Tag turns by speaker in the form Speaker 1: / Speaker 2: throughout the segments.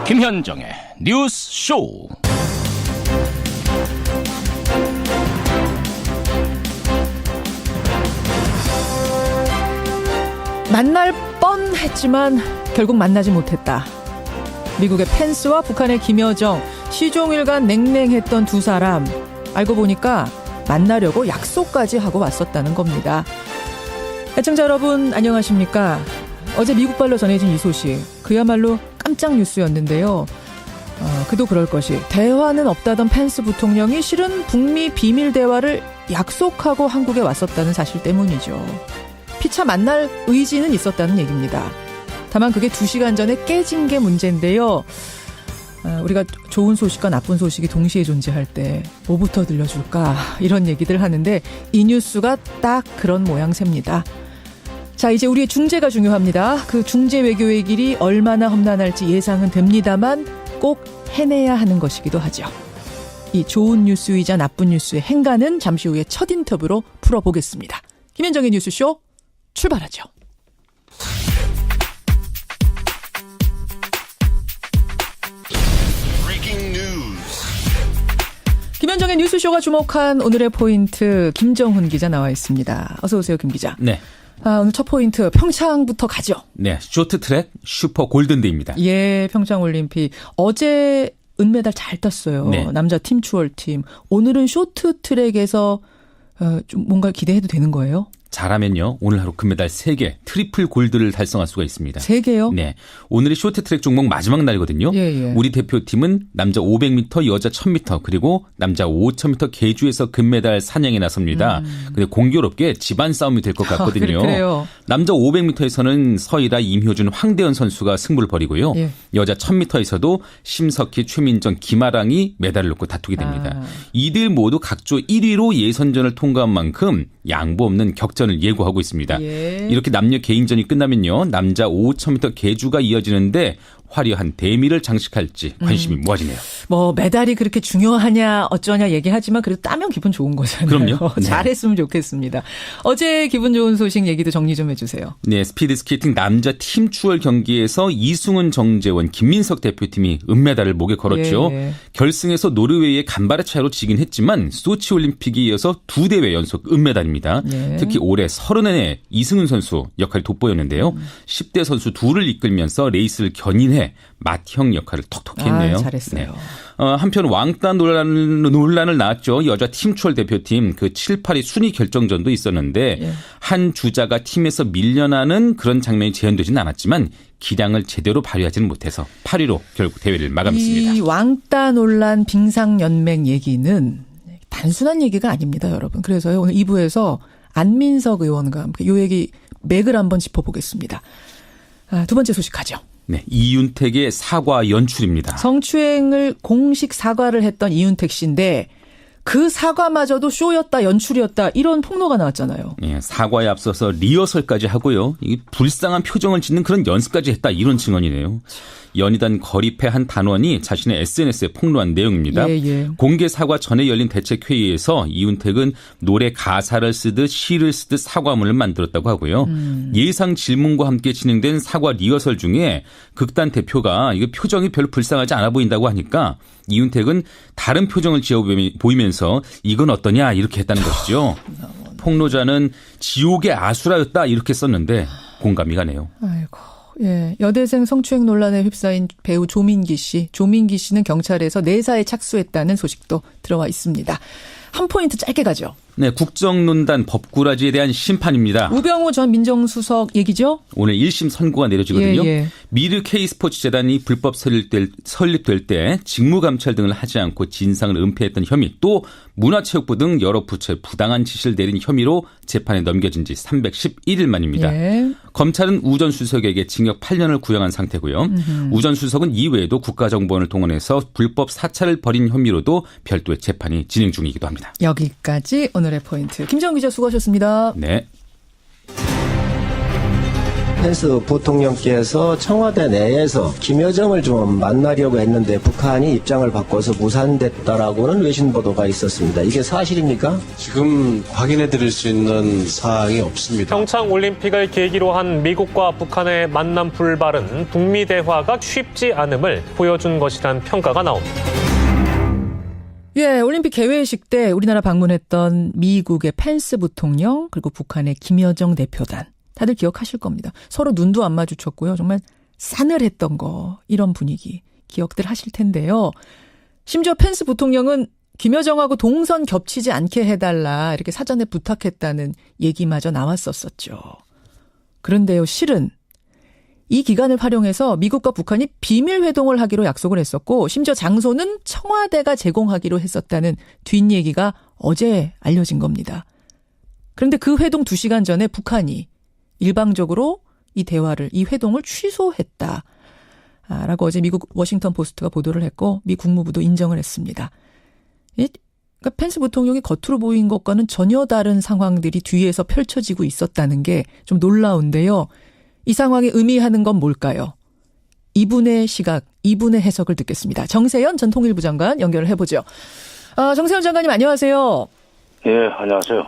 Speaker 1: 김현정의 뉴스 쇼.
Speaker 2: 만날 뻔했지만 결국 만나지 못했다. 미국의 펜스와 북한의 김여정, 시종일관 냉랭했던 두 사람, 알고 보니까 만나려고 약속까지 하고 왔었다는 겁니다. 애청자 여러분 안녕하십니까? 어제 미국발로 전해진 이 소식, 그야말로 깜짝 뉴스였는데요. 그도 그럴 것이, 대화는 없다던 펜스 부통령이 실은 북미 비밀 대화를 약속하고 한국에 왔었다는 사실 때문이죠. 피차 만날 의지는 있었다는 얘기입니다. 다만 그게 2시간 전에 깨진 게 문제인데요. 우리가 좋은 소식과 나쁜 소식이 동시에 존재할 때 뭐부터 들려줄까, 이런 얘기들 하는데 이 뉴스가 딱 그런 모양새입니다. 자, 이제 우리의 중재가 중요합니다. 그 중재 외교의 길이 얼마나 험난할지 예상은 됩니다만 꼭 해내야 하는 것이기도 하죠. 이 좋은 뉴스이자 나쁜 뉴스의 행간은 잠시 후에 첫 인터뷰로 풀어보겠습니다. 김현정의 뉴스쇼 출발하죠. 김현정의 뉴스쇼가 주목한 오늘의 포인트, 김정훈 기자 나와 있습니다. 어서 오세요, 김 기자.
Speaker 3: 네.
Speaker 2: 오늘 첫 포인트 평창부터 가죠.
Speaker 3: 네, 쇼트트랙 슈퍼 골든데이입니다.
Speaker 2: 예, 평창올림픽. 어제 은메달 잘 땄어요.
Speaker 3: 네.
Speaker 2: 남자 팀 추월팀. 오늘은 쇼트트랙에서 좀 뭔가 기대해도 되는 거예요?
Speaker 3: 잘하면요, 오늘 하루 금메달 3개, 트리플 골드를 달성할 수가 있습니다.
Speaker 2: 3개요?
Speaker 3: 네. 오늘이 쇼트트랙 종목 마지막 날이거든요.
Speaker 2: 예.
Speaker 3: 우리 대표팀은 남자 500m, 여자 1000m, 그리고 남자 5000m 계주에서 금메달 사냥에 나섭니다. 근데 공교롭게 집안 싸움이 될 것 같거든요.
Speaker 2: 그래요.
Speaker 3: 남자 500m에서는 서희라, 임효준, 황대현 선수가 승부를 벌이고요.
Speaker 2: 예.
Speaker 3: 여자 1000m에서도 심석희, 최민정, 김아랑이 메달을 놓고 다투게 됩니다. 이들 모두 각조 1위로 예선전을 통과한 만큼 양보 없는 격전을 예고하고 있습니다.
Speaker 2: 예.
Speaker 3: 이렇게 남녀 개인전이 끝나면요, 남자 5000m 계주가 이어지는데 화려한 대미를 장식할지 관심이 모아지네요.
Speaker 2: 뭐 메달이 그렇게 중요하냐 어쩌냐 얘기하지만 그래도 따면 기분 좋은 거잖아요.
Speaker 3: 그럼요. 네.
Speaker 2: 잘했으면 좋겠습니다. 어제 기분 좋은 소식 얘기도 정리 좀 해주세요.
Speaker 3: 네, 스피드스케이팅 남자 팀 추월 경기에서 이승훈, 정재원, 김민석 대표팀이 은메달을 목에 걸었죠.
Speaker 2: 예.
Speaker 3: 결승에서 노르웨이의 간발의 차이로 지긴 했지만 소치 올림픽에 이어서 2대회 연속 은메달입니다.
Speaker 2: 예.
Speaker 3: 특히 올해 30의 이승훈 선수 역할이 돋보였는데요. 10대 선수 둘을 이끌면서 레이스를 견인해 맏형 역할을 톡톡히 했네요.
Speaker 2: 잘했어요.
Speaker 3: 네. 한편 왕따 논란을 낳았죠. 여자 팀 추월 대표팀 그 7, 8위 순위 결정전도 있었는데
Speaker 2: 예.
Speaker 3: 한 주자가 팀에서 밀려나는 그런 장면이 재현되지는 않았지만 기량을 제대로 발휘하지는 못해서 8위로 결국 대회를 마감했습니다.
Speaker 2: 이 왕따 논란 빙상연맹 얘기는 단순한 얘기가 아닙니다, 여러분. 그래서요, 오늘 2부에서 안민석 의원과 함께 이 얘기 맥을 한번 짚어보겠습니다. 두 번째 소식 가죠.
Speaker 3: 네, 이윤택의 사과 연출입니다.
Speaker 2: 성추행을 공식 사과를 했던 이윤택 씨인데 그 사과마저도 쇼였다, 연출이었다, 이런 폭로가 나왔잖아요.
Speaker 3: 예, 사과에 앞서서 리허설까지 하고요. 이 불쌍한 표정을 짓는 그런 연습까지 했다, 이런 증언이네요. 연희단 거리패 한 단원이 자신의 SNS에 폭로한 내용입니다.
Speaker 2: 예.
Speaker 3: 공개 사과 전에 열린 대책회의에서 이윤택은 노래 가사를 쓰듯 시를 쓰듯 사과문을 만들었다고 하고요. 예상 질문과 함께 진행된 사과 리허설 중에 극단 대표가 이거 표정이 별로 불쌍하지 않아 보인다고 하니까 이윤택은 다른 표정을 지어 보이면서 이건 어떠냐, 이렇게 했다는 것이죠. 폭로자는 지옥의 아수라였다, 이렇게 썼는데 공감이 가네요.
Speaker 2: 아이고. 예, 여대생 성추행 논란에 휩싸인 배우 조민기 씨. 조민기 씨는 경찰에서 내사에 착수했다는 소식도 들어와 있습니다. 한 포인트 짧게 가죠.
Speaker 3: 네, 국정농단 법꾸라지에 대한 심판입니다.
Speaker 2: 우병우 전 민정수석 얘기죠?
Speaker 3: 오늘 1심 선고가 내려지거든요.
Speaker 2: 예.
Speaker 3: 미르 K스포츠재단이 불법 설립될 때 직무감찰 등을 하지 않고 진상을 은폐했던 혐의, 또 문화체육부 등 여러 부처에 부당한 지시를 내린 혐의로 재판에 넘겨진 지 311일 만입니다.
Speaker 2: 예.
Speaker 3: 검찰은 우 전 수석에게 징역 8년을 구형한 상태고요. 우 전 수석은 이외에도 국가정보원을 동원해서 불법 사찰을 벌인 혐의로도 별도의 재판이 진행 중이기도 합니다.
Speaker 2: 여기까지 오늘의 포인트. 김정은 기자 수고하셨습니다.
Speaker 3: 네.
Speaker 4: 펜스 부통령께서 청와대 내에서 김여정을 좀 만나려고 했는데 북한이 입장을 바꿔서 무산됐다라고는 외신 보도가 있었습니다. 이게 사실입니까?
Speaker 5: 지금 확인해 드릴 수 있는 사항이 없습니다.
Speaker 6: 평창 올림픽을 계기로 한 미국과 북한의 만남 불발은 북미 대화가 쉽지 않음을 보여준 것이란 평가가 나옵니다.
Speaker 2: 예, 올림픽 개회식 때 우리나라 방문했던 미국의 펜스 부통령 그리고 북한의 김여정 대표단. 다들 기억하실 겁니다. 서로 눈도 안 마주쳤고요. 정말 싸늘했던 거 이런 분위기 기억들 하실 텐데요. 심지어 펜스 부통령은 김여정하고 동선 겹치지 않게 해달라 이렇게 사전에 부탁했다는 얘기마저 나왔었죠. 그런데요. 실은 이 기간을 활용해서 미국과 북한이 비밀 회동을 하기로 약속을 했었고 심지어 장소는 청와대가 제공하기로 했었다는 뒷얘기가 어제 알려진 겁니다. 그런데 그 회동 2시간 전에 북한이 일방적으로 이 대화를, 이 회동을 취소했다. 라고 어제 미국 워싱턴 포스트가 보도를 했고 미 국무부도 인정을 했습니다. 그러니까 펜스 부통령이 겉으로 보인 것과는 전혀 다른 상황들이 뒤에서 펼쳐지고 있었다는 게 좀 놀라운데요. 이 상황이 의미하는 건 뭘까요? 이분의 시각, 이분의 해석을 듣겠습니다. 정세현 전 통일부 장관 연결을 해보죠. 정세현 장관님 안녕하세요.
Speaker 7: 예, 안녕하세요.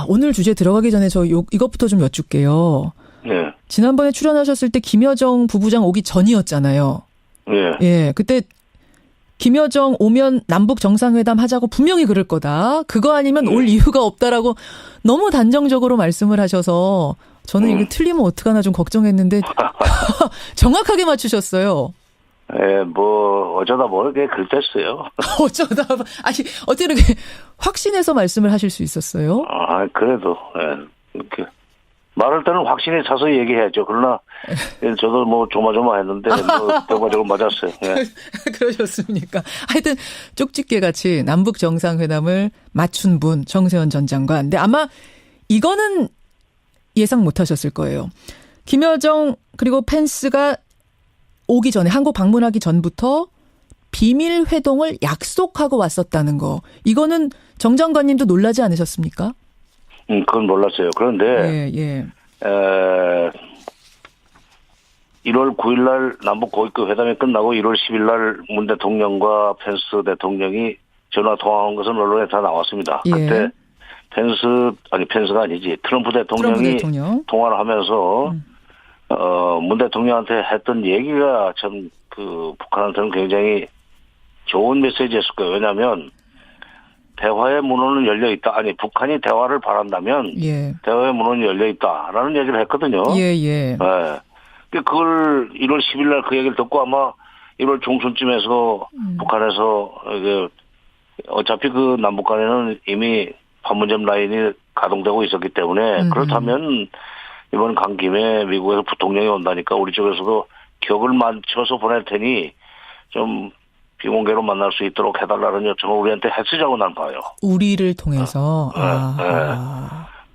Speaker 2: 오늘 주제 들어가기 전에 저 이것부터 좀 여쭙게요.
Speaker 7: 예.
Speaker 2: 지난번에 출연하셨을 때 김여정 부부장 오기 전이었잖아요.
Speaker 7: 예.
Speaker 2: 예, 그때 김여정 오면 남북 정상회담 하자고 분명히 그럴 거다. 그거 아니면 올 이유가 없다라고 너무 단정적으로 말씀을 하셔서 저는 이게 틀리면 어떡하나 좀 걱정했는데 정확하게 맞추셨어요.
Speaker 7: 예, 어쩌다 모르게 글댔어요.
Speaker 2: 어쩌다, 어떻게 이렇게 확신해서 말씀을 하실 수 있었어요?
Speaker 7: 그래도, 이렇게. 말할 때는 확신에 차서 얘기해야죠. 그러나, 저도 조마조마했는데, 결과적으로 맞았어요. 예.
Speaker 2: 그러셨습니까? 하여튼, 쪽집게 같이 남북 정상회담을 맞춘 분, 정세현 전 장관. 근데 아마 이거는 예상 못 하셨을 거예요. 김여정, 그리고 펜스가 오기 전에 한국 방문하기 전부터 비밀 회동을 약속하고 왔었다는 거. 이거는 정 장관님도 놀라지 않으셨습니까?
Speaker 7: 그건 몰랐어요. 그런데 1월 9일 날 남북 고위급 회담이 끝나고 1월 10일 날 문 대통령과 펜스 대통령이 전화 통화한 것은 언론에 다 나왔습니다.
Speaker 2: 예.
Speaker 7: 그때 펜스가 아니지. 트럼프 대통령이 통화를 하면서 문 대통령한테 했던 얘기가 참 북한한테는 굉장히 좋은 메시지였을 거예요. 왜냐하면 대화의 문호는 열려 있다. 북한이 대화를 바란다면 대화의 문호는 열려 있다라는 얘기를 했거든요. 예. 그걸 1월 10일 날 그 얘기를 듣고 아마 1월 중순쯤에서 북한에서 어차피 그 남북 간에는 이미 판문점 라인이 가동되고 있었기 때문에 그렇다면 이번 간 김에 미국에서 부통령이 온다니까 우리 쪽에서도 격을 맞춰서 보낼 테니 좀 비공개로 만날 수 있도록 해달라는 요청을 우리한테 했으자고 난 봐요.
Speaker 2: 우리를 통해서.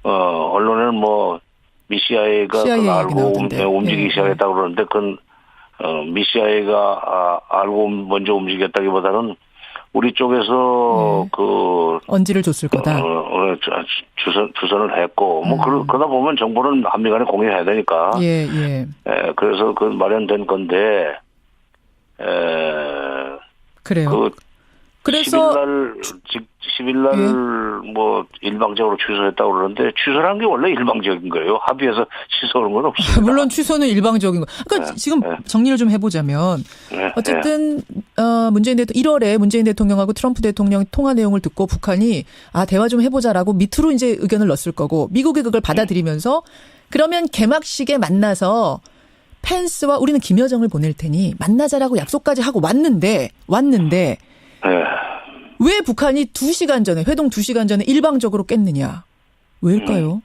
Speaker 7: 언론에는 미CIA가 알고 움직이기 시작했다고 그러는데 그건 미CIA가 알고 먼저 움직였다기보다는 우리 쪽에서
Speaker 2: 언지를 줬을 거다.
Speaker 7: 주선을 했고 그러다 보면 정보는 한미 간에 공유해야 되니까.
Speaker 2: 예.
Speaker 7: 그래서 그 마련된 건데
Speaker 2: 그래요.
Speaker 7: 그래서 10일 날 일방적으로 취소했다고 그러는데 취소라는 게 원래 일방적인 거예요. 합의해서 취소하는 건 없습니다.
Speaker 2: 물론 취소는 일방적인 거. 그러니까 지금 정리를 좀 해보자면 어쨌든 문재인 대통령 1월에 문재인 대통령하고 트럼프 대통령 통화 내용을 듣고 북한이 대화 좀 해보자라고 밑으로 이제 의견을 넣었을 거고 미국이 그걸 받아들이면서 그러면 개막식에 만나서 펜스와 우리는 김여정을 보낼 테니 만나자라고 약속까지 하고 왔는데 왜 북한이 2시간 전에 회동 2시간 전에 일방적으로 깼느냐? 왜일까요?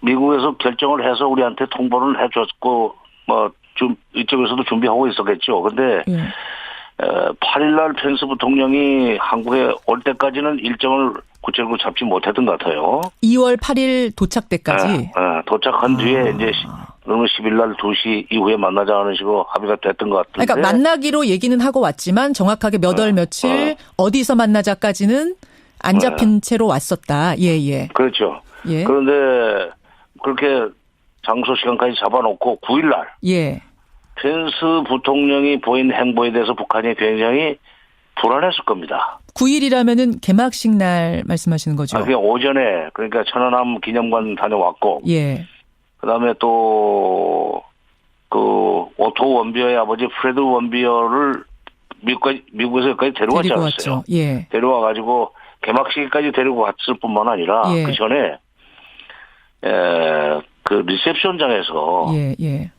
Speaker 7: 미국에서 결정을 해서 우리한테 통보를 해줬고 이쪽에서도 준비하고 있었겠죠. 근데 8일 날 펜스 부통령이 한국에 올 때까지는 일정을 구체적으로 잡지 못했던 것 같아요.
Speaker 2: 2월 8일 도착 때까지?
Speaker 7: 도착한 뒤에 이제 그러면 10일 날 2시 이후에 만나자 하는 식으로 합의가 됐던 것 같은데.
Speaker 2: 그러니까 만나기로 얘기는 하고 왔지만 정확하게 몇 월 며칠 어디서 만나자까지는 안 잡힌 채로 왔었다. 예.
Speaker 7: 그렇죠.
Speaker 2: 예.
Speaker 7: 그런데 그렇게 장소 시간까지 잡아놓고 9일날
Speaker 2: 예.
Speaker 7: 펜스 부통령이 보인 행보에 대해서 북한이 굉장히 불안했을 겁니다.
Speaker 2: 9일이라면은 개막식 날 말씀하시는 거죠?
Speaker 7: 그냥 오전에 그러니까 천안함 기념관 다녀왔고,
Speaker 2: 예.
Speaker 7: 그다음에 또 그 오토 원비어의 아버지 프레드 원비어를 미국에서 여기까지 데려왔지
Speaker 2: 데리고
Speaker 7: 않았어요.
Speaker 2: 왔죠. 예.
Speaker 7: 데려와 가지고 개막식까지 데리고 왔을 뿐만 아니라
Speaker 2: 예.
Speaker 7: 그 전에 그 리셉션장에서
Speaker 2: 예.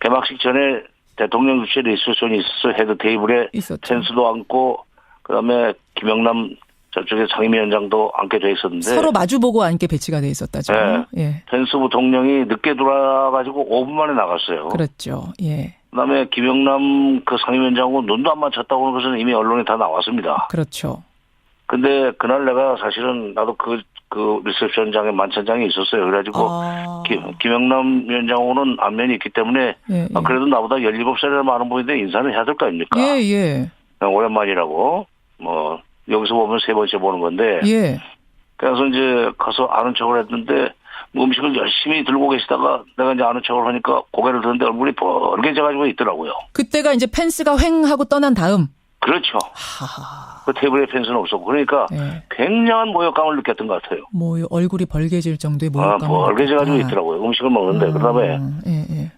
Speaker 7: 개막식 전에 대통령 주최 리셉션이 있었어요. 헤드 테이블에
Speaker 2: 있었죠.
Speaker 7: 펜스도 앉고 그다음에 김영남 저쪽에 상임위원장도 앉게 돼 있었는데
Speaker 2: 서로 마주보고 앉게 배치가 돼 있었다죠. 예.
Speaker 7: 펜스 부통령이 늦게 돌아가지고 5분 만에 나갔어요.
Speaker 2: 그렇죠. 예.
Speaker 7: 그다음에 김영남 그 상임위원장하고 눈도 안 맞췄다고 하는 것은 이미 언론에 다 나왔습니다.
Speaker 2: 그렇죠.
Speaker 7: 근데 그날 내가 사실은 나도 그 리셉션장에 만찬장에 있었어요. 그래가지고 김영남 위원장하고는 안면이 있기 때문에
Speaker 2: 예.
Speaker 7: 그래도 나보다 17살이나 많은 분인데 인사는 해야 될 거 아닙니까?
Speaker 2: 예.
Speaker 7: 오랜만이라고 뭐 여기서 보면 세 번째 보는 건데
Speaker 2: 예.
Speaker 7: 그래서 이제 가서 아는 척을 했는데 뭐 음식을 열심히 들고 계시다가 내가 이제 아는 척을 하니까 고개를 드는데 얼굴이 벌개져가지고 있더라고요.
Speaker 2: 그때가 이제 펜스가 횡하고 떠난 다음.
Speaker 7: 그렇죠.
Speaker 2: 하하.
Speaker 7: 그 테이블에 펜스는 없었고 그러니까
Speaker 2: 예.
Speaker 7: 굉장한 모욕감을 느꼈던 것 같아요.
Speaker 2: 뭐 얼굴이 벌개질 정도의 모욕감을
Speaker 7: 벌개져가지고 있더라고요. 음식을 먹는데 그다음에
Speaker 2: 예.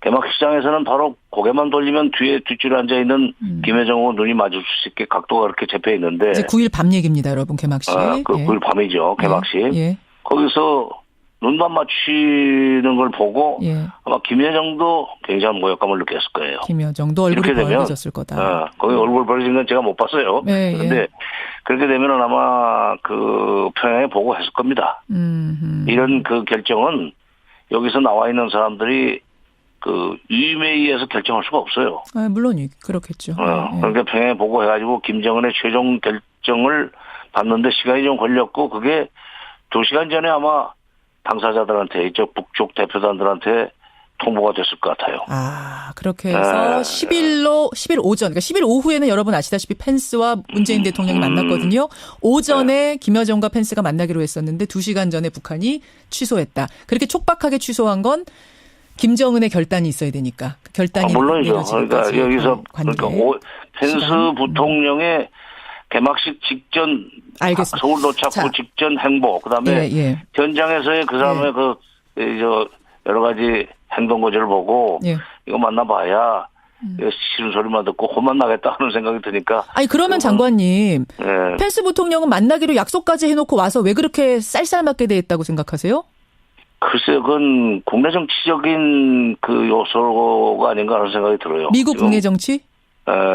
Speaker 7: 개막식장에서는 바로 고개만 돌리면 뒤에 뒷줄에 앉아있는 김여정하고 눈이 마주칠 수 있게 각도가 그렇게 잡혀 있는데
Speaker 2: 이제 9일 밤 얘기입니다, 여러분. 개막식.
Speaker 7: 9일 밤이죠. 개막식.
Speaker 2: 예.
Speaker 7: 거기서 눈도 안 맞추는 걸 보고
Speaker 2: 예.
Speaker 7: 아마 김여정도 굉장한 모욕감을 느꼈을 거예요.
Speaker 2: 김여정도 얼굴이 벌개졌을 거다.
Speaker 7: 거기 얼굴 벌개진 건 제가 못 봤어요.
Speaker 2: 예,
Speaker 7: 그런데 그렇게 되면은 아마 그 평양에 보고했을 겁니다. 이런 그 결정은 여기서 나와 있는 사람들이 그 위임에 의해서 결정할 수가 없어요.
Speaker 2: 물론 그렇겠죠.
Speaker 7: 그러니까 평양에 보고해가지고 김정은의 최종 결정을 받는데 시간이 좀 걸렸고 그게 2시간 전에 아마 당사자들한테 이쪽 북쪽 대표단들한테 통보가 됐을 것 같아요.
Speaker 2: 그렇게 해서 10일 오전, 그러니까 10일 오후에는 여러분 아시다시피 펜스와 문재인 대통령이 만났거든요. 오전에 김여정과 펜스가 만나기로 했었는데 2시간 전에 북한이 취소했다. 그렇게 촉박하게 취소한 건 김정은의 결단이 있어야 되니까. 그 결단이
Speaker 7: 물론이죠. 그러니까 여기서 그러니까 펜스
Speaker 2: 시간.
Speaker 7: 부통령의 개막식 직전
Speaker 2: 알겠습니다.
Speaker 7: 서울 도착 후 직전 행보 그다음에 현장에서의 그 사람의 여러 가지 행동 거지를 보고 이거 만나봐야 싫은 소리만 듣고 혼만 나겠다 하는 생각이 드니까.
Speaker 2: 그러면 장관님 펜스 부통령은 만나기로 약속까지 해놓고 와서 왜 그렇게 쌀쌀맞게 대했다고 생각하세요?
Speaker 7: 글쎄요, 그건 국내 정치적인 그 요소가 아닌가 하는 생각이 들어요.
Speaker 2: 미국 국내 정치?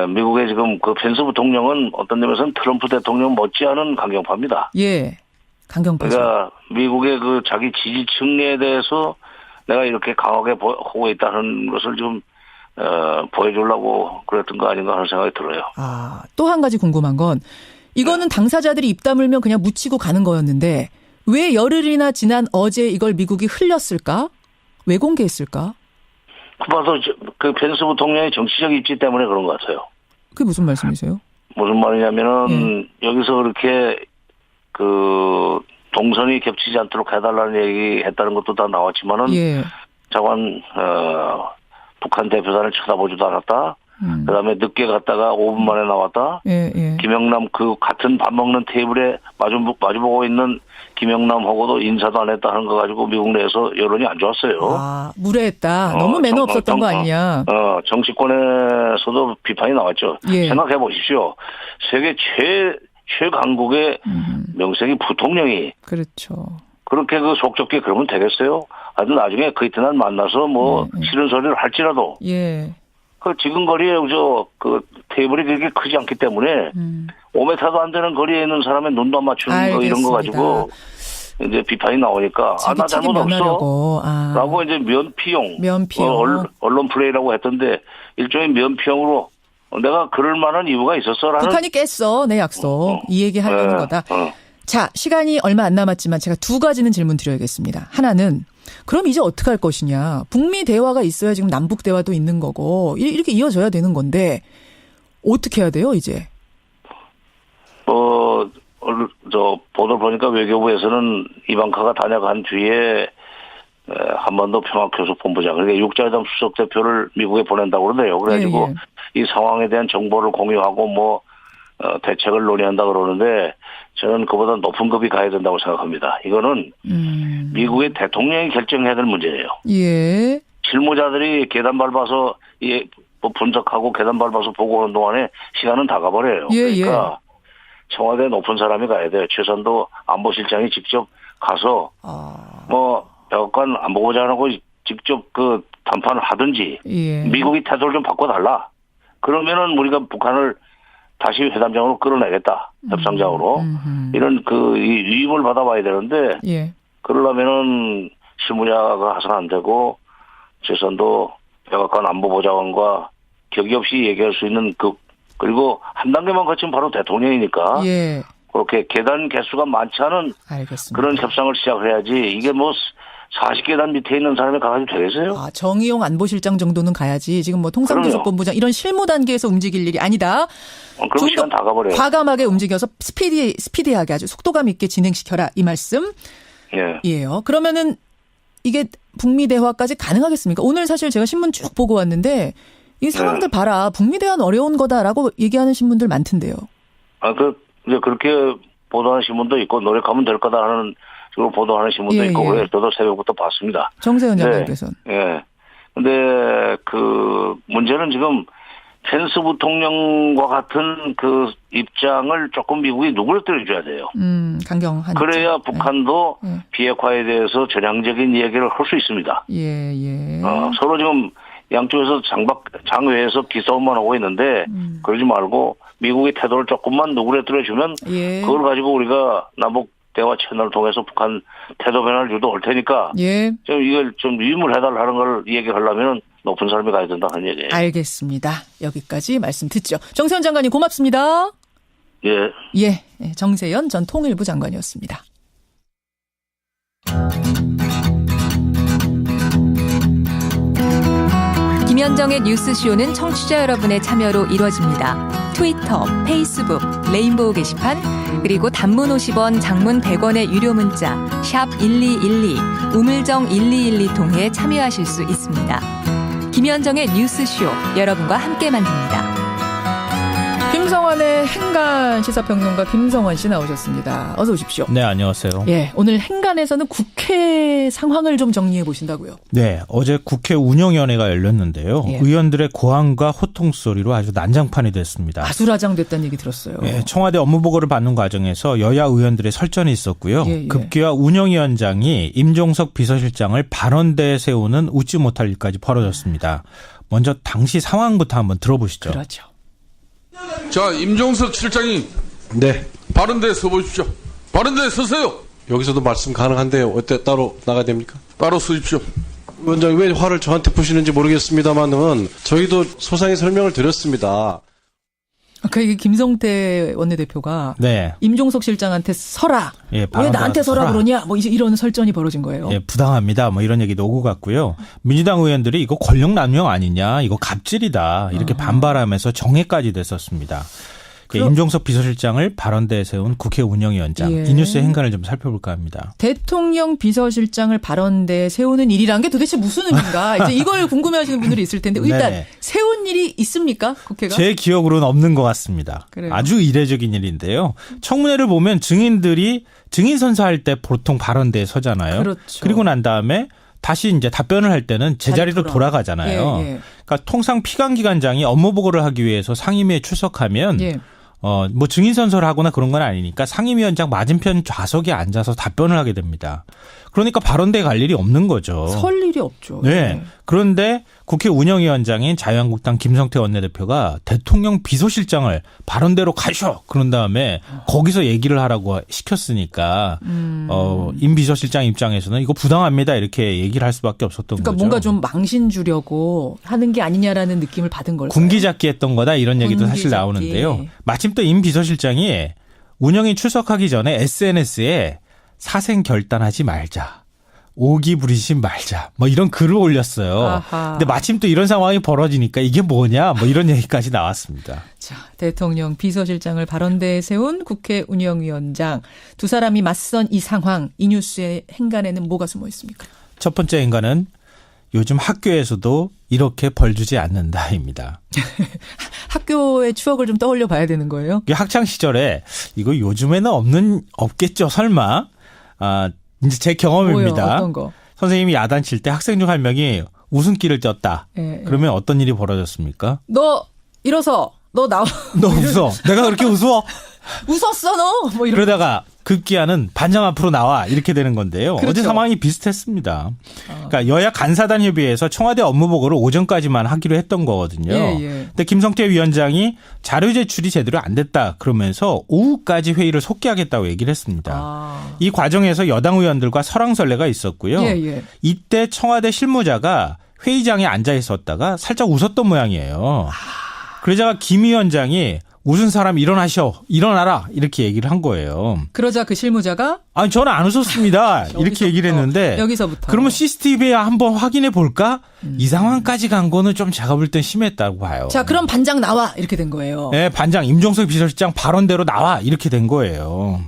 Speaker 7: 미국의 지금 그 펜스 부통령은 어떤 점에서는 트럼프 대통령 못지않은 강경파입니다.
Speaker 2: 예, 강경파죠.
Speaker 7: 그러니까 미국의 그 자기 지지층에 대해서 내가 이렇게 강하게 하고 있다는 것을 좀 보여주려고 그랬던 거 아닌가 하는 생각이 들어요.
Speaker 2: 또 한 가지 궁금한 건 이거는 당사자들이 입 다물면 그냥 묻히고 가는 거였는데 왜 열흘이나 지난 어제 이걸 미국이 흘렸을까? 왜 공개했을까?
Speaker 7: 봐도 그 펜스 부통령의 정치적 입지 때문에 그런 것 같아요.
Speaker 2: 그게 무슨 말씀이세요?
Speaker 7: 무슨 말이냐면은 여기서 그렇게 그 동선이 겹치지 않도록 해달라는 얘기 했다는 것도 다 나왔지만은 자관 북한 대표단을 쳐다보지도 않았다. 그다음에 늦게 갔다가 5분 만에 나왔다. 김영남 그 같은 밥 먹는 테이블에 마주보고 있는 김영남하고도 인사도 안 했다 하는 거 가지고 미국 내에서 여론이 안 좋았어요.
Speaker 2: 무례했다. 너무 매너 없었던 거 아니냐.
Speaker 7: 정치권에서도 비판이 나왔죠. 생각해 보십시오. 세계 최강국의 명색이 부통령이.
Speaker 2: 그렇죠.
Speaker 7: 그렇게 그 속 좁게 그러면 되겠어요? 하여튼 나중에 그 이튿날 만나서 뭐 싫은 소리를 할지라도. 그 지금 거리에 그 테이블이 그렇게 크지 않기 때문에 5m도 안 되는 거리에 있는 사람의 눈도 안 맞추는 거 이런 거 가지고 이제 비판이 나오니까 나 잘못 없어 라고 이제 면피용. 언론 플레이라고 했던데 일종의 면피용으로 내가 그럴 만한 이유가 있었어라는.
Speaker 2: 북한이 깼어 내 약속. 이 얘기 하려는 거다. 자, 시간이 얼마 안 남았지만 제가 두 가지는 질문 드려야겠습니다. 하나는 그럼 이제 어떻게 할 것이냐. 북미 대화가 있어야 지금 남북 대화도 있는 거고 이렇게 이어져야 되는 건데 어떻게 해야 돼요 이제?
Speaker 7: 보도를 보니까 외교부에서는 이방카가 다녀간 뒤에 한반도 평화교섭본부장, 그러니까 육자회담 수석 대표를 미국에 보낸다고 그러네요. 그래가지고 이 상황에 대한 정보를 공유하고 대책을 논의한다 그러는데 저는 그보다 높은 급이 가야 된다고 생각합니다. 이거는 미국의 대통령이 결정해야 될 문제예요.
Speaker 2: 예.
Speaker 7: 실무자들이 계단 밟아서 분석하고 계단 밟아서 보고하는 동안에 시간은 다 가버려요. 그러니까 청와대 높은 사람이 가야 돼요. 최선도 안보실장이 직접 가서 백악관 안보보좌관하고 직접 그 담판을 하든지 미국이 태도를 좀 바꿔달라. 그러면은 우리가 북한을 다시 회담장으로 끌어내겠다. 협상장으로. 이런 위임을 받아봐야 되는데 그러려면은 실무자가 해서는 안 되고 최선도 백악관 안보보좌관과 격의 없이 얘기할 수 있는 그리고 한 단계만 거치면 바로 대통령이니까 그렇게 계단 개수가 많지 않은 그런 협상을 시작해야지 이게 40계단 밑에 있는 사람이 가가지고 되겠어요?
Speaker 2: 정의용 안보실장 정도는 가야지. 지금 통상교섭본부장 이런 실무 단계에서 움직일 일이 아니다.
Speaker 7: 그럼 시간 다 가버려요.
Speaker 2: 과감하게 움직여서 스피디하게 아주 속도감 있게 진행시켜라. 이 말씀. 이에요. 그러면은 이게 북미 대화까지 가능하겠습니까? 오늘 사실 제가 신문 쭉 보고 왔는데 이 상황들 봐라. 북미 대화는 어려운 거다라고 얘기하는 신문들 많던데요.
Speaker 7: 이제 그렇게 보도하는 신문도 있고 노력하면 될 거다라는 식으로 보도하는 신문도 있고 그래서 저도 새벽부터 봤습니다.
Speaker 2: 정세현 장관께서는.
Speaker 7: 근데 문제는 지금 펜스 부통령과 같은 그 입장을 조금 미국이 누그러뜨려줘야 돼요.
Speaker 2: 강경한.
Speaker 7: 그래야 북한도 비핵화에 대해서 전향적인 얘기를 할 수 있습니다. 서로 지금 양쪽에서 장외에서 기싸움만 하고 있는데 그러지 말고 미국의 태도를 조금만 누그러뜨려주면 그걸 가지고 우리가 남북 대화 채널을 통해서 북한 태도 변화를 유도할 테니까 좀 이걸 좀 위임을 해달라는 걸 얘기하려면 높은 사람이 가야 된다는 얘기예요.
Speaker 2: 알겠습니다. 여기까지 말씀 듣죠. 정세현 장관님 고맙습니다. 정세현 전 통일부 장관이었습니다.
Speaker 8: 김현정의 뉴스쇼는 청취자 여러분의 참여로 이루어집니다. 트위터, 페이스북, 레인보우 게시판, 그리고 단문 50원, 장문 100원의 유료 문자 샵 1212, 우물정 1212 통해 참여하실 수 있습니다. 김현정의 뉴스쇼, 여러분과 함께 만듭니다.
Speaker 2: 김성환의 행간 시사평론가 김성환 씨 나오셨습니다. 어서 오십시오.
Speaker 9: 네, 안녕하세요.
Speaker 2: 오늘 행간에서는 국회 상황을 좀 정리해 보신다고요?
Speaker 9: 네, 어제 국회 운영위원회가 열렸는데요. 의원들의 고함과 호통 소리로 아주 난장판이 됐습니다.
Speaker 2: 아수라장됐다는 얘기 들었어요.
Speaker 9: 청와대 업무보고를 받는 과정에서 여야 의원들의 설전이 있었고요. 급기야 운영위원장이 임종석 비서실장을 발언대에 세우는 웃지 못할 일까지 벌어졌습니다. 먼저 당시 상황부터 한번 들어보시죠.
Speaker 2: 그렇죠.
Speaker 10: 자, 임종석 실장이 발언대에 서보십시오. 발언대에 서세요.
Speaker 5: 여기서도 말씀 가능한데요. 어때 따로 나가야 됩니까?
Speaker 10: 따로 서십시오.
Speaker 5: 위원장이 왜 화를 저한테 푸시는지 모르겠습니다만은 저희도 소상히 설명을 드렸습니다.
Speaker 2: 아까 이게 김성태 원내대표가 임종석 실장한테 서라. 왜 나한테 서라 그러냐. 이제 이런 설전이 벌어진 거예요.
Speaker 9: 부당합니다. 이런 얘기도 오고 갔고요. 민주당 의원들이 이거 권력 남용 아니냐. 이거 갑질이다. 이렇게 반발하면서 정회까지 됐었습니다. 임종석 비서실장을 발언대에 세운 국회 운영위원장. 이 뉴스의 행간을 좀 살펴볼까 합니다.
Speaker 2: 대통령 비서실장을 발언대에 세우는 일이란 게 도대체 무슨 의미인가. 이제 이걸 궁금해하시는 분들이 있을 텐데 일단 세운 일이 있습니까? 국회가?
Speaker 9: 제 기억으로는 없는 것 같습니다.
Speaker 2: 그래요?
Speaker 9: 아주 이례적인 일인데요. 청문회를 보면 증인들이 증인 선서할 때 보통 발언대에 서잖아요.
Speaker 2: 그렇죠.
Speaker 9: 그리고 난 다음에 다시 이제 답변을 할 때는 제자리로 돌아가잖아요. 그러니까 통상 피감기관장이 업무 보고를 하기 위해서 상임위에 출석하면 증인 선서를 하거나 그런 건 아니니까 상임위원장 맞은편 좌석에 앉아서 답변을 하게 됩니다. 그러니까 발언대에 갈 일이 없는 거죠.
Speaker 2: 설 일이 없죠.
Speaker 9: 그런데 국회 운영위원장인 자유한국당 김성태 원내대표가 대통령 비서실장을 발언대로 가셔. 그런 다음에 거기서 얘기를 하라고 시켰으니까 임 비서실장 입장에서는 이거 부당합니다. 이렇게 얘기를 할 수밖에 없었던 거죠.
Speaker 2: 뭔가 좀 망신 주려고 하는 게 아니냐라는 느낌을 받은 걸까요?
Speaker 9: 군기잡기 했던 거다 이런 얘기도 사실 나오는데요. 마침 또 임 비서실장이 운영이 출석하기 전에 SNS에 사생 결단하지 말자. 오기 부리지 말자. 뭐 이런 글을 올렸어요.
Speaker 2: 아하.
Speaker 9: 근데 마침 또 이런 상황이 벌어지니까 이게 뭐냐 뭐 이런 얘기까지 나왔습니다.
Speaker 2: 자, 대통령 비서실장을 발언대에 세운 국회 운영위원장. 두 사람이 맞선 이 상황, 이 뉴스의 행간에는 뭐가 숨어 있습니까?
Speaker 9: 첫 번째 행간은 요즘 학교에서도 이렇게 벌 주지 않는다입니다.
Speaker 2: 학교의 추억을 좀 떠올려 봐야 되는 거예요?
Speaker 9: 학창 시절에 이거 요즘에는 없겠죠 설마. 이제 제 경험입니다.
Speaker 2: 뭐요? 어떤 거?
Speaker 9: 선생님이 야단칠 때 학생 중 한 명이 웃음기를 떴다. 그러면 어떤 일이 벌어졌습니까?
Speaker 2: 너 일어서. 너 나와.
Speaker 9: 너 웃어. 내가 그렇게 웃어?
Speaker 2: 웃었어 너. 뭐
Speaker 9: 그러다가 급기야는 반장 앞으로 나와 이렇게 되는 건데요.
Speaker 2: 그렇죠.
Speaker 9: 어제 상황이 비슷했습니다. 그러니까 여야 간사단 협의회에서 청와대 업무 보고를 오전까지만 하기로 했던 거거든요. 근데 김성태 위원장이 자료 제출이 제대로 안 됐다 그러면서 오후까지 회의를 속기하겠다고 얘기를 했습니다. 이 과정에서 여당 의원들과 설왕설래가 있었고요. 이때 청와대 실무자가 회의장에 앉아 있었다가 살짝 웃었던 모양이에요. 그러자가 김 위원장이 웃은 사람 일어나라 이렇게 얘기를 한 거예요.
Speaker 2: 그러자 그 실무자가
Speaker 9: 아니 저는 안 웃었습니다. 이렇게 얘기를 했는데
Speaker 2: 여기서부터
Speaker 9: 그러면 CCTV에 한번 확인해 볼까? 이 상황까지 간 거는 좀 제가 볼 땐 심했다고 봐요.
Speaker 2: 자 그럼 반장 나와 이렇게 된 거예요.
Speaker 9: 네, 반장 임종석 비서실장 발언대로 나와 이렇게 된 거예요.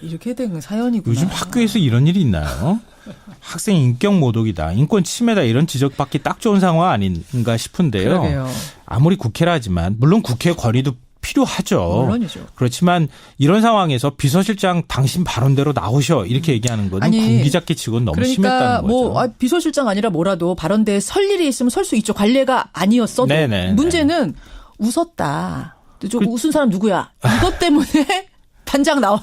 Speaker 2: 이렇게 된 사연이구나.
Speaker 9: 요즘 학교에서 이런 일이 있나요? 학생 인격 모독이다, 인권 침해다 이런 지적받기 딱 좋은 상황 아닌가 싶은데요.
Speaker 2: 그러게요.
Speaker 9: 아무리 국회라지만 물론 국회 권위도 필요하죠.
Speaker 2: 물론이죠.
Speaker 9: 그렇지만 이런 상황에서 비서실장 당신 발언대로 나오셔 이렇게 얘기하는 거는 군기잡기 치고는 너무 심했다는 거죠.
Speaker 2: 비서실장 아니라 뭐라도 발언대에 설 일이 있으면 설 수 있죠. 관례가 아니었어도.
Speaker 9: 네네.
Speaker 2: 문제는 웃었다. 웃은 사람 누구야? 이것 때문에 반장 나와.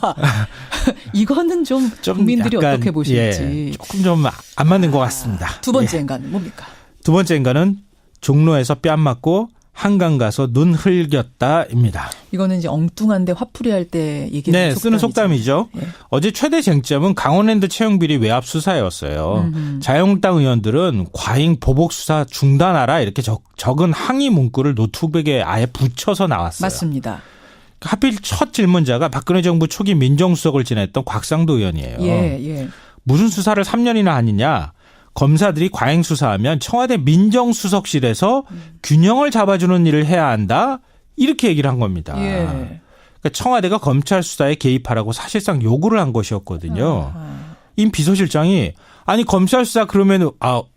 Speaker 2: 이거는 좀 국민들이
Speaker 9: 약간,
Speaker 2: 어떻게 보실지.
Speaker 9: 조금 좀 안 맞는 것 같습니다.
Speaker 2: 두 번째 인간은 뭡니까?
Speaker 9: 두 번째 인간은 종로에서 뺨 맞고 한강 가서 눈 흘겼다입니다.
Speaker 2: 이거는 이제 엉뚱한데 화풀이할 때 얘기하는
Speaker 9: 쓰는 속담이죠. 어제 최대 쟁점은 강원랜드 채용비리 외압 수사였어요. 자유한국당 의원들은 과잉 보복 수사 중단하라 이렇게 적은 항의 문구를 노트북에 아예 붙여서 나왔어요.
Speaker 2: 맞습니다.
Speaker 9: 하필 첫 질문자가 박근혜 정부 초기 민정수석을 지냈던 곽상도 의원이에요. 무슨 수사를 3년이나 하느냐. 검사들이 과잉 수사하면 청와대 민정수석실에서 균형을 잡아주는 일을 해야 한다. 이렇게 얘기를 한 겁니다. 그러니까 청와대가 검찰 수사에 개입하라고 사실상 요구를 한 것이었거든요. 임 비서실장이 아니 검찰 수사 그러면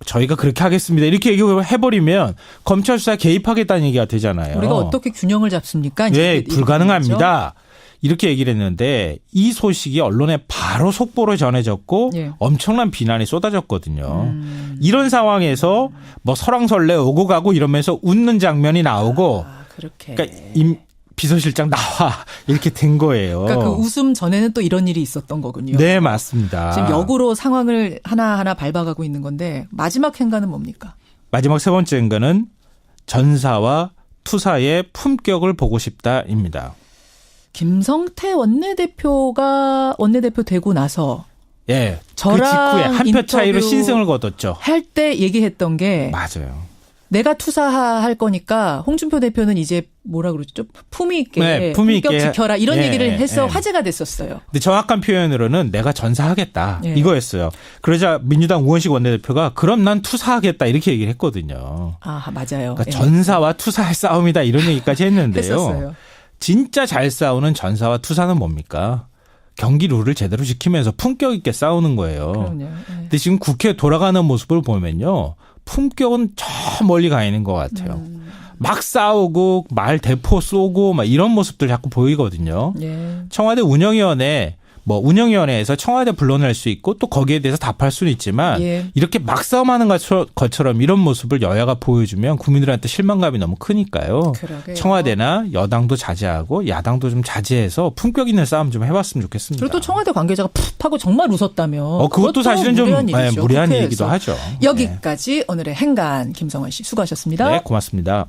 Speaker 9: 저희가 그렇게 하겠습니다. 이렇게 얘기해버리면 검찰 수사에 개입하겠다는 얘기가 되잖아요.
Speaker 2: 우리가 어떻게 균형을 잡습니까?
Speaker 9: 네, 불가능합니다. 이렇게 얘기를 했는데 이 소식이 언론에 바로 속보로 전해졌고 엄청난 비난이 쏟아졌거든요. 이런 상황에서 뭐 설왕설래 오고 가고 이러면서 웃는 장면이 나오고 그러니까 임 비서실장 나와 이렇게 된 거예요.
Speaker 2: 그러니까 그 웃음 전에는 또 이런 일이 있었던 거군요.
Speaker 9: 네, 맞습니다.
Speaker 2: 지금 역으로 상황을 하나하나 밟아가고 있는 건데 마지막 행간은 뭡니까? 마지막
Speaker 9: 세 번째 행간은 전사와 투사의 품격을 보고 싶다입니다.
Speaker 2: 김성태 원내대표가 원내대표 되고 나서
Speaker 9: 그 직후에 한 표 차이로 신승을 거뒀죠.
Speaker 2: 할 때 얘기했던 게
Speaker 9: 맞아요.
Speaker 2: 내가 투사할 거니까 홍준표 대표는 이제 뭐라 그러죠? 품위 있게 품격 지켜라 이런 얘기를 해서 화제가 됐었어요.
Speaker 9: 근데 정확한 표현으로는 내가 전사하겠다 이거였어요. 그러자 민주당 우원식 원내대표가 그럼 난 투사하겠다 이렇게 얘기를 했거든요.
Speaker 2: 맞아요.
Speaker 9: 그러니까 전사와 투사의 싸움이다 이런 얘기까지 했는데요.
Speaker 2: 했었어요.
Speaker 9: 진짜 잘 싸우는 전사와 투사는 뭡니까? 경기 룰을 제대로 지키면서 품격 있게 싸우는 거예요.
Speaker 2: 그럼요.
Speaker 9: 근데 지금 국회 돌아가는 모습을 보면요. 품격은 저 멀리 가 있는 것 같아요. 막 싸우고 말 대포 쏘고 막 이런 모습들 자꾸 보이거든요. 청와대 운영위원회에서 청와대 불러낼 수 있고 또 거기에 대해서 답할 수는 있지만 이렇게 막 싸움하는 것처럼 이런 모습을 여야가 보여주면 국민들한테 실망감이 너무 크니까요.
Speaker 2: 그러게요.
Speaker 9: 청와대나 여당도 자제하고 야당도 좀 자제해서 품격 있는 싸움 좀 해봤으면 좋겠습니다.
Speaker 2: 그리고 또 청와대 관계자가 푹 하고 정말 웃었다며.
Speaker 9: 그것도 사실은 좀 무리한 얘기도 하죠.
Speaker 2: 여기까지 오늘의 행간 김성환 씨 수고하셨습니다.
Speaker 9: 네, 고맙습니다.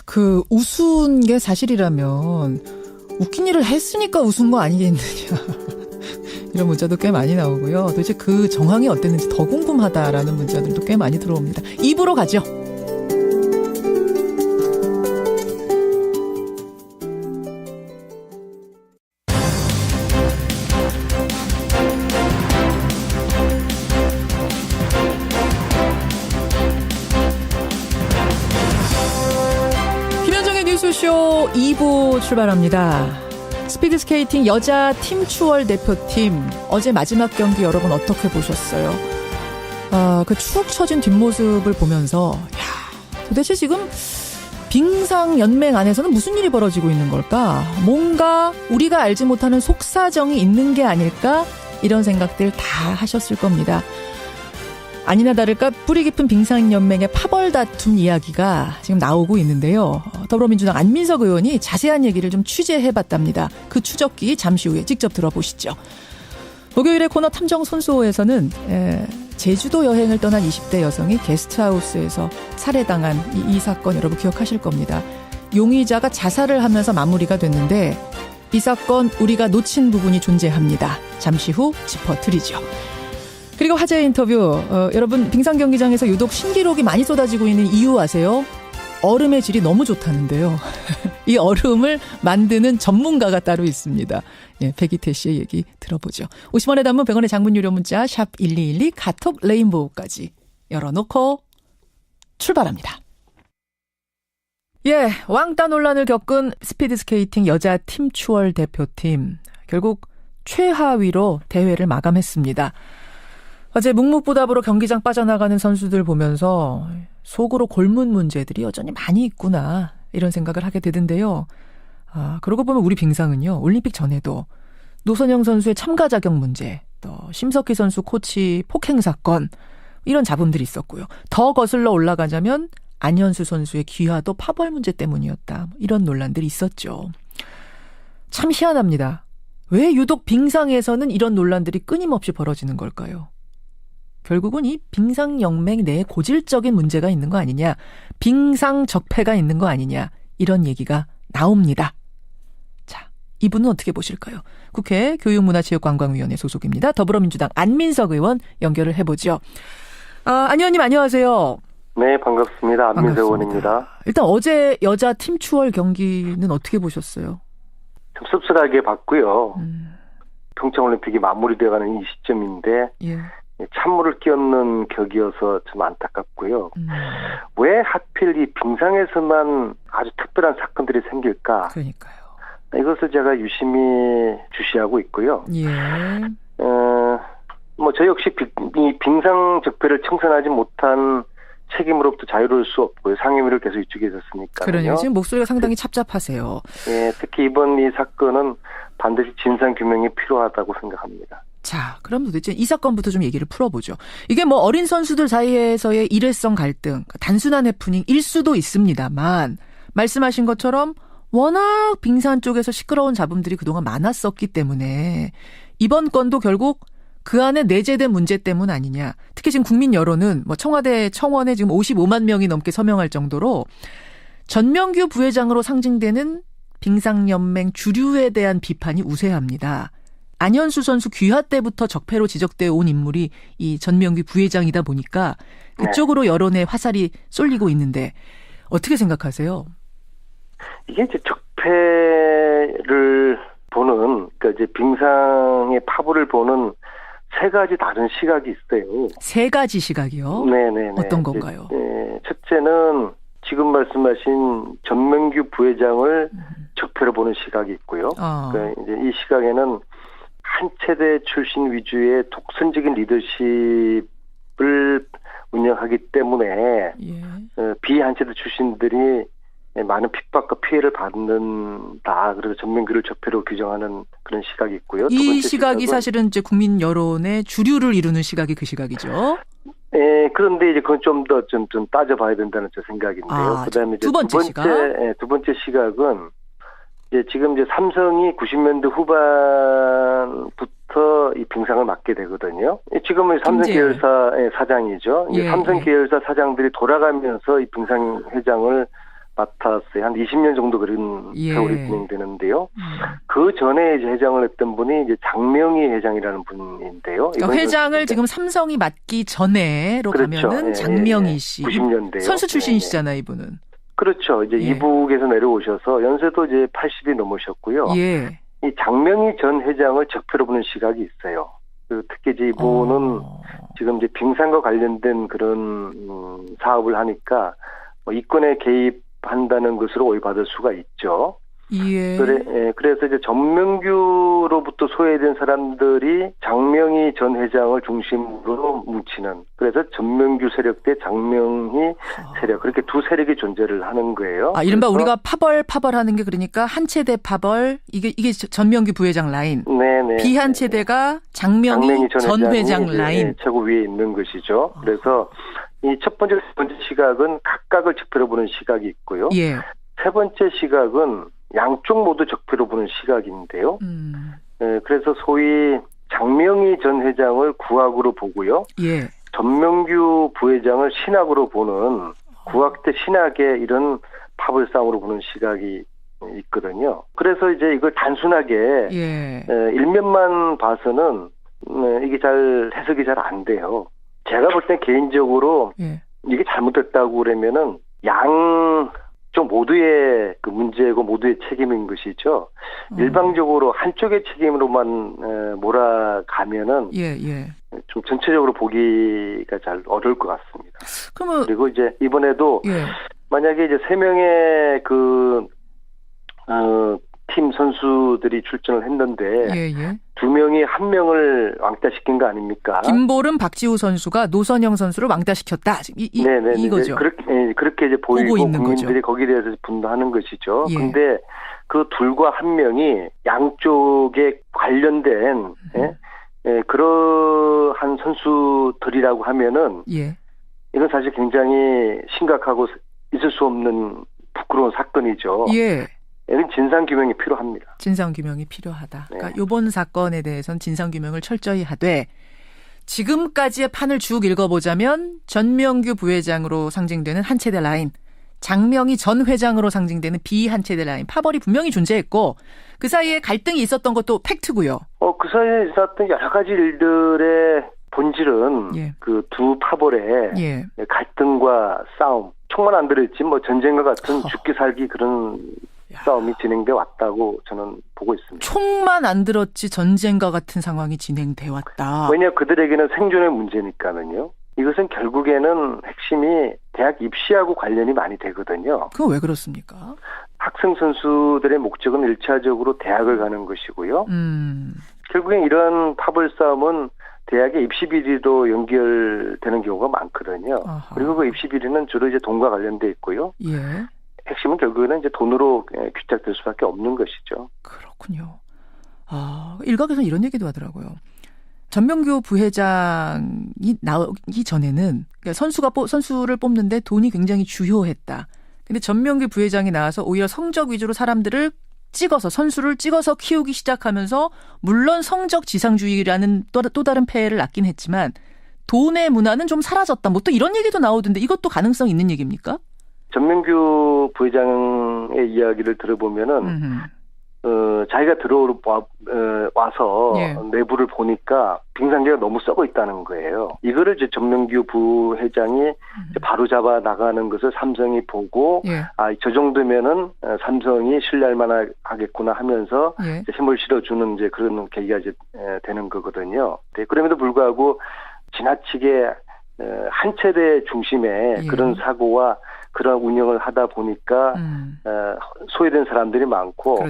Speaker 2: 그 웃은 게 사실이라면 웃긴 일을 했으니까 웃은 거 아니겠느냐. 이런 문자도 꽤 많이 나오고요. 도대체 그 정황이 어땠는지 더 궁금하다라는 문자들도 꽤 많이 들어옵니다. 2부로 가죠. 2부 출발합니다. 스피드스케이팅 여자 팀 추월 대표팀 어제 마지막 경기 여러분 어떻게 보셨어요? 그 축 처진 뒷모습을 보면서 도대체 지금 빙상연맹 안에서는 무슨 일이 벌어지고 있는 걸까? 뭔가 우리가 알지 못하는 속사정이 있는 게 아닐까? 이런 생각들 다 하셨을 겁니다. 아니나 다를까 뿌리 깊은 빙상연맹의 파벌 다툼 이야기가 지금 나오고 있는데요. 더불어민주당 안민석 의원이 자세한 얘기를 좀 취재해봤답니다. 그 추적기 잠시 후에 직접 들어보시죠. 목요일의 코너 탐정 손수호에서는 제주도 여행을 떠난 20대 여성이 게스트하우스에서 살해당한 이 사건 여러분 기억하실 겁니다. 용의자가 자살을 하면서 마무리가 됐는데 이 사건 우리가 놓친 부분이 존재합니다. 잠시 후 짚어드리죠. 그리고 화제의 인터뷰. 여러분 빙상 경기장에서 유독 신기록이 많이 쏟아지고 있는 이유 아세요? 얼음의 질이 너무 좋다는데요. 이 얼음을 만드는 전문가가 따로 있습니다. 백이태 씨의 얘기 들어보죠. 50원의 단문 100원의 장문 유료 문자 샵 1212 카톡 레인보우까지 열어놓고 출발합니다. 왕따 논란을 겪은 스피드스케이팅 여자 팀 추월 대표팀. 결국 최하위로 대회를 마감했습니다. 어제 묵묵부답으로 경기장 빠져나가는 선수들 보면서 속으로 골문 문제들이 여전히 많이 있구나 이런 생각을 하게 되던데요. 그러고 보면 우리 빙상은요. 올림픽 전에도 노선영 선수의 참가 자격 문제, 또 심석희 선수 코치 폭행 사건 이런 잡음들이 있었고요. 더 거슬러 올라가자면 안현수 선수의 귀화도 파벌 문제 때문이었다. 이런 논란들이 있었죠. 참 희한합니다. 왜 유독 빙상에서는 이런 논란들이 끊임없이 벌어지는 걸까요? 결국은 이 빙상연맹 내에 고질적인 문제가 있는 거 아니냐, 빙상 적폐가 있는 거 아니냐 이런 얘기가 나옵니다. 자, 이분은 어떻게 보실까요? 국회 교육문화체육관광위원회 소속입니다. 더불어민주당 안민석 의원 연결을 해보죠. 안 의원님 안녕하세요.
Speaker 11: 네, 반갑습니다. 안민석 의원입니다.
Speaker 2: 일단 어제 여자 팀 추월 경기는 어떻게 보셨어요?
Speaker 11: 좀 씁쓸하게 봤고요. 평창올림픽이 마무리되어가는 이 시점인데 찬물을 끼얹는 격이어서 좀 안타깝고요. 왜 하필 이 빙상에서만 아주 특별한 사건들이 생길까?
Speaker 2: 그러니까요.
Speaker 11: 이것을 제가 유심히 주시하고 있고요. 저 역시 이 빙상 적폐를 청산하지 못한 책임으로부터 자유로울 수 없고요. 상임위를 계속 이쪽에 있었으니까요.
Speaker 2: 그러네요. 지금 목소리가 상당히 찹찹하세요.
Speaker 11: 특히 이번 이 사건은 반드시 진상규명이 필요하다고 생각합니다.
Speaker 2: 자, 그럼 도대체 이 사건부터 좀 얘기를 풀어보죠. 이게 어린 선수들 사이에서의 일회성 갈등, 단순한 해프닝일 수도 있습니다만 말씀하신 것처럼 워낙 빙상 쪽에서 시끄러운 잡음들이 그동안 많았었기 때문에 이번 건도 결국 그 안에 내재된 문제 때문 아니냐. 특히 지금 국민 여론은 청와대 청원에 지금 55만 명이 넘게 서명할 정도로 전명규 부회장으로 상징되는 빙상연맹 주류에 대한 비판이 우세합니다. 안현수 선수 귀화 때부터 적폐로 지적되어 온 인물이 이 전명규 부회장이다 보니까 그쪽으로 여론의 화살이 쏠리고 있는데 어떻게 생각하세요?
Speaker 11: 이게 이제 적폐를 보는, 그러니까 이제 빙상의 파벌을 보는 세 가지 다른 시각이 있어요.
Speaker 2: 세 가지 시각이요?
Speaker 11: 네네네.
Speaker 2: 어떤 건가요?
Speaker 11: 첫째는 지금 말씀하신 전명규 부회장을 적폐로 보는 시각이 있고요. 그러니까 이제 이 시각에는 한 체대 출신 위주의 독선적인 리더십을 운영하기 때문에 비한 체대 출신들이 많은 핍박과 피해를 받는다. 그래서 전명규를 적폐로 규정하는 그런 시각이 있고요.
Speaker 2: 이 시각이 사실은 이제 국민 여론의 주류를 이루는 시각이 그 시각이죠.
Speaker 11: 그런데 이제 그건 좀 더 좀 따져봐야 된다는 제 생각인데요. 그다음에 이제 두 번째 시각은 이제 지금 이제 삼성이 90년대 후반부터 이 빙상을 맡게 되거든요. 지금은 삼성 계열사의 사장이죠. 삼성 계열사 사장들이 돌아가면서 이 빙상 회장을 맡았어요. 한 20년 정도 그런 세월이 진행되는데요. 그 전에 이제 회장을 했던 분이 이제 장명희 회장이라는 분인데요.
Speaker 2: 그러니까 회장을 지금 삼성이 맡기 전에로 가면은 장명희 씨.
Speaker 11: 90년대
Speaker 2: 선수 출신이시잖아요, 이분은.
Speaker 11: 그렇죠. 이제 이북에서 내려오셔서 연세도 이제 80이 넘으셨고요. 이 장명희 전 회장을 적폐로 보는 시각이 있어요. 특히 이제 이분은 지금 이제 빙상과 관련된 그런 사업을 하니까 이권에 개입한다는 것으로 오해받을 수가 있죠.
Speaker 2: 예.
Speaker 11: 그래서 이제 전명규로부터 소외된 사람들이 장명희 전 회장을 중심으로 뭉치는, 그래서 전명규 세력 대 장명희 세력, 그렇게 두 세력이 존재를 하는 거예요.
Speaker 2: 이른바 우리가 파벌하는 게, 그러니까 한 체대 파벌, 이게 전명규 부회장 라인.
Speaker 11: 네네.
Speaker 2: B 한 체대가 장명희 전 회장 라인.
Speaker 11: 최고 위에 있는 것이죠. 그래서 이 첫 번째, 세 번째 시각은 각각을 적폐로 보는 시각이 있고요.
Speaker 2: 예.
Speaker 11: 세 번째 시각은 양쪽 모두 적폐로 보는 시각인데요. 그래서 소위 장명희 전 회장을 구악으로 보고요.
Speaker 2: 예.
Speaker 11: 전명규 부회장을 신악으로 보는 구악 대 신악의 이런 파벌 싸움으로 보는 시각이 있거든요. 그래서 이제 이걸 단순하게 일면만 봐서는 이게 잘 해석이 잘 안 돼요. 제가 볼 땐 개인적으로 이게 잘못됐다고 그러면은 좀 모두의 그 문제고 모두의 책임인 것이죠. 일방적으로 한쪽의 책임으로만 몰아가면은 좀 전체적으로 보기가 잘 어려울 것 같습니다. 그리고 이제 이번에도 만약에 이제 3명의 팀 선수들이 출전을 했는데 2명이 1명을 왕따시킨 거 아닙니까?
Speaker 2: 김보름, 박지우 선수가 노선영 선수를 왕따시켰다. 이거죠.
Speaker 11: 그렇게 이제 보이고 국민들이 거기에 대해서 분노하는 것이죠. 근데 그 둘과 1명이 양쪽에 관련된 그러한 선수들이라고 하면은 이건 사실 굉장히 심각하고 있을 수 없는 부끄러운 사건이죠. 이건 진상규명이 필요합니다.
Speaker 2: 진상규명이 필요하다. 그러니까 이번 사건에 대해서는 진상규명을 철저히 하되, 지금까지의 판을 쭉 읽어보자면 전명규 부회장으로 상징되는 한 체대 라인, 장명희 전 회장으로 상징되는 B 한 체대 라인, 파벌이 분명히 존재했고 그 사이에 갈등이 있었던 것도 팩트고요.
Speaker 11: 그 사이에 있었던 여러 가지 일들의 본질은 그 두 파벌의 갈등과 싸움, 총만 안 들었지 뭐 전쟁과 같은 죽기 살기 그런 싸움이 진행돼 왔다고 저는 보고 있습니다.
Speaker 2: 총만 안 들었지 전쟁과 같은 상황이 진행돼 왔다.
Speaker 11: 왜냐, 그들에게는 생존의 문제니까는요. 이것은 결국에는 핵심이 대학 입시하고 관련이 많이 되거든요.
Speaker 2: 그건 왜 그렇습니까?
Speaker 11: 학생 선수들의 목적은 1차적으로 대학을 가는 것이고요. 결국엔 이런 파벌 싸움은 대학의 입시 비리로 연결되는 경우가 많거든요. 그리고 그 입시 비리는 주로 이제 돈과 관련돼 있고요. 핵심은 결국에는 이제 돈으로 귀착될 수밖에 없는 것이죠.
Speaker 2: 그렇군요. 일각에서는 이런 얘기도 하더라고요. 전명규 부회장이 나오기 전에는, 그러니까 선수를 뽑는데 돈이 굉장히 주요했다. 근데 전명규 부회장이 나와서 오히려 성적 위주로 사람들을 선수를 찍어서 키우기 시작하면서, 물론 성적 지상주의라는 또 다른 폐해를 낳긴 했지만 돈의 문화는 좀 사라졌다. 뭐 또 이런 얘기도 나오던데, 이것도 가능성 있는 얘기입니까?
Speaker 11: 전명규 부회장의 이야기를 들어보면은 자기가 와서 내부를 보니까 빙상계가 너무 썩어 있다는 거예요. 이거를 이제 전명규 부회장이 바로 잡아 나가는 것을 삼성이 보고 저 정도면은 삼성이 신뢰할 만하겠구나 하면서 이제 힘을 실어주는 이제 그런 계기가 이제 되는 거거든요. 그럼에도 불구하고 지나치게 한 체대 중심의 그런 사고와 그런 운영을 하다 보니까 소외된 사람들이 많고,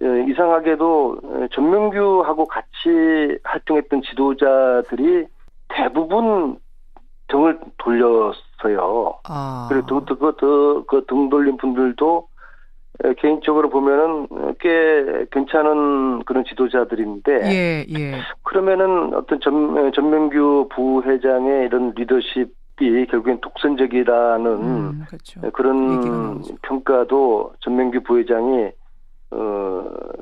Speaker 11: 이상하게도 전명규하고 같이 활동했던 지도자들이 대부분 등을 돌렸어요. 그리고 그 등 돌린 분들도 개인적으로 보면은 꽤 괜찮은 그런 지도자들인데, 그러면은 어떤 전명규 부회장의 이런 리더십이 결국엔 독선적이라는 그런 평가도 전명규 부회장이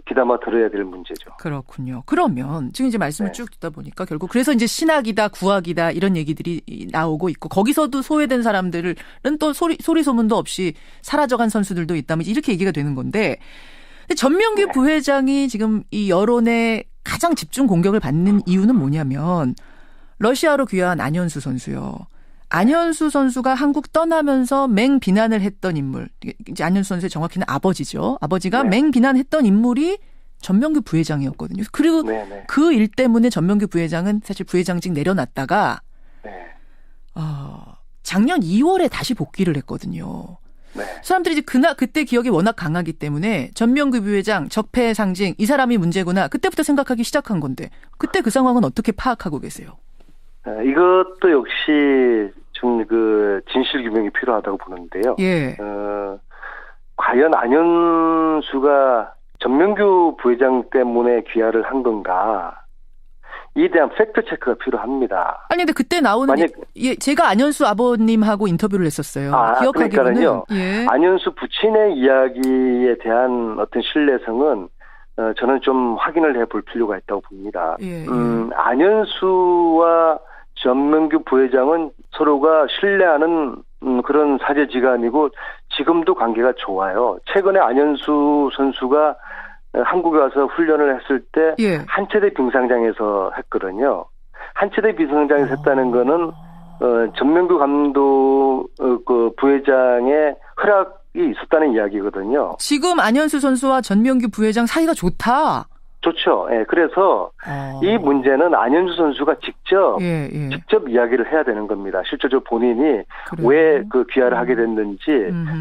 Speaker 11: 귀담아 들어야 될 문제죠.
Speaker 2: 그렇군요. 그러면 지금 이제 말씀을 쭉 듣다 보니까 결국 그래서 이제 신학이다, 구학이다 이런 얘기들이 나오고 있고, 거기서도 소외된 사람들은 또 소리 소문도 없이 사라져간 선수들도 있다면 이렇게 얘기가 되는 건데, 전명규 부회장이 지금 이 여론에 가장 집중 공격을 받는 이유는 뭐냐면, 러시아로 귀화한 안현수 선수요. 안현수 선수가 한국 떠나면서 맹비난을 했던 인물, 이제 안현수 선수의 정확히는 아버지죠. 아버지가 맹비난했던 인물이 전명규 부회장이었거든요. 그리고 그 일 때문에 전명규 부회장은 사실 부회장직 내려놨다가 작년 2월에 다시 복귀를 했거든요. 사람들이 이제 그때 기억이 워낙 강하기 때문에 전명규 부회장 적폐의 상징 이 사람이 문제구나 그때부터 생각하기 시작한 건데 그때 그 상황은 어떻게 파악하고 계세요?
Speaker 11: 이것도 역시 좀 그 진실 규명이 필요하다고 보는데요.
Speaker 2: 예.
Speaker 11: 과연 안현수가 전명규 부회장 때문에 귀화를 한 건가? 이에 대한 팩트 체크가 필요합니다.
Speaker 2: 아니 근데 그때 나오는 제가 안현수 아버님하고 인터뷰를 했었어요. 기억하기로는
Speaker 11: 그러니까요. 안현수 부친의 이야기에 대한 어떤 신뢰성은 저는 좀 확인을 해볼 필요가 있다고 봅니다. 안현수와 전명규 부회장은 서로가 신뢰하는 그런 사제지간이고 지금도 관계가 좋아요. 최근에 안현수 선수가 한국에 와서 훈련을 했을 때 한체대 빙상장에서 했거든요. 한체대 빙상장에서 했다는 거는 전명규 감독 그 부회장의 허락이 있었다는 이야기거든요.
Speaker 2: 지금 안현수 선수와 전명규 부회장 사이가 좋다.
Speaker 11: 좋죠. 예, 그래서 이 문제는 안현수 선수가 직접 이야기를 해야 되는 겁니다. 실제로 본인이 왜 그 귀화를 하게 됐는지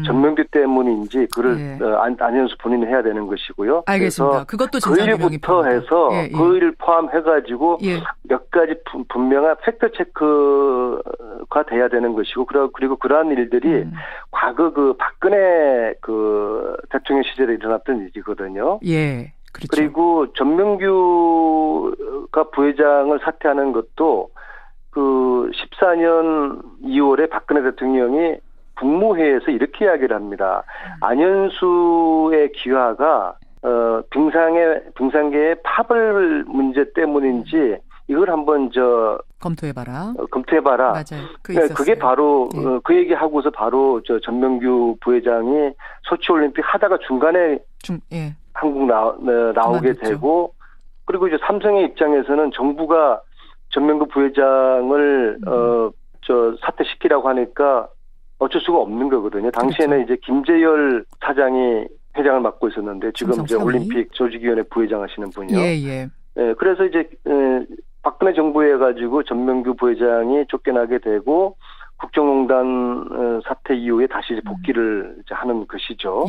Speaker 11: 전명규 때문인지 그를 안현수 본인이 해야 되는 것이고요.
Speaker 2: 알겠습니다. 그것도
Speaker 11: 그 일부터 해서 그 일 포함해가지고 몇 가지 분명한 팩트 체크가 돼야 되는 것이고 그리고 그러한 일들이 과거 그 박근혜 그 대통령 시절에 일어났던 일이거든요.
Speaker 2: 예. 그렇죠.
Speaker 11: 그리고 전명규가 부회장을 사퇴하는 것도 그 14년 2월에 박근혜 대통령이 국무회의에서 이렇게 이야기를 합니다. 안현수의 귀화가 빙상계의 파벌 문제 때문인지 이걸 한번
Speaker 2: 검토해봐라.
Speaker 11: 맞아요. 그게 바로 그 얘기하고서 바로 전명규 부회장이 소치올림픽 하다가 중간에 한국 나오게 되고 그리고 이제 삼성의 입장에서는 정부가 전명규 부회장을 사퇴시키라고 하니까 어쩔 수가 없는 거거든요. 당시에는 이제 김재열 사장이 회장을 맡고 있었는데 지금 이제 올림픽 조직위원회 부회장 하시는 분이요. 그래서 이제 박근혜 정부에 가지고 전명규 부회장이 쫓겨나게 되고 국정농단 사태 이후에 다시 이제 복귀를 이제 하는 것이죠.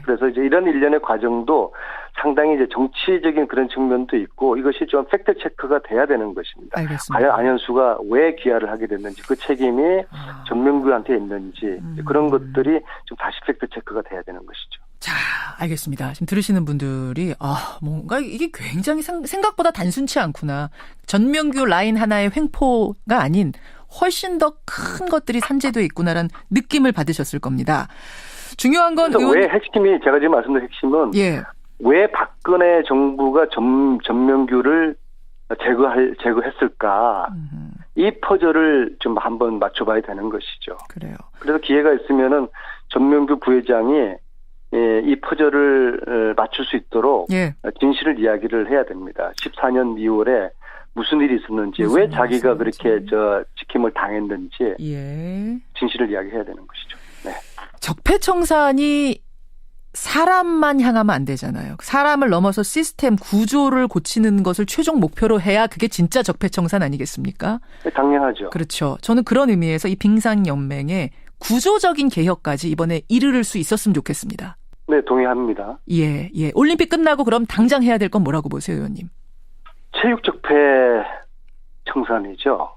Speaker 11: 그래서 이제 이런 일련의 과정도 상당히 이제 정치적인 그런 측면도 있고 이것이 좀 팩트 체크가 돼야 되는 것입니다.
Speaker 2: 알겠습니다.
Speaker 11: 과연 안현수가 왜 귀화를 하게 됐는지 그 책임이 전명규한테 있는지 그런 것들이 좀 다시 팩트 체크가 돼야 되는 것이죠.
Speaker 2: 자, 알겠습니다. 지금 들으시는 분들이 뭔가 이게 굉장히 생각보다 단순치 않구나. 전명규 라인 하나의 횡포가 아닌 훨씬 더 큰 것들이 산재되어 있구나라는 느낌을 받으셨을 겁니다. 중요한 건
Speaker 11: 왜 핵심이 제가 지금 말씀드린 핵심은 왜 박근혜 정부가 전명규를 제거했을까? 이 퍼즐을 좀 한번 맞춰봐야 되는 것이죠.
Speaker 2: 그래요.
Speaker 11: 그래서 기회가 있으면은 전명규 부회장이 이 퍼즐을 맞출 수 있도록 진실을 이야기를 해야 됩니다. 14년 2월에 무슨 일이 있었는지 왜 자기가 그렇게 지킴을 당했는지 진실을 이야기해야 되는 것이죠.
Speaker 2: 적폐청산이 사람만 향하면 안 되잖아요. 사람을 넘어서 시스템 구조를 고치는 것을 최종 목표로 해야 그게 진짜 적폐청산 아니겠습니까?
Speaker 11: 당연하죠.
Speaker 2: 그렇죠. 저는 그런 의미에서 이 빙상연맹의 구조적인 개혁까지 이번에 이르를 수 있었으면 좋겠습니다.
Speaker 11: 네, 동의합니다.
Speaker 2: 올림픽 끝나고 그럼 당장 해야 될 건 뭐라고 보세요, 의원님?
Speaker 11: 체육적폐 청산이죠.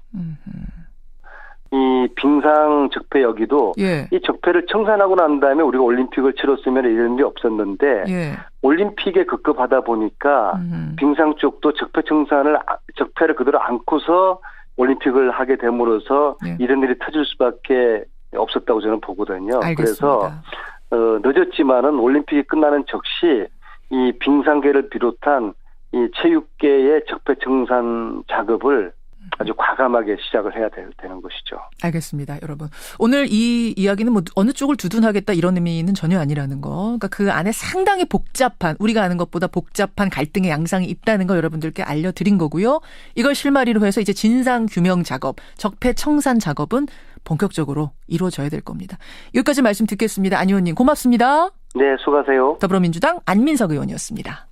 Speaker 11: 이 빙상 적폐 여기도 이 적폐를 청산하고 난 다음에 우리가 올림픽을 치렀으면 이런 일이 없었는데 올림픽에 급급하다 보니까 빙상 쪽도 적폐를 그대로 안고서 올림픽을 하게 됨으로써 이런 일이 터질 수밖에 없었다고 저는 보거든요.
Speaker 2: 알겠습니다.
Speaker 11: 그래서 늦었지만은 올림픽이 끝나는 즉시 이 빙상계를 비롯한 이 체육계의 적폐청산 작업을 아주 과감하게 시작을 해야 되는 것이죠.
Speaker 2: 알겠습니다, 여러분. 오늘 이 이야기는 뭐 어느 쪽을 두둔하겠다 이런 의미는 전혀 아니라는 거. 그러니까 그 안에 상당히 복잡한, 우리가 아는 것보다 복잡한 갈등의 양상이 있다는 거 여러분들께 알려드린 거고요. 이걸 실마리로 해서 이제 진상 규명 작업, 적폐 청산 작업은 본격적으로 이루어져야 될 겁니다. 여기까지 말씀 듣겠습니다. 안 의원님 고맙습니다.
Speaker 11: 네, 수고하세요.
Speaker 2: 더불어민주당 안민석 의원이었습니다.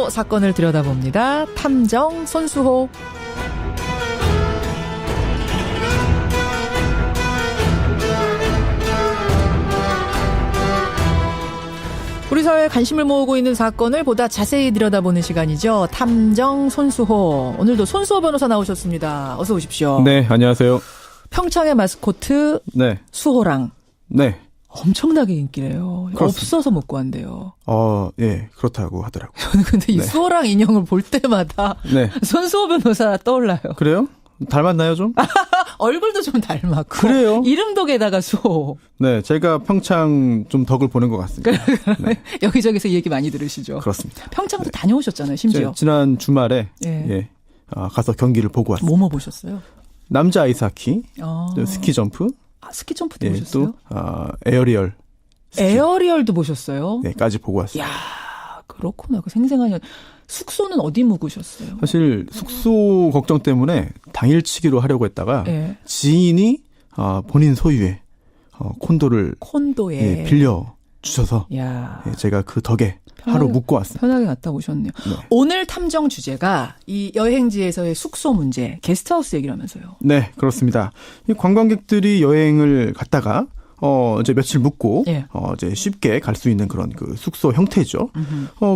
Speaker 2: 오늘도 사건을 들여다봅니다. 탐정 손수호. 우리 사회에 관심을 모으고 있는 사건을 보다 자세히 들여다보는 시간이죠. 탐정 손수호. 오늘도 손수호 변호사 나오셨습니다. 어서 오십시오.
Speaker 12: 네, 안녕하세요.
Speaker 2: 평창의 마스코트
Speaker 12: 네.
Speaker 2: 수호랑.
Speaker 12: 네.
Speaker 2: 엄청나게 인기래요. 그렇습니다. 없어서 못 구한대요.
Speaker 12: 예, 그렇다고 하더라고요.
Speaker 2: 저는 근데 이 수호랑 인형을 볼 때마다
Speaker 12: 네.
Speaker 2: 손수호 변호사 떠올라요.
Speaker 12: 그래요? 닮았나요, 좀?
Speaker 2: 얼굴도 좀 닮았고.
Speaker 12: 그래요?
Speaker 2: 이름도 게다가 수호.
Speaker 12: 네, 제가 평창 좀 덕을 보는 것 같습니다.
Speaker 2: 네. 여기저기서 얘기 많이 들으시죠?
Speaker 12: 그렇습니다.
Speaker 2: 평창도 다녀오셨잖아요, 심지어.
Speaker 12: 지난 주말에 가서 경기를 보고 왔어요.
Speaker 2: 뭐뭐 보셨어요?
Speaker 12: 남자 아이스하키, 스키 점프.
Speaker 2: 스키 점프도 보셨어요?
Speaker 12: 또 에어리얼. 스키.
Speaker 2: 에어리얼도 보셨어요?
Speaker 12: 네, 까지 보고 왔어요.
Speaker 2: 이야, 그렇구나. 그 생생한. 숙소는 어디 묵으셨어요?
Speaker 12: 사실 숙소 걱정 때문에 당일치기로 하려고 했다가 지인이 본인 소유의 콘도에 빌려 주셔서 제가 그 덕에 하루 묵고 왔습니다.
Speaker 2: 편하게 갔다 오셨네요. 네. 오늘 탐정 주제가 이 여행지에서의 숙소 문제, 게스트하우스 얘기라면서요.
Speaker 12: 네, 그렇습니다. 이 관광객들이 여행을 갔다가 이제 며칠 묵고 이제 쉽게 갈 수 있는 그런 그 숙소 형태죠.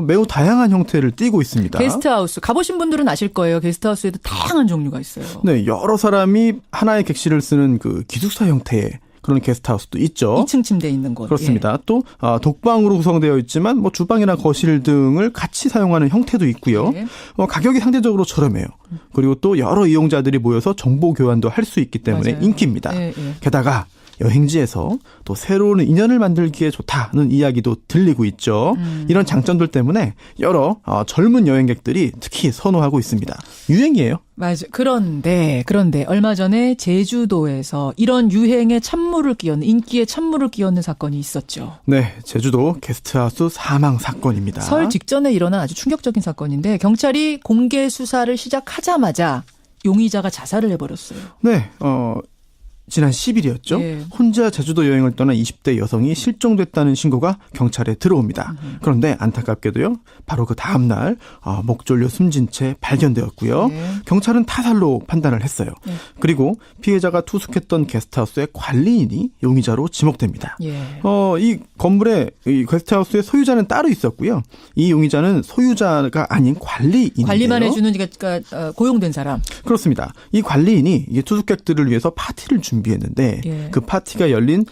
Speaker 12: 매우 다양한 형태를 띠고 있습니다.
Speaker 2: 게스트하우스 가보신 분들은 아실 거예요. 게스트하우스에도 다양한 종류가 있어요.
Speaker 12: 네, 여러 사람이 하나의 객실을 쓰는 그 기숙사 형태의 그런 게스트하우스도 있죠.
Speaker 2: 2층 침대 있는 곳.
Speaker 12: 그렇습니다. 또 독방으로 구성되어 있지만 뭐 주방이나 거실 등을 같이 사용하는 형태도 있고요. 가격이 상대적으로 저렴해요. 그리고 또 여러 이용자들이 모여서 정보 교환도 할 수 있기 때문에 인기입니다. 게다가 여행지에서 또 새로운 인연을 만들기에 좋다는 이야기도 들리고 있죠. 이런 장점들 때문에 여러 젊은 여행객들이 특히 선호하고 있습니다. 유행이에요.
Speaker 2: 맞아요. 그런데 얼마 전에 제주도에서 이런 유행에 찬물을 끼얹는, 인기에 찬물을 끼얹는 사건이 있었죠.
Speaker 12: 네, 제주도 게스트하우스 사망 사건입니다.
Speaker 2: 설 직전에 일어난 아주 충격적인 사건인데 경찰이 공개 수사를 시작하자마자 용의자가 자살을 해버렸어요.
Speaker 12: 네, 지난 10일이었죠. 혼자 제주도 여행을 떠난 20대 여성이 실종됐다는 신고가 경찰에 들어옵니다. 그런데 안타깝게도요. 바로 그 다음 날 목 졸려 숨진 채 발견되었고요. 경찰은 타살로 판단을 했어요. 그리고 피해자가 투숙했던 게스트하우스의 관리인이 용의자로 지목됩니다. 이 건물의 이 게스트하우스의 소유자는 따로 있었고요. 이 용의자는 소유자가 아닌 관리인인데요.
Speaker 2: 관리만 해주는 그러니까 고용된 사람.
Speaker 12: 그렇습니다. 이 관리인이 이게 투숙객들을 위해서 파티를 준비했는데 그 파티가 열린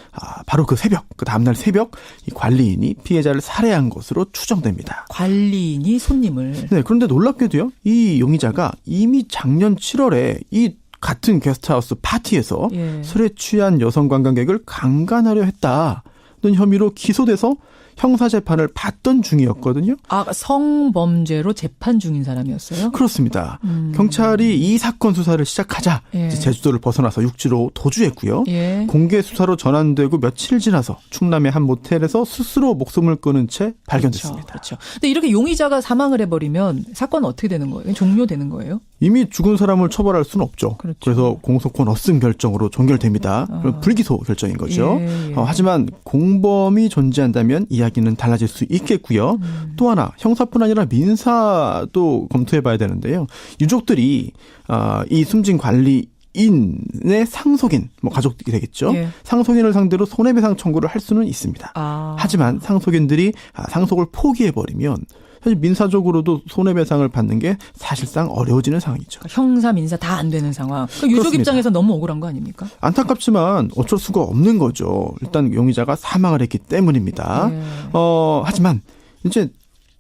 Speaker 12: 바로 그 새벽, 그 다음날 새벽 이 관리인이 피해자를 살해한 것으로 추정됩니다.
Speaker 2: 관리인이 손님을.
Speaker 12: 네, 그런데 놀랍게도요. 이 용의자가 이미 작년 7월에 이 같은 게스트하우스 파티에서 술에 취한 여성 관광객을 강간하려 했다는 혐의로 기소돼서 형사재판을 받던 중이었거든요.
Speaker 2: 성범죄로 재판 중인 사람이었어요?
Speaker 12: 그렇습니다. 경찰이 이 사건 수사를 시작하자 이제 제주도를 벗어나서 육지로 도주했고요. 공개 수사로 전환되고 며칠 지나서 충남의 한 모텔에서 스스로 목숨을 끊은 채 발견됐습니다.
Speaker 2: 그렇죠. 근데 이렇게 용의자가 사망을 해버리면 사건은 어떻게 되는 거예요? 종료되는 거예요?
Speaker 12: 이미 죽은 사람을 처벌할 수는 없죠. 그렇죠. 그래서 공소권 없음 결정으로 종결됩니다. 불기소 결정인 거죠. 하지만 공범이 존재한다면 이야기는 달라질 수 있겠고요. 또 하나 형사뿐 아니라 민사도 검토해봐야 되는데요. 유족들이 이 숨진 관리인의 상속인, 가족이 되겠죠. 상속인을 상대로 손해배상 청구를 할 수는 있습니다. 하지만 상속인들이 상속을 포기해버리면 사실 민사적으로도 손해배상을 받는 게 사실상 어려워지는 상황이죠.
Speaker 2: 그러니까 형사, 민사 다 안 되는 상황. 그러니까 유족 그렇습니다. 입장에서 너무 억울한 거 아닙니까?
Speaker 12: 안타깝지만 어쩔 수가 없는 거죠. 일단 용의자가 사망을 했기 때문입니다. 하지만 이제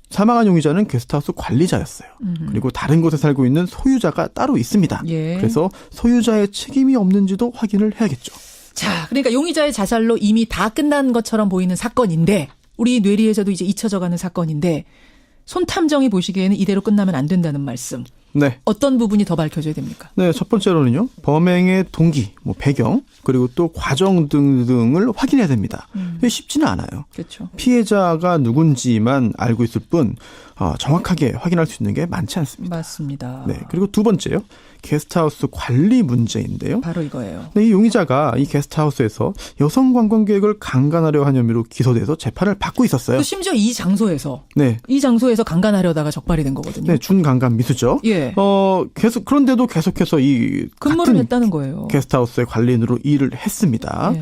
Speaker 12: 사망한 용의자는 게스트하우스 관리자였어요. 그리고 다른 곳에 살고 있는 소유자가 따로 있습니다. 그래서 소유자의 책임이 없는지도 확인을 해야겠죠.
Speaker 2: 자, 그러니까 용의자의 자살로 이미 다 끝난 것처럼 보이는 사건인데 우리 뇌리에서도 이제 잊혀져가는 사건인데 손 탐정이 보시기에는 이대로 끝나면 안 된다는 말씀.
Speaker 12: 네.
Speaker 2: 어떤 부분이 더 밝혀져야 됩니까?
Speaker 12: 네, 첫 번째로는요. 범행의 동기, 배경, 그리고 또 과정 등을 확인해야 됩니다. 쉽지는 않아요.
Speaker 2: 그렇죠.
Speaker 12: 피해자가 누군지만 알고 있을 뿐 정확하게 확인할 수 있는 게 많지 않습니다.
Speaker 2: 맞습니다.
Speaker 12: 네, 그리고 두 번째요. 게스트하우스 관리 문제인데요.
Speaker 2: 바로 이거예요.
Speaker 12: 네, 이 용의자가 이 게스트하우스에서 여성 관광객을 강간하려 한 혐의로 기소돼서 재판을 받고 있었어요.
Speaker 2: 또 심지어 이 장소에서
Speaker 12: 네.
Speaker 2: 이 장소에서 강간하려다가 적발이 된 거거든요.
Speaker 12: 네, 준강간 미수죠.
Speaker 2: 예.
Speaker 12: 그런데도 계속해서 이
Speaker 2: 근무를 했다는 거예요.
Speaker 12: 게스트하우스의 관리인으로 일을 했습니다.
Speaker 2: 예.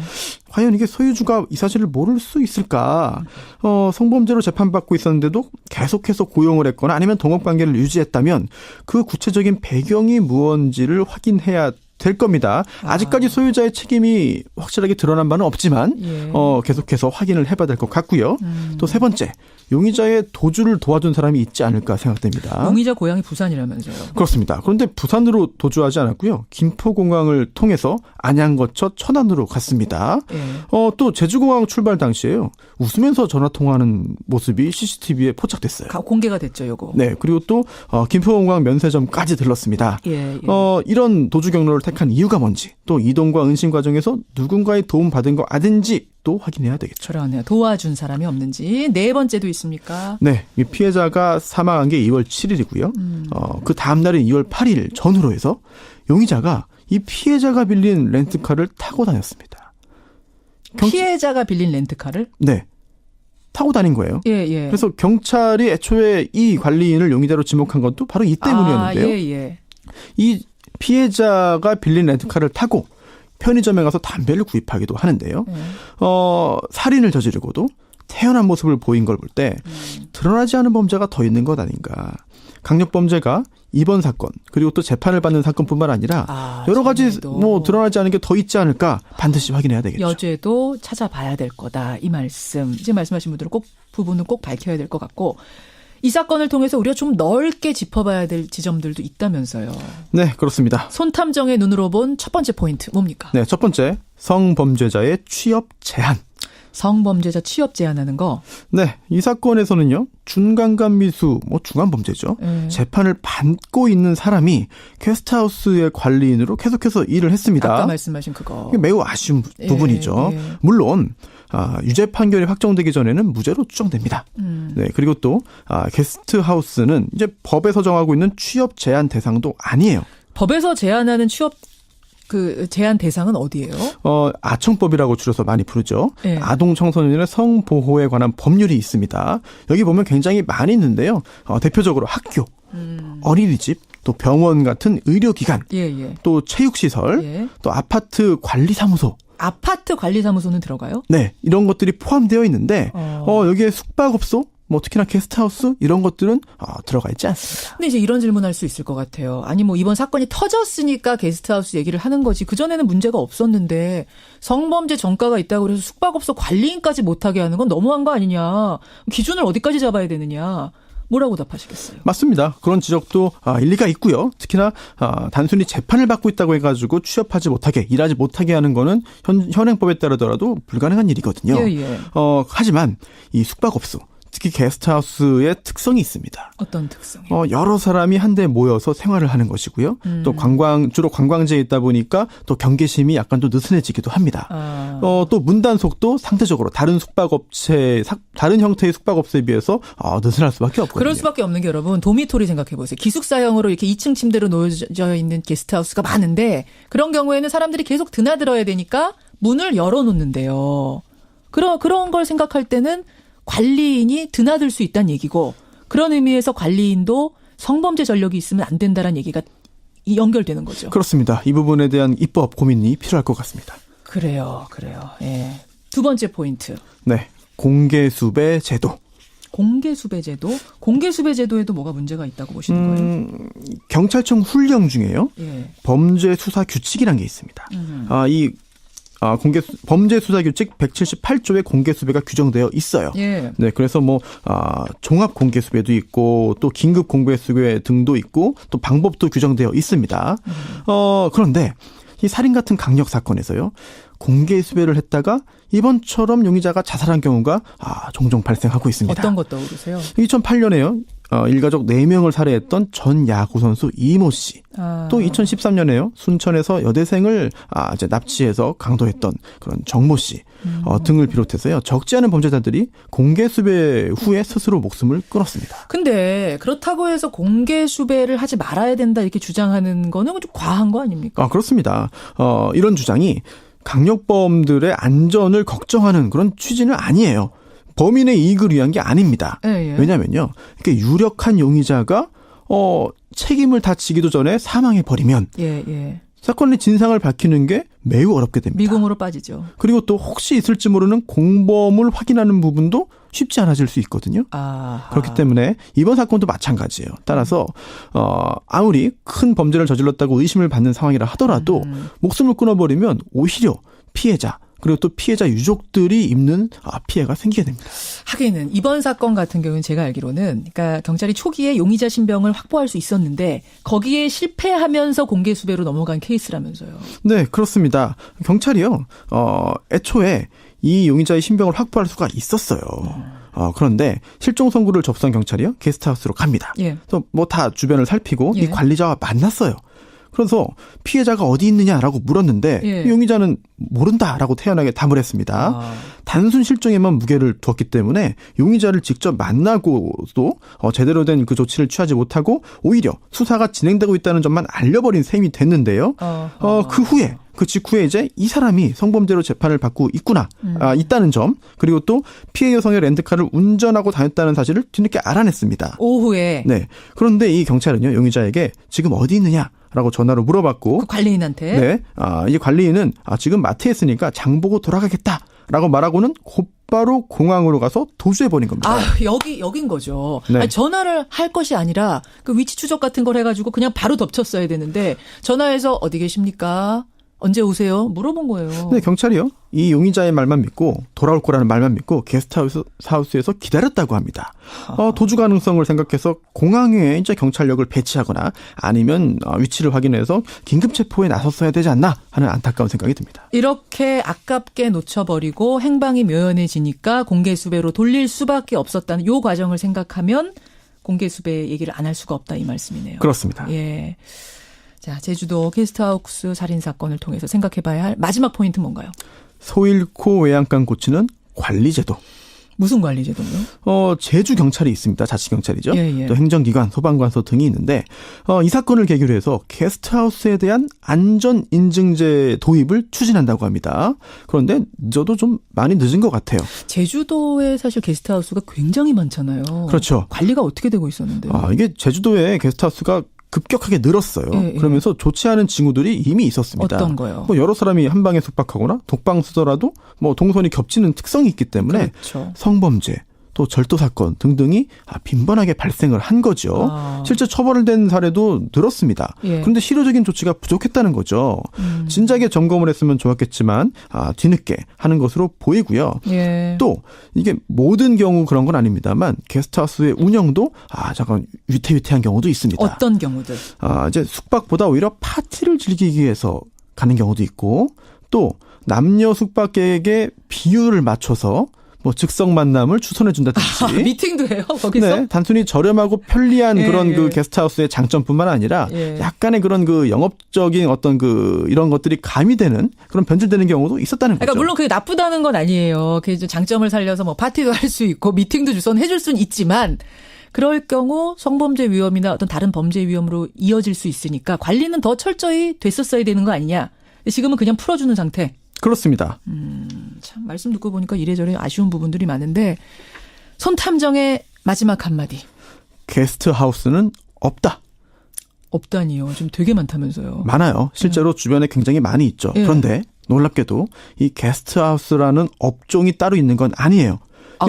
Speaker 12: 과연 이게 소유주가 이 사실을 모를 수 있을까? 성범죄로 재판받고 있었는데도 계속해서 고용을 했거나 아니면 동업관계를 유지했다면 그 구체적인 배경이 무언지를 확인해야 될 겁니다. 아직까지 소유자의 책임이 확실하게 드러난 바는 없지만 계속해서 확인을 해봐야 될 것 같고요. 또 세 번째, 용의자의 도주를 도와준 사람이 있지 않을까 생각됩니다.
Speaker 2: 용의자 고향이 부산이라면서요.
Speaker 12: 그렇습니다. 그런데 부산으로 도주하지 않았고요. 김포공항을 통해서 안양 거쳐 천안으로 갔습니다. 또 제주공항 출발 당시에요. 웃으면서 전화통화하는 모습이 CCTV에 포착됐어요.
Speaker 2: 공개가 됐죠, 요거.
Speaker 12: 네. 그리고 또 김포공항 면세점까지 들렀습니다. 이런 도주 경로를 택한 이유가 뭔지, 또 이동과 은신 과정에서 누군가의 도움 받은 거 아닌지 또 확인해야 되겠죠.
Speaker 2: 그러네요. 도와준 사람이 없는지. 네 번째도 있습니까?
Speaker 12: 네. 이 피해자가 사망한 게 2월 7일이고요. 그 다음 날인 2월 8일 전후로 해서 용의자가 이 피해자가 빌린 렌트카를 타고 다녔습니다.
Speaker 2: 피해자가 빌린 렌트카를?
Speaker 12: 네. 타고 다닌 거예요.
Speaker 2: 예.
Speaker 12: 그래서 경찰이 애초에 이 관리인을 용의자로 지목한 것도 바로 이 때문이었는데요. 이 피해자가 빌린 렌트카를 타고 편의점에 가서 담배를 구입하기도 하는데요. 살인을 저지르고도 태연한 모습을 보인 걸 볼 때 드러나지 않은 범죄가 더 있는 것 아닌가. 강력범죄가 이번 사건 그리고 또 재판을 받는 사건뿐만 아니라 여러 가지 드러나지 않은 게 더 있지 않을까 반드시 확인해야 되겠죠.
Speaker 2: 여죄도 찾아봐야 될 거다. 이 말씀. 이제 말씀하신 분들은 부분은 꼭 밝혀야 될 것 같고 이 사건을 통해서 우리가 좀 넓게 짚어봐야 될 지점들도 있다면서요.
Speaker 12: 네, 그렇습니다.
Speaker 2: 손탐정의 눈으로 본 첫 번째 포인트 뭡니까?
Speaker 12: 네, 첫 번째 성범죄자의 취업 제한.
Speaker 2: 성범죄자 취업 제한하는 거.
Speaker 12: 네, 이 사건에서는요. 준강간 미수, 중환범죄죠. 재판을 받고 있는 사람이 게스트하우스의 관리인으로 계속해서 일을 했습니다.
Speaker 2: 아까 말씀하신 그거.
Speaker 12: 매우 아쉬운 부분이죠. 물론 유죄 판결이 확정되기 전에는 무죄로 추정됩니다. 네, 그리고 또 게스트하우스는 이제 법에서 정하고 있는 취업 제한 대상도 아니에요.
Speaker 2: 법에서 제한하는 취업 제한 대상은 어디예요?
Speaker 12: 아청법이라고 줄여서 많이 부르죠.
Speaker 2: 네.
Speaker 12: 아동 청소년의 성보호에 관한 법률이 있습니다. 여기 보면 굉장히 많이 있는데요. 대표적으로 학교, 어린이집, 또 병원 같은 의료기관, 또 체육시설, 또 아파트 관리사무소.
Speaker 2: 아파트 관리사무소는 들어가요?
Speaker 12: 네. 이런 것들이 포함되어 있는데 여기에 숙박업소, 특히나 게스트하우스 이런 것들은 들어가 있지 않습니다.
Speaker 2: 근데 이제 이런 질문할 수 있을 것 같아요. 아니 이번 사건이 터졌으니까 게스트하우스 얘기를 하는 거지. 그전에는 문제가 없었는데 성범죄 전과가 있다고 그래서 숙박업소 관리인까지 못하게 하는 건 너무한 거 아니냐. 기준을 어디까지 잡아야 되느냐. 뭐라고 답하시겠어요?
Speaker 12: 맞습니다. 그런 지적도 일리가 있고요. 특히나 단순히 재판을 받고 있다고 해가지고 취업하지 못하게 일하지 못하게 하는 거는 현행법에 따르더라도 불가능한 일이거든요. 하지만 이 숙박업소 특히 게스트하우스의 특성이 있습니다.
Speaker 2: 어떤 특성이요?
Speaker 12: 여러 사람이 한데 모여서 생활을 하는 것이고요. 또 주로 관광지에 있다 보니까 또 경계심이 약간 또 느슨해지기도 합니다. 또 문단속도 상대적으로 다른 형태의 숙박업소에 비해서 느슨할 수밖에 없거든요.
Speaker 2: 그럴 수밖에 없는 게 여러분 도미토리 생각해 보세요. 기숙사형으로 이렇게 2층 침대로 놓여져 있는 게스트하우스가 많은데 그런 경우에는 사람들이 계속 드나들어야 되니까 문을 열어놓는데요. 그런 걸 생각할 때는 관리인이 드나들 수 있다는 얘기고 그런 의미에서 관리인도 성범죄 전력이 있으면 안 된다는 얘기가 연결되는 거죠.
Speaker 12: 그렇습니다. 이 부분에 대한 입법 고민이 필요할 것 같습니다.
Speaker 2: 그래요. 예. 두 번째 포인트.
Speaker 12: 네. 공개수배 제도.
Speaker 2: 공개수배 제도? 공개수배 제도에도 뭐가 문제가 있다고 보시는 거예요?
Speaker 12: 경찰청 훈령 중에요. 범죄 수사 규칙이라는 게 있습니다. 범죄수사규칙 178조의 공개수배가 규정되어 있어요. 네, 그래서 종합 공개수배도 있고 또 긴급 공개수배 등도 있고 또 방법도 규정되어 있습니다. 그런데 이 살인 같은 강력 사건에서요. 공개수배를 했다가 이번처럼 용의자가 자살한 경우가 종종 발생하고 있습니다.
Speaker 2: 어떤 것 떠오르세요?
Speaker 12: 2008년에요. 일가족 4명을 살해했던 전 야구 선수 이모 씨. 또 2013년에요. 순천에서 여대생을 이제 납치해서 강도했던 그런 정모 씨 등을 비롯해서요. 적지 않은 범죄자들이 공개 수배 후에 스스로 목숨을 끊었습니다.
Speaker 2: 근데 그렇다고 해서 공개 수배를 하지 말아야 된다 이렇게 주장하는 거는 좀 과한 거 아닙니까?
Speaker 12: 그렇습니다. 이런 주장이 강력범들의 안전을 걱정하는 그런 취지는 아니에요. 범인의 이익을 위한 게 아닙니다.
Speaker 2: 예.
Speaker 12: 왜냐면요. 이렇게 유력한 용의자가 책임을 다 지기도 전에 사망해버리면 사건의 진상을 밝히는 게 매우 어렵게 됩니다.
Speaker 2: 미궁으로 빠지죠.
Speaker 12: 그리고 또 혹시 있을지 모르는 공범을 확인하는 부분도 쉽지 않아질 수 있거든요. 그렇기 때문에 이번 사건도 마찬가지예요. 따라서 아무리 큰 범죄를 저질렀다고 의심을 받는 상황이라 하더라도 목숨을 끊어버리면 오히려 피해자 그리고 또 피해자 유족들이 입는 피해가 생기게 됩니다.
Speaker 2: 하기는 이번 사건 같은 경우는 제가 알기로는 그러니까 경찰이 초기에 용의자 신병을 확보할 수 있었는데 거기에 실패하면서 공개 수배로 넘어간 케이스라면서요.
Speaker 12: 네, 그렇습니다. 경찰이요. 애초에 이 용의자의 신병을 확보할 수가 있었어요. 그런데 실종 선고를 접수한 경찰이요. 게스트하우스로 갑니다. 그래서 뭐 다 주변을 살피고 이 관리자와 만났어요. 그래서 피해자가 어디 있느냐라고 물었는데 용의자는 모른다라고 태연하게 답을 했습니다. 단순 실종에만 무게를 두었기 때문에 용의자를 직접 만나고도 제대로 된 그 조치를 취하지 못하고 오히려 수사가 진행되고 있다는 점만 알려버린 셈이 됐는데요. 그 직후에 이제 이 사람이 성범죄로 재판을 받고 있다는 점, 그리고 또 피해 여성의 렌트카를 운전하고 다녔다는 사실을 뒤늦게 알아냈습니다.
Speaker 2: 오후에.
Speaker 12: 네. 그런데 이 경찰은요, 용의자에게 지금 어디 있느냐라고 전화로 물어봤고.
Speaker 2: 그 관리인한테.
Speaker 12: 네. 이 관리인은 지금 마트에 있으니까 장 보고 돌아가겠다라고 말하고는 곧바로 공항으로 가서 도주해버린 겁니다.
Speaker 2: 여긴 거죠.
Speaker 12: 네.
Speaker 2: 아니, 전화를 할 것이 아니라 그 위치 추적 같은 걸 해가지고 그냥 바로 덮쳤어야 되는데 전화해서 어디 계십니까? 언제 오세요? 물어본 거예요.
Speaker 12: 네, 경찰이요. 이 용의자의 말만 믿고 돌아올 거라는 말만 믿고 게스트하우스에서 기다렸다고 합니다. 도주 가능성을 생각해서 공항에 이제 경찰력을 배치하거나 아니면 위치를 확인해서 긴급 체포에 나섰어야 되지 않나 하는 안타까운 생각이 듭니다.
Speaker 2: 이렇게 아깝게 놓쳐버리고 행방이 묘연해지니까 공개 수배로 돌릴 수밖에 없었다는 이 과정을 생각하면 공개 수배 얘기를 안 할 수가 없다 이 말씀이네요.
Speaker 12: 그렇습니다.
Speaker 2: 예. 자, 제주도 게스트하우스 살인 사건을 통해서 생각해봐야 할 마지막 포인트 뭔가요?
Speaker 12: 소 잃고 외양간 고치는 관리제도.
Speaker 2: 무슨 관리제도요?
Speaker 12: 제주 경찰이 있습니다. 자치경찰이죠.
Speaker 2: 예.
Speaker 12: 또 행정기관, 소방관서 등이 있는데 이 사건을 계기로 해서 게스트하우스에 대한 안전인증제 도입을 추진한다고 합니다. 그런데 늦어도 좀 많이 늦은 것 같아요.
Speaker 2: 제주도에 사실 게스트하우스가 굉장히 많잖아요.
Speaker 12: 그렇죠.
Speaker 2: 관리가 어떻게 되고 있었는데요?
Speaker 12: 이게 제주도에 게스트하우스가 급격하게 늘었어요. 그러면서 좋지 않은 징후들이 이미 있었습니다.
Speaker 2: 어떤 거요?
Speaker 12: 여러 사람이 한 방에 숙박하거나 독방 쓰더라도 동선이 겹치는 특성이 있기 때문에
Speaker 2: 그렇죠.
Speaker 12: 성범죄, 또 절도 사건 등등이 빈번하게 발생을 한 거죠. 실제 처벌된 사례도 늘었습니다. 그런데 실효적인 조치가 부족했다는 거죠. 진작에 점검을 했으면 좋았겠지만 뒤늦게 하는 것으로 보이고요. 또 이게 모든 경우 그런 건 아닙니다만 게스트하우스의 운영도 잠깐 위태위태한 경우도 있습니다.
Speaker 2: 어떤 경우들?
Speaker 12: 이제 숙박보다 오히려 파티를 즐기기 위해서 가는 경우도 있고 또 남녀 숙박객에게 비율을 맞춰서 즉석 만남을 추천해 준다든지.
Speaker 2: 미팅도 해요, 거기서?
Speaker 12: 네, 단순히 저렴하고 편리한 그런 그 게스트하우스의 장점뿐만 아니라 약간의 그런 그 영업적인 어떤 이런 것들이 가미되는 그런 변질되는 경우도 있었다는 거죠.
Speaker 2: 그러니까 물론 그게 나쁘다는 건 아니에요. 그 장점을 살려서 파티도 할 수 있고 미팅도 주선해 줄 수는 있지만 그럴 경우 성범죄 위험이나 어떤 다른 범죄 위험으로 이어질 수 있으니까 관리는 더 철저히 됐었어야 되는 거 아니냐. 지금은 그냥 풀어주는 상태.
Speaker 12: 그렇습니다.
Speaker 2: 참 말씀 듣고 보니까 이래저래 아쉬운 부분들이 많은데 손탐정의 마지막 한마디.
Speaker 12: 게스트하우스는 없다.
Speaker 2: 없다니요. 지금 되게 많다면서요.
Speaker 12: 많아요. 실제로 주변에 굉장히 많이 있죠. 그런데 놀랍게도 이 게스트하우스라는 업종이 따로 있는 건 아니에요.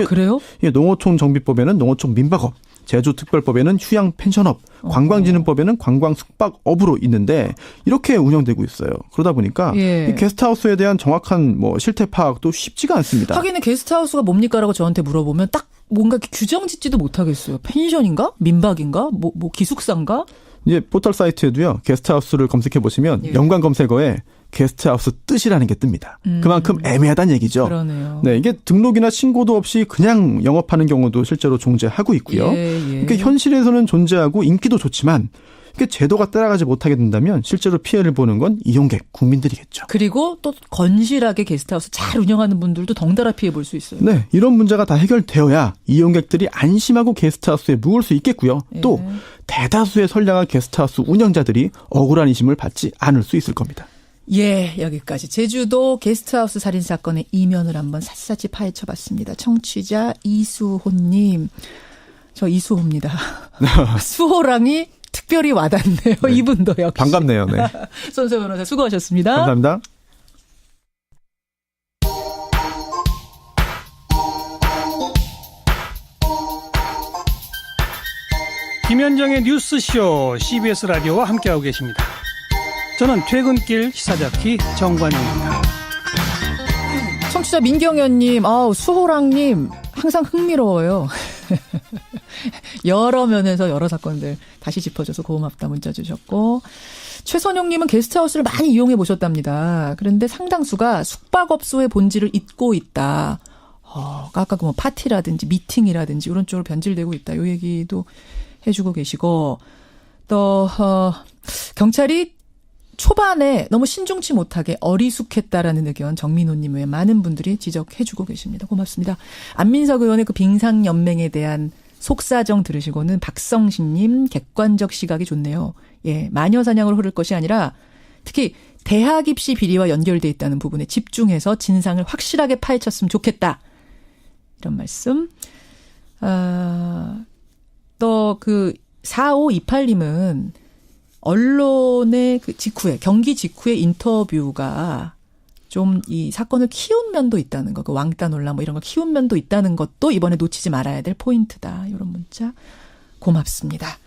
Speaker 2: 그래요?
Speaker 12: 농어촌 정비법에는 농어촌 민박업, 제주특별법에는 휴양 펜션업, 관광진흥법에는 관광 숙박업으로 있는데 이렇게 운영되고 있어요. 그러다 보니까 이 게스트하우스에 대한 정확한 실태 파악도 쉽지가 않습니다.
Speaker 2: 하기는 게스트하우스가 뭡니까라고 저한테 물어보면 딱 뭔가 규정 짓지도 못하겠어요. 펜션인가? 민박인가? 기숙사인가?
Speaker 12: 이제 포털 사이트에도요. 게스트하우스를 검색해 보시면 연관 검색어에 게스트하우스 뜻이라는 게 뜹니다. 그만큼 애매하다는 얘기죠.
Speaker 2: 그러네요.
Speaker 12: 네, 이게 등록이나 신고도 없이 그냥 영업하는 경우도 실제로 존재하고 있고요. 그러니까 현실에서는 존재하고 인기도 좋지만 이게 제도가 따라가지 못하게 된다면 실제로 피해를 보는 건 이용객, 국민들이겠죠.
Speaker 2: 그리고 또 건실하게 게스트하우스 잘 운영하는 분들도 덩달아 피해 볼 수 있어요.
Speaker 12: 네, 이런 문제가 다 해결되어야 이용객들이 안심하고 게스트하우스에 묵을 수 있겠고요. 또 대다수의 선량한 게스트하우스 운영자들이 억울한 이심을 받지 않을 수 있을 겁니다.
Speaker 2: 예, 여기까지 제주도 게스트하우스 살인 사건의 이면을 한번 샅샅이 파헤쳐봤습니다. 청취자 이수호님, 저 이수호입니다. 수호랑이 특별히 와닿네요. 네. 이분도 역시.
Speaker 12: 반갑네요. 네.
Speaker 2: 손수호 변호사 수고하셨습니다.
Speaker 12: 감사합니다.
Speaker 13: 김현정의 뉴스쇼 CBS 라디오와 함께하고 계십니다. 저는 퇴근길 시사자키 정관용입니다.
Speaker 2: 청취자 민경현님, 수호랑님 항상 흥미로워요. 여러 면에서 여러 사건들 다시 짚어줘서 고맙다 문자 주셨고, 최선용님은 게스트하우스를 많이 이용해 보셨답니다. 그런데 상당수가 숙박업소의 본질을 잊고 있다. 아까 뭐 파티라든지 미팅이라든지 이런 쪽으로 변질되고 있다. 이 얘기도 해주고 계시고, 또 경찰이 초반에 너무 신중치 못하게 어리숙했다라는 의견 정민호님 외에 많은 분들이 지적해주고 계십니다. 고맙습니다. 안민석 의원의 그 빙상연맹에 대한 속사정 들으시고는 박성신님 객관적 시각이 좋네요. 예, 마녀사냥으로 흐를 것이 아니라 특히 대학 입시 비리와 연결돼 있다는 부분에 집중해서 진상을 확실하게 파헤쳤으면 좋겠다. 이런 말씀. 또 그 4528님은 언론의 그 직후에, 경기 직후에 인터뷰가 좀 이 사건을 키운 면도 있다는 거, 그 왕따 논란 뭐 이런 걸 키운 면도 있다는 것도 이번에 놓치지 말아야 될 포인트다. 이런 문자 고맙습니다.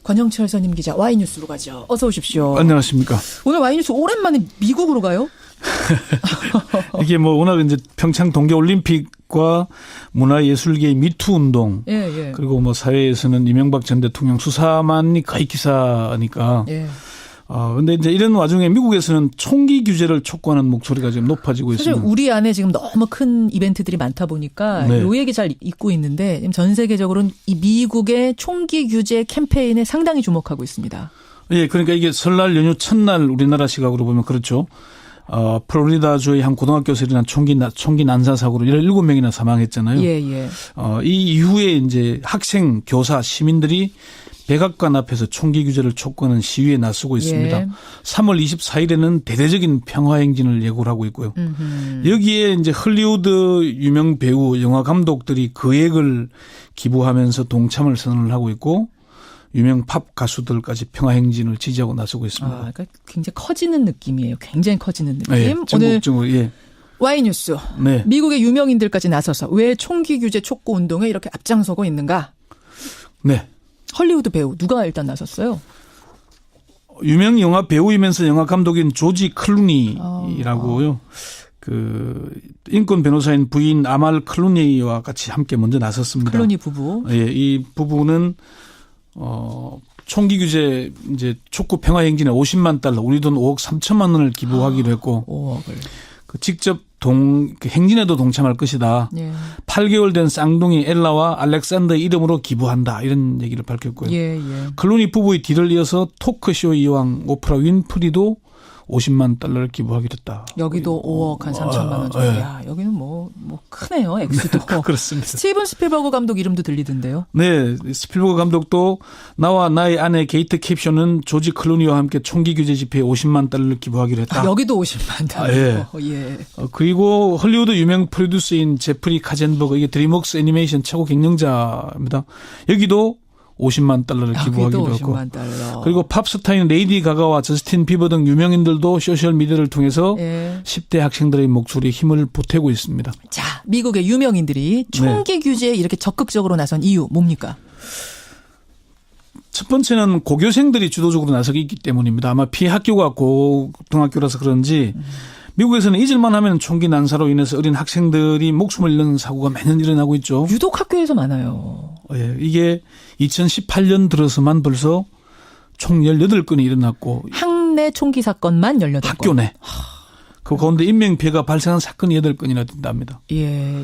Speaker 2: 권영철 선임 기자, 와이뉴스로 가죠. 어서 오십시오.
Speaker 14: 안녕하십니까.
Speaker 2: 오늘 와이뉴스 오랜만에 미국으로 가요?
Speaker 14: 이게 뭐 워낙 이제 평창 동계올림픽과 문화예술계의 미투 운동, 그리고 뭐 사회에서는 이명박 전 대통령 수사만이 거의 기사니까. 근데 이제 이런 와중에 미국에서는 총기 규제를 촉구하는 목소리가 지금 높아지고
Speaker 2: 사실
Speaker 14: 있습니다.
Speaker 2: 우리 안에 지금 너무 큰 이벤트들이 많다 보니까 요 얘기 잘 잊고 있는데 지금 전 세계적으로는 이 미국의 총기 규제 캠페인에 상당히 주목하고 있습니다.
Speaker 14: 예, 그러니까 이게 설날 연휴 첫날 우리나라 시각으로 보면 그렇죠. 플로리다주의 한 고등학교에서 일어난 총기 난사 사고로 17명이나 사망했잖아요. 이 이후에 이제 학생, 교사, 시민들이 백악관 앞에서 총기 규제를 촉구하는 시위에 나서고 있습니다. 3월 24일에는 대대적인 평화행진을 예고를 하고 있고요. 여기에 이제 헐리우드 유명 배우, 영화 감독들이 거액을 기부하면서 동참을 선언을 하고 있고, 유명 팝 가수들까지 평화행진을 지지하고 나서고 있습니다.
Speaker 2: 그러니까 굉장히 커지는 느낌이에요. 굉장히 커지는 느낌.
Speaker 14: 네, 전국적으로,
Speaker 2: 오늘 와이뉴스. 미국의 유명인들까지 나서서 왜 총기 규제 촉구 운동에 이렇게 앞장서고 있는가?
Speaker 14: 네.
Speaker 2: 헐리우드 배우 누가 일단 나섰어요?
Speaker 14: 유명 영화 배우이면서 영화 감독인 조지 클루니라고요. 그 인권 변호사인 부인 아말 클루니와 같이 함께 먼저 나섰습니다.
Speaker 2: 클루니 부부.
Speaker 14: 예, 이 부부는 총기 규제 이제 촉구 평화 행진에 $50만, 우리 돈 5억 3천만 원을 기부하기로 했고,
Speaker 2: 5억을.
Speaker 14: 그 직접 행진에도 동참할 것이다. 8개월 된 쌍둥이 엘라와 알렉산더의 이름으로 기부한다. 이런 얘기를 밝혔고요. 클루니 부부의 뒤를 이어서 토크쇼 이왕 오프라 윈프리도 $50만 기부하기로 했다.
Speaker 2: 여기도 5억 한 3천만 원 정도. 야, 여기는 뭐 크네요. 액수도.
Speaker 14: 그렇습니다.
Speaker 2: 스티븐 스필버그 감독 이름도 들리던데요.
Speaker 14: 네. 스필버그 감독도 나와 나의 아내 게이트 캡션은 조지 클루니와 함께 총기 규제 집회에 $50만 기부하기로 했다.
Speaker 2: 여기도 $50만.
Speaker 14: 그리고 헐리우드 유명 프로듀서인 제프리 카젠버그, 이게 드림웍스 애니메이션 최고 경영자입니다. 여기도 $50만 기부하기로 했고, 그리고 팝스타인 레이디 가가와 저스틴 비버 등 유명인들도 소셜미디어를 통해서 10대 학생들의 목소리에 힘을 보태고 있습니다.
Speaker 2: 자, 미국의 유명인들이 총기 규제에 이렇게 적극적으로 나선 이유 뭡니까?
Speaker 14: 첫 번째는 고교생들이 주도적으로 나서기 있기 때문입니다. 아마 피해 학교가 고등학교라서 그런지 미국에서는 잊을만 하면 총기 난사로 인해서 어린 학생들이 목숨을 잃는 사고가 매년 일어나고 있죠.
Speaker 2: 유독 학교에서 많아요.
Speaker 14: 이게 2018년 들어서만 벌써 총 18건이 일어났고.
Speaker 2: 내 총기 사건만 18건.
Speaker 14: 학교 내. 그 가운데 인명피해가 발생한 사건이 8건이나 된답니다.
Speaker 2: 예.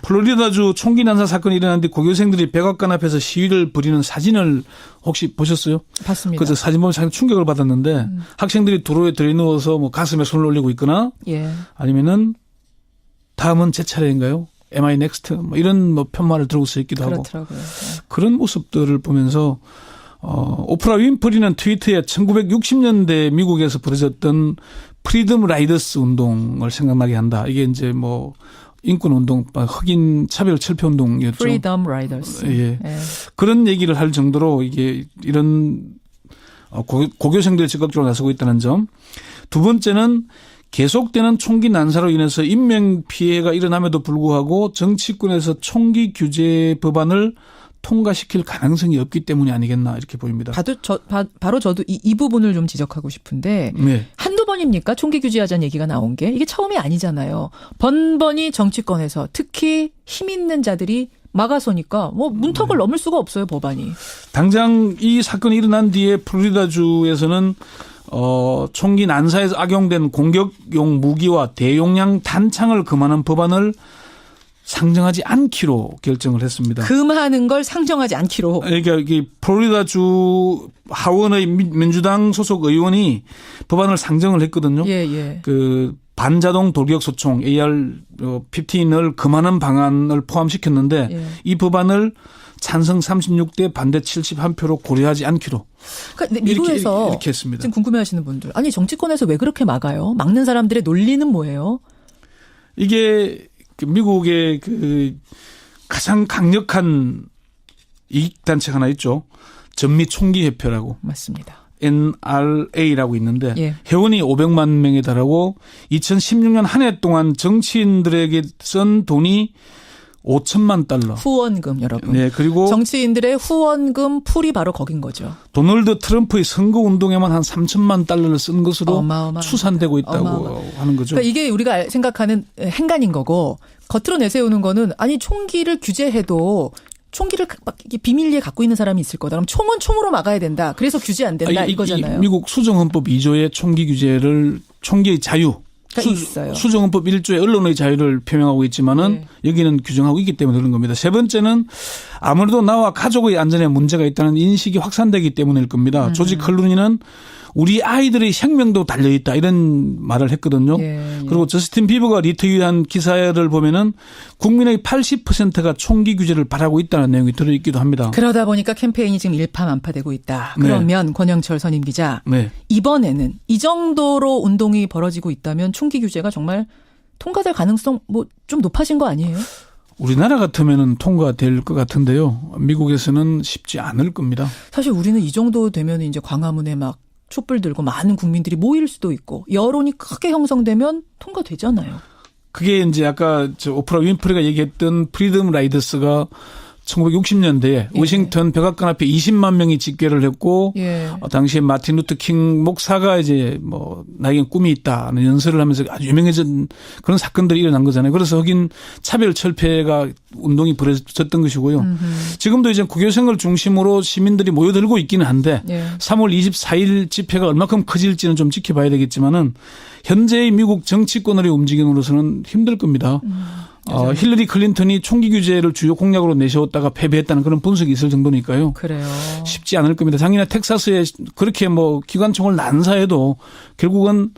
Speaker 14: 플로리다주 총기 난사 사건이 일어났는데 고교생들이 백악관 앞에서 시위를 벌이는 사진을 혹시 보셨어요?
Speaker 2: 봤습니다.
Speaker 14: 그래서 사진 보면 상당히 충격을 받았는데 학생들이 도로에 들이누워서 뭐 가슴에 손을 올리고 있거나 아니면은 다음은 제 차례인가요? Am I next? 뭐 이런 뭐 편말을 들고 서 있기도
Speaker 2: 그렇더라고요.
Speaker 14: 하고 그런 모습들을 보면서 오프라 윈프리는 트위터에 1960년대 미국에서 벌어졌던 프리덤 라이더스 운동을 생각나게 한다. 이게 이제 뭐 인권 운동, 흑인 차별 철폐 운동이었죠.
Speaker 2: 프리덤 라이더스.
Speaker 14: 예. 그런 얘기를 할 정도로 이게 이런 고교생들이 적극적으로 나서고 있다는 점. 두 번째는 계속되는 총기 난사로 인해서 인명 피해가 일어남에도 불구하고 정치권에서 총기 규제 법안을 통과시킬 가능성이 없기 때문이 아니겠나 이렇게 보입니다.
Speaker 2: 바로 저도 이 부분을 좀 지적하고 싶은데 한두 번입니까? 총기 규제하자는 얘기가 나온 게. 이게 처음이 아니잖아요. 번번이 정치권에서 특히 힘 있는 자들이 막아서니까 뭐 문턱을 넘을 수가 없어요, 법안이.
Speaker 14: 당장 이 사건이 일어난 뒤에 플로리다주에서는 총기 난사에서 악용된 공격용 무기와 대용량 단창을 금하는 법안을 상정하지 않기로 결정을 했습니다.
Speaker 2: 금하는 걸 상정하지 않기로.
Speaker 14: 그러니까 이게 플로리다주 하원의 민주당 소속 의원이 법안을 상정을 했거든요. 그 반자동 돌격 소총 AR-15을 금하는 방안을 포함시켰는데 이 법안을 찬성 36대 반대 71표로 고려하지 않기로.
Speaker 2: 그러니까 미국에서
Speaker 14: 이렇게 했습니다.
Speaker 2: 지금 궁금해하시는 분들, 아니 정치권에서 왜 그렇게 막아요? 막는 사람들의 논리는 뭐예요?
Speaker 14: 이게 미국의 그 가장 강력한 이익단체가 하나 있죠. 전미총기협회라고.
Speaker 2: 맞습니다.
Speaker 14: NRA라고 있는데 회원이 500만 명에 달하고 2016년 한 해 동안 정치인들에게 쓴 돈이 $5,000만.
Speaker 2: 후원금 여러분.
Speaker 14: 네, 그리고
Speaker 2: 정치인들의 후원금 풀이 바로 거긴 거죠.
Speaker 14: 도널드 트럼프의 선거 운동에만 한 $3,000만 쓴 것으로 추산되고 있다고 하는 거죠.
Speaker 2: 그러니까 이게 우리가 생각하는 행간인 거고 겉으로 내세우는 거는 아니 총기를 규제해도 총기를 비밀리에 갖고 있는 사람이 있을 거다. 그럼 총은 총으로 막아야 된다. 그래서 규제 안 된다 이거잖아요.
Speaker 14: 미국 수정헌법 2조의 총기 규제를 총기의 자유. 수정헌법 1조의 언론의 자유를 표명하고 있지만은 여기는 규정하고 있기 때문에 그런 겁니다. 세 번째는 아무래도 나와 가족의 안전에 문제가 있다는 인식이 확산되기 때문일 겁니다. 조지 클루니는 우리 아이들의 생명도 달려있다 이런 말을 했거든요. 그리고 저스틴 비버가 리트윗한 기사를 보면은 국민의 80%가 총기 규제를 바라고 있다는 내용이 들어있기도 합니다.
Speaker 2: 그러다 보니까 캠페인이 지금 일파만파되고 있다. 그러면 권영철 선임 기자 이번에는 이 정도로 운동이 벌어지고 있다면 총기 규제가 정말 통과될 가능성 뭐 좀 높아진 거 아니에요?
Speaker 14: 우리나라 같으면은 통과될 것 같은데요. 미국에서는 쉽지 않을 겁니다.
Speaker 2: 사실 우리는 이 정도 되면 이제 광화문에 막 촛불 들고 많은 국민들이 모일 수도 있고 여론이 크게 형성되면 통과되잖아요. 그게
Speaker 14: 이제 아까 오프라 윈프리가 얘기했던 프리덤 라이더스가 1960년대에 워싱턴 백악관 앞에 20만 명이 집회를 했고 당시에 마틴 루터 킹 목사가 이제 뭐 나에겐 꿈이 있다는 연설을 하면서 아주 유명해진 그런 사건들이 일어난 거잖아요. 그래서 흑인 차별 철폐가 운동이 벌어졌던 것이고요. 지금도 이제 고교생을 중심으로 시민들이 모여들고 있기는 한데 3월 24일 집회가 얼마큼 커질지는 좀 지켜봐야 되겠지만은 현재의 미국 정치권의 움직임으로서는 힘들 겁니다. 힐러리 클린턴이 총기 규제를 주요 공약으로 내세웠다가 패배했다는 그런 분석이 있을 정도니까요.
Speaker 2: 그래요.
Speaker 14: 쉽지 않을 겁니다. 작년에 텍사스에 그렇게 뭐 기관총을 난사해도 결국은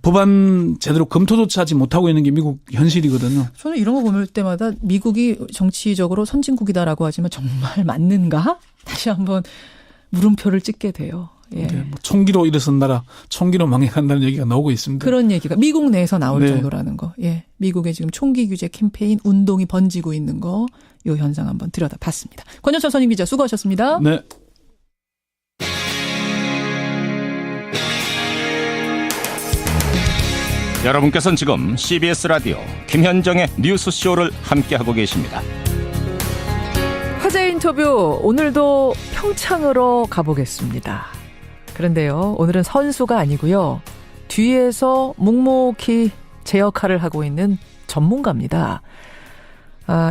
Speaker 14: 법안 제대로 검토조차 하지 못하고 있는 게 미국 현실이거든요.
Speaker 2: 저는 이런 거 볼 때마다 미국이 정치적으로 선진국이다라고 하지만 정말 맞는가? 다시 한번 물음표를 찍게 돼요.
Speaker 14: 뭐 총기로 일어선 나라, 총기로 망해간다는 얘기가 나오고 있습니다.
Speaker 2: 그런 얘기가 미국 내에서 나올 정도라는 거. 미국의 지금 총기 규제 캠페인 운동이 번지고 있는 거, 이 현상 한번 들여다봤습니다. 권영철 선임 기자 수고하셨습니다.
Speaker 14: 네.
Speaker 1: 여러분께서는 지금 CBS 라디오 김현정의 뉴스쇼를 함께하고 계십니다.
Speaker 2: 화제 인터뷰 오늘도 평창으로 가보겠습니다. 그런데요, 오늘은 선수가 아니고요. 뒤에서 묵묵히 제 역할을 하고 있는 전문가입니다.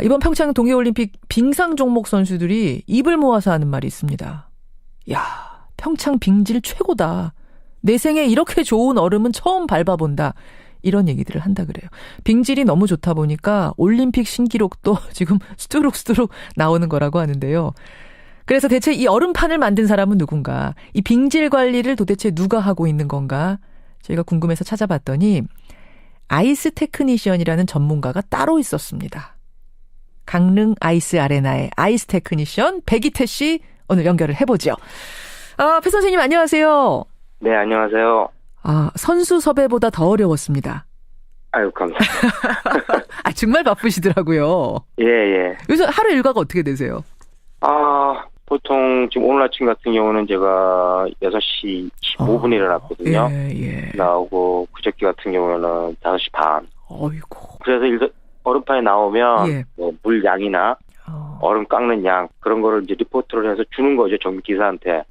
Speaker 2: 이번 평창 동계올림픽 빙상 종목 선수들이 입을 모아서 하는 말이 있습니다. 야, 평창 빙질 최고다. 내 생에 이렇게 좋은 얼음은 처음 밟아본다. 이런 얘기들을 한다 그래요. 빙질이 너무 좋다 보니까 올림픽 신기록도 지금 스두룩스두룩 나오는 거라고 하는데요. 그래서 대체 이 얼음판을 만든 사람은 누군가? 이 빙질 관리를 도대체 누가 하고 있는 건가? 저희가 궁금해서 찾아봤더니 아이스 테크니션이라는 전문가가 따로 있었습니다. 강릉 아이스 아레나의 아이스 테크니션 백이태 씨 오늘 연결을 해보죠. 배 선생님 안녕하세요.
Speaker 15: 네, 안녕하세요.
Speaker 2: 선수 섭외보다 더 어려웠습니다.
Speaker 15: 아유, 감사합니다.
Speaker 2: 정말 바쁘시더라고요.
Speaker 15: 예.
Speaker 2: 요새 하루 일과가 어떻게 되세요?
Speaker 15: 보통 지금 오늘 아침 같은 경우는 제가 6시 15분 일어났거든요.
Speaker 2: 예.
Speaker 15: 나오고 그저께 같은 경우는 5시 반.
Speaker 2: 어이고.
Speaker 15: 그래서 얼음판에 나오면 뭐 물 양이나 얼음 깎는 양 그런 거를 이제 리포트를 해서 주는 거죠, 정비 기사한테.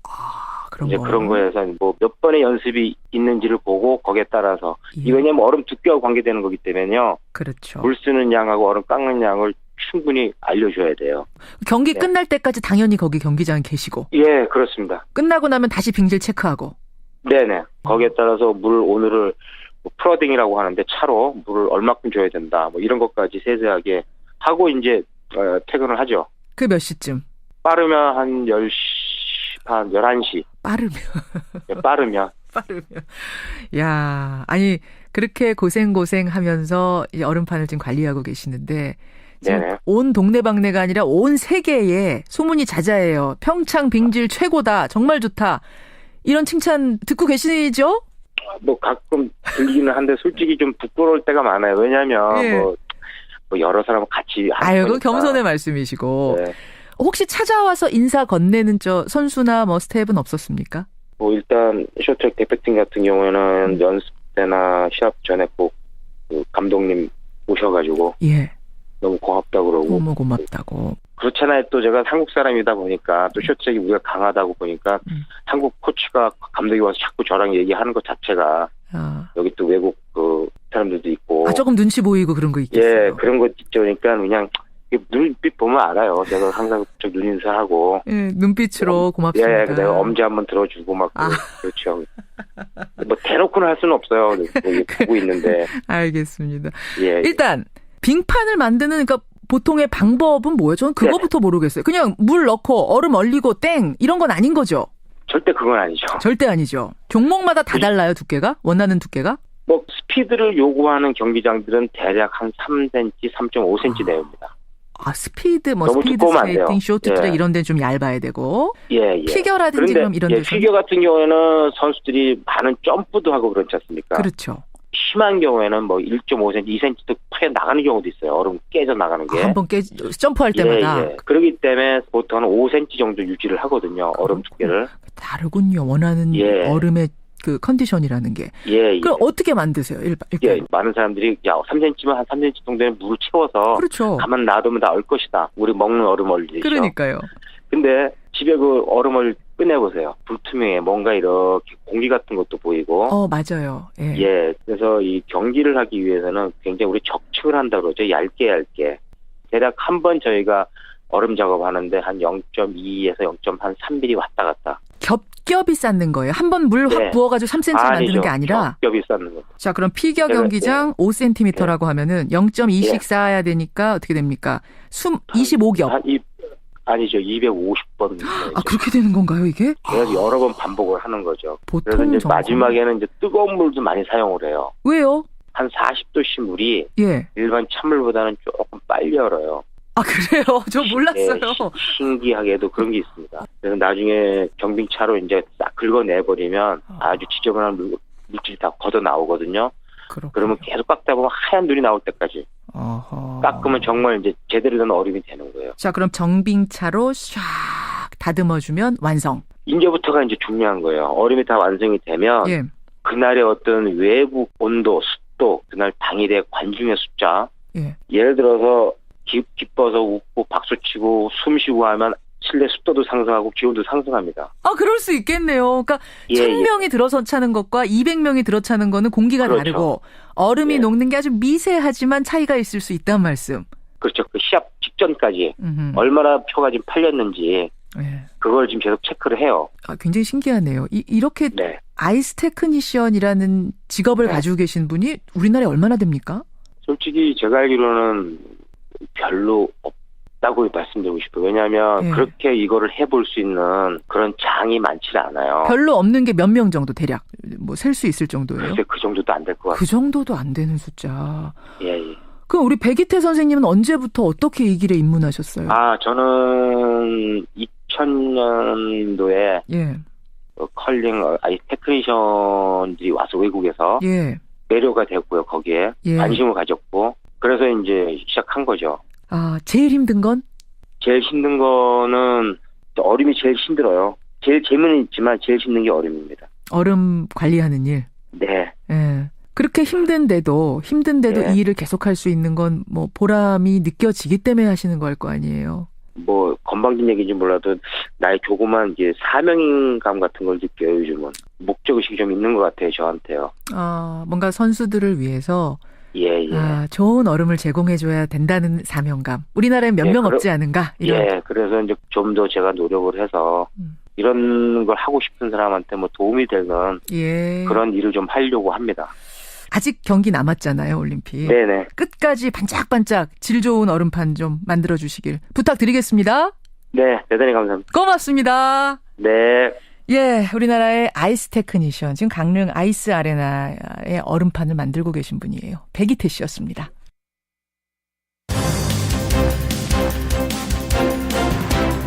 Speaker 15: 그런 거에서 뭐 몇 번의 연습이 있는지를 보고 거기에 따라서 이거냐면 얼음 두께와 관계되는 거기 때문에요.
Speaker 2: 그렇죠.
Speaker 15: 물 쓰는 양하고 얼음 깎는 양을 충분히 알려줘야 돼요.
Speaker 2: 경기 끝날 때까지 당연히 거기 경기장에 계시고.
Speaker 15: 예, 그렇습니다.
Speaker 2: 끝나고 나면 다시 빙질 체크하고.
Speaker 15: 네네. 거기에 따라서 오늘을 프로딩이라고 하는데 차로 물을 얼마큼 줘야 된다. 뭐 이런 것까지 세세하게 하고 이제 퇴근을 하죠.
Speaker 2: 그 몇 시쯤?
Speaker 15: 빠르면 한 10시 반, 11시. 빠르면.
Speaker 2: 야, 아니 그렇게 고생하면서 이 얼음판을 지금 관리하고 계시는데 지금
Speaker 15: 네네.
Speaker 2: 온 동네방네가 아니라 온 세계에 소문이 자자해요. 평창 빙질 최고다. 정말 좋다. 이런 칭찬 듣고 계시죠?
Speaker 15: 뭐 가끔 들리기는 한데 솔직히 좀 부끄러울 때가 많아요. 왜냐하면 뭐 여러 사람 같이 하는
Speaker 2: 그 겸손의 말씀이시고.
Speaker 15: 네.
Speaker 2: 혹시 찾아와서 인사 건네는 선수나 뭐 스텝은 없었습니까?
Speaker 15: 뭐 일단 쇼트트랙 대표팀 같은 경우에는 연습 때나 시합 전에 꼭 그 감독님 오셔가지고 너무 고맙다고 그러고.
Speaker 2: 너무 고맙다고.
Speaker 15: 그렇잖아요. 또 제가 한국 사람이다 보니까 또 쇼트트랙이 우리가 강하다고 보니까 한국 코치가 감독이 와서 자꾸 저랑 얘기하는 것 자체가 여기 또 외국 그 사람들도 있고.
Speaker 2: 조금 눈치 보이고 그런 거 있겠어요.
Speaker 15: 예, 그런 거 있죠. 그러니까 그냥 눈빛 보면 알아요. 제가 항상 저 눈인사하고.
Speaker 2: 예, 눈빛으로 고맙습니다.
Speaker 15: 예, 내가 엄지 한번 들어주고 막 그렇죠. 뭐 대놓고는 할 수는 없어요. 보고 있는데.
Speaker 2: 알겠습니다.
Speaker 15: 예.
Speaker 2: 일단 빙판을 만드는 그러니까 보통의 방법은 뭐예요? 저는 그거부터 모르겠어요. 그냥 물 넣고 얼음 얼리고 땡 이런 건 아닌 거죠?
Speaker 15: 절대 그건 아니죠.
Speaker 2: 절대 아니죠. 종목마다 다 달라요, 두께가? 원하는 두께가?
Speaker 15: 뭐 스피드를 요구하는 경기장들은 대략 한 3cm, 3.5cm 내외입니다.
Speaker 2: 스피드, 스피드 스케이팅, 쇼트트랙 이런 데는 좀 얇아야 되고. 피겨라든지 그럼 이런 데서.
Speaker 15: 피겨 같은 경우에는 선수들이 많은 점프도 하고 그렇지 않습니까?
Speaker 2: 그렇죠.
Speaker 15: 심한 경우에는 뭐 1.5cm, 2cm도 크게 나가는 경우도 있어요. 얼음 깨져 나가는 게.
Speaker 2: 한번 점프할 때마다.
Speaker 15: 그렇기 때문에 보통 5cm 정도 유지를 하거든요. 얼음 두께를.
Speaker 2: 다르군요. 원하는 얼음의 그 컨디션이라는 게. 그럼 어떻게 만드세요?
Speaker 15: 많은 사람들이 3cm면 한 3cm 정도의 물을 채워서 가만 놔두면 다 얼 것이다. 우리 먹는 얼음 얼리죠.
Speaker 2: 그러니까요.
Speaker 15: 근데 집에 그 얼음을 꺼내보세요. 불투명해. 뭔가 이렇게 공기 같은 것도 보이고.
Speaker 2: 맞아요.
Speaker 15: 그래서 이 경기를 하기 위해서는 굉장히 우리 적축을 한다 그러죠. 얇게. 대략 한 번 저희가 얼음 작업하는데 한 0.2에서 0.3mm 왔다 갔다.
Speaker 2: 겹겹이 쌓는 거예요. 한 번 물 확 부어가지고 3cm 만드는 게 아니라.
Speaker 15: 겹겹이 쌓는 거.
Speaker 2: 자, 그럼 피겨 경기장 5cm라고 하면은 0.2씩 쌓아야 되니까 어떻게 됩니까? 25겹.
Speaker 15: 아니죠. 250번.
Speaker 2: 그렇게 되는 건가요, 이게?
Speaker 15: 그래서 여러 번 반복을 하는 거죠.
Speaker 2: 보통
Speaker 15: 그래서 이제 마지막에는 이제 뜨거운 물도 많이 사용을 해요.
Speaker 2: 왜요?
Speaker 15: 한 40도씨 물이 일반 찬물보다는 조금 빨리 얼어요.
Speaker 2: 그래요? 저 몰랐어요.
Speaker 15: 신기하게도 그런 게 있습니다. 그래서 나중에 경빙차로 이제 싹 긁어내버리면 아주 지저분한 물질이 다 걷어 나오거든요. 그러면 계속 깎다 보면 하얀 눈이 나올 때까지 깎으면 정말 이제 제대로 된 얼음이 되는 거예요.
Speaker 2: 자, 그럼 정빙차로 샥 다듬어주면 완성.
Speaker 15: 이제부터가 이제 중요한 거예요. 얼음이 다 완성이 되면 그날의 어떤 외부 온도, 습도, 그날 당일의 관중의 숫자. 예를 들어서 기뻐서 웃고 박수치고 숨쉬고 하면 실내 습도도 상승하고 기온도 상승합니다.
Speaker 2: 그럴 수 있겠네요. 그러니까 1000명이 들어서 차는 것과 200명이 들어 차는 거는 공기가 다르고 얼음이 녹는 게 아주 미세하지만 차이가 있을 수 있다는 말씀.
Speaker 15: 그렇죠. 그 시합 직전까지 얼마나 표가 지금 팔렸는지 그걸 지금 계속 체크를 해요.
Speaker 2: 굉장히 신기하네요. 이렇게 아이스 테크니션이라는 직업을 가지고 계신 분이 우리나라에 얼마나 됩니까?
Speaker 15: 솔직히 제가 알기로는 별로 없다고 말씀드리고 싶어요. 왜냐하면 그렇게 이거를 해볼 수 있는 그런 장이 많지 않아요.
Speaker 2: 별로 없는 게 몇 명 정도 대략 뭐 셀 수 있을 정도예요?
Speaker 15: 글쎄 그 정도도 안 될 것 같아요.
Speaker 2: 그 정도도 안 되는 숫자.
Speaker 15: 예.
Speaker 2: 그럼 우리 백이태 선생님은 언제부터 어떻게 이 길에 입문하셨어요?
Speaker 15: 저는 2000년도에 컬링 아이 테크니션들이 와서 외국에서 매료가 됐고요. 거기에 관심을 가졌고 그래서 이제 시작한 거죠.
Speaker 2: 제일 힘든 건?
Speaker 15: 제일 힘든 거는 얼음이 제일 힘들어요. 제일 재미는 있지만 제일 힘든 게 얼음입니다.
Speaker 2: 얼음 관리하는 일?
Speaker 15: 네.
Speaker 2: 그렇게 힘든데도 이 일을 계속할 수 있는 건 뭐 보람이 느껴지기 때문에 하시는 걸 거 아니에요?
Speaker 15: 뭐 건방진 얘기인지 몰라도 나의 조그만 이제 사명감 같은 걸 느껴요. 요즘은 목적의식이 좀 있는 것 같아요. 저한테요.
Speaker 2: 뭔가 선수들을 위해서 좋은 얼음을 제공해줘야 된다는 사명감. 우리나라엔 몇 명 없지 않은가? 이런.
Speaker 15: 그래서 이제 좀 더 제가 노력을 해서 이런 걸 하고 싶은 사람한테 뭐 도움이 되는 그런 일을 좀 하려고 합니다.
Speaker 2: 아직 경기 남았잖아요, 올림픽.
Speaker 15: 네네.
Speaker 2: 끝까지 반짝반짝 질 좋은 얼음판 좀 만들어주시길 부탁드리겠습니다.
Speaker 15: 네, 대단히 감사합니다.
Speaker 2: 고맙습니다.
Speaker 15: 네.
Speaker 2: 우리나라의 아이스 테크니션, 지금 강릉 아이스 아레나의 얼음판을 만들고 계신 분이에요. 백이태 씨였습니다.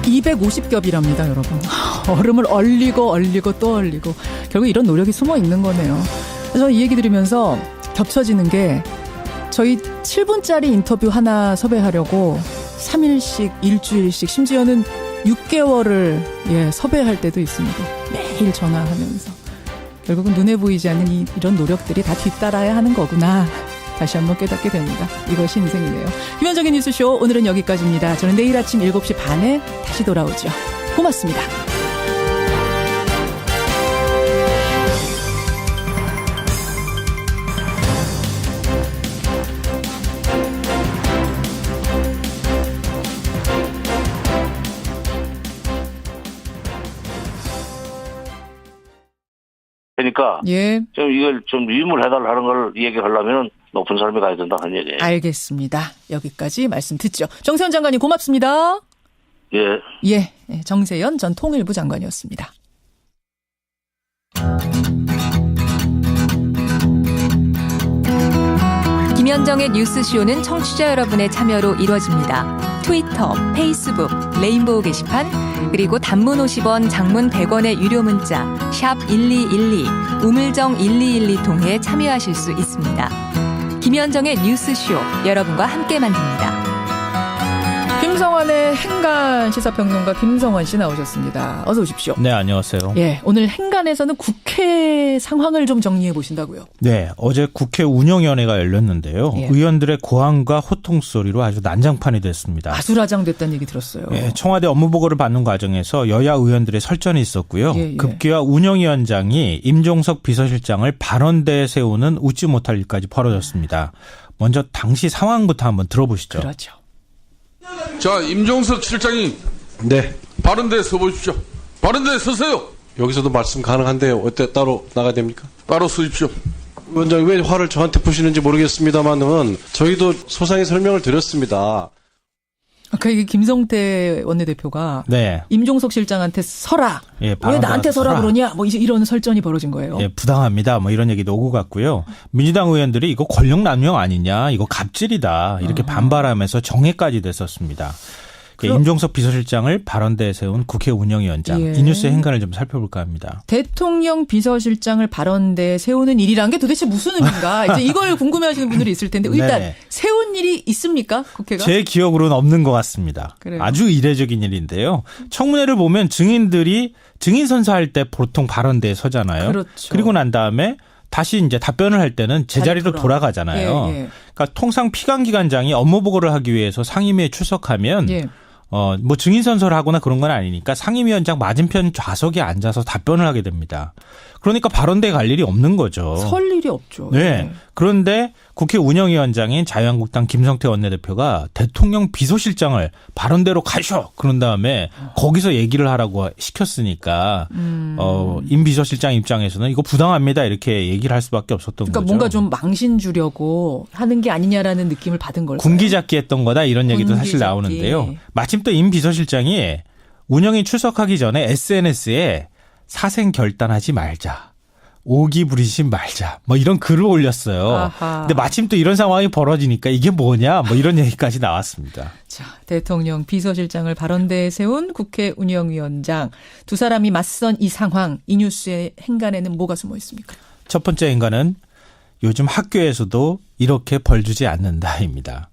Speaker 2: (250겹이랍니다) 여러분. 얼음을 얼리고 또 얼리고 결국 이런 노력이 숨어 있는 거네요. 저는 이 얘기 들으면서 겹쳐지는 게 저희 7분짜리 인터뷰 하나 섭외하려고 3일씩 일주일씩 심지어는 6개월을 섭외할 때도 있습니다. 매일 전화하면서 결국은 눈에 보이지 않는 이런 노력들이 다 뒤따라야 하는 거구나. 다시 한번 깨닫게 됩니다. 이것이 인생이네요. 김현정의 뉴스쇼 오늘은 여기까지입니다. 저는 내일 아침 7시 반에 다시 돌아오죠. 고맙습니다.
Speaker 7: 그러니까 좀 이걸 좀 유물해달라는 걸 얘기하려면 높은 사람이 가야 된다는 얘기예요.
Speaker 2: 알겠습니다. 여기까지 말씀 듣죠. 정세현 장관님 고맙습니다. 정세현 전 통일부 장관이었습니다.
Speaker 8: 김현정의 뉴스쇼는 청취자 여러분의 참여로 이루어집니다. 트위터, 페이스북, 레인보우 게시판, 그리고 단문 50원, 장문 100원의 유료 문자 샵 1212, 우물정 1212 통해 참여하실 수 있습니다. 김현정의 뉴스쇼, 여러분과 함께 만듭니다.
Speaker 2: 김성환의 행간 시사평론가 김성환 씨 나오셨습니다. 어서 오십시오.
Speaker 9: 네, 안녕하세요.
Speaker 2: 오늘 행간에서는 국회 상황을 좀 정리해 보신다고요?
Speaker 9: 네, 어제 국회 운영위원회가 열렸는데요. 의원들의 고함과 호통 소리로 아주 난장판이 됐습니다.
Speaker 2: 아수라장됐다는 얘기 들었어요.
Speaker 9: 청와대 업무보고를 받는 과정에서 여야 의원들의 설전이 있었고요. 급기야 운영위원장이 임종석 비서실장을 발언대에 세우는 웃지 못할 일까지 벌어졌습니다. 먼저 당시 상황부터 한번 들어보시죠.
Speaker 2: 그렇죠.
Speaker 10: 자, 임종석 실장님.
Speaker 5: 네.
Speaker 10: 바른데 서보십시오. 바른데 서세요.
Speaker 5: 여기서도 말씀 가능한데 어때 따로 나가야 됩니까?
Speaker 10: 따로 서십시오.
Speaker 5: 위원장이 왜 화를 저한테 푸시는지 모르겠습니다만은 저희도 소상히 설명을 드렸습니다.
Speaker 2: 아까 이게 김성태 원내대표가 임종석 실장한테 서라. 왜 나한테 서라 그러냐? 뭐 이런 설전이 벌어진 거예요.
Speaker 9: 부당합니다. 뭐 이런 얘기도 오고 갔고요. 민주당 의원들이 이거 권력 남용 아니냐? 이거 갑질이다. 이렇게 반발하면서 정회까지 됐었습니다. 임종석 비서실장을 발언대에 세운 국회 운영위원장. 이 뉴스의 행간을 좀 살펴볼까 합니다.
Speaker 2: 대통령 비서실장을 발언대에 세우는 일이란 게 도대체 무슨 의미인가? 이제 이걸 궁금해하시는 분들이 있을 텐데 일단 세운 일이 있습니까? 국회가?
Speaker 9: 제 기억으로는 없는 것 같습니다.
Speaker 2: 그래요?
Speaker 9: 아주 이례적인 일인데요. 청문회를 보면 증인들이 증인 선서할 때 보통 발언대에 서잖아요.
Speaker 2: 그렇죠.
Speaker 9: 그리고 난 다음에 다시 이제 답변을 할 때는 제자리로 돌아가잖아요. 그러니까 통상 피감기관장이 업무 보고를 하기 위해서 상임위에 출석하면 뭐 증인 선서를 하거나 그런 건 아니니까 상임위원장 맞은편 좌석에 앉아서 답변을 하게 됩니다. 그러니까 발언대에 갈 일이 없는 거죠.
Speaker 2: 설 일이 없죠.
Speaker 9: 그런데 국회 운영위원장인 자유한국당 김성태 원내대표가 대통령 비서실장을 발언대로 가셔 그런 다음에 거기서 얘기를 하라고 시켰으니까 임 비서실장 입장에서는 이거 부당합니다 이렇게 얘기를 할 수밖에 없었던
Speaker 2: 그러니까
Speaker 9: 거죠.
Speaker 2: 뭔가 좀 망신 주려고 하는 게 아니냐라는 느낌을 받은 걸까요?
Speaker 9: 군기잡기 했던 거다 이런 얘기도 사실 나오는데요. 마침 또 임 비서실장이 운영이 출석하기 전에 SNS에 사생 결단하지 말자. 오기 부리심 말자. 뭐 이런 글을 올렸어요. 아하. 근데 마침 또 이런 상황이 벌어지니까 이게 뭐냐 뭐 이런 얘기까지 나왔습니다.
Speaker 2: 자, 대통령 비서실장을 발언대에 세운 국회 운영위원장. 두 사람이 맞선 이 상황, 이 뉴스의 행간에는 뭐가 숨어 있습니까?
Speaker 9: 첫 번째 행간은 요즘 학교에서도 이렇게 벌 주지 않는다입니다.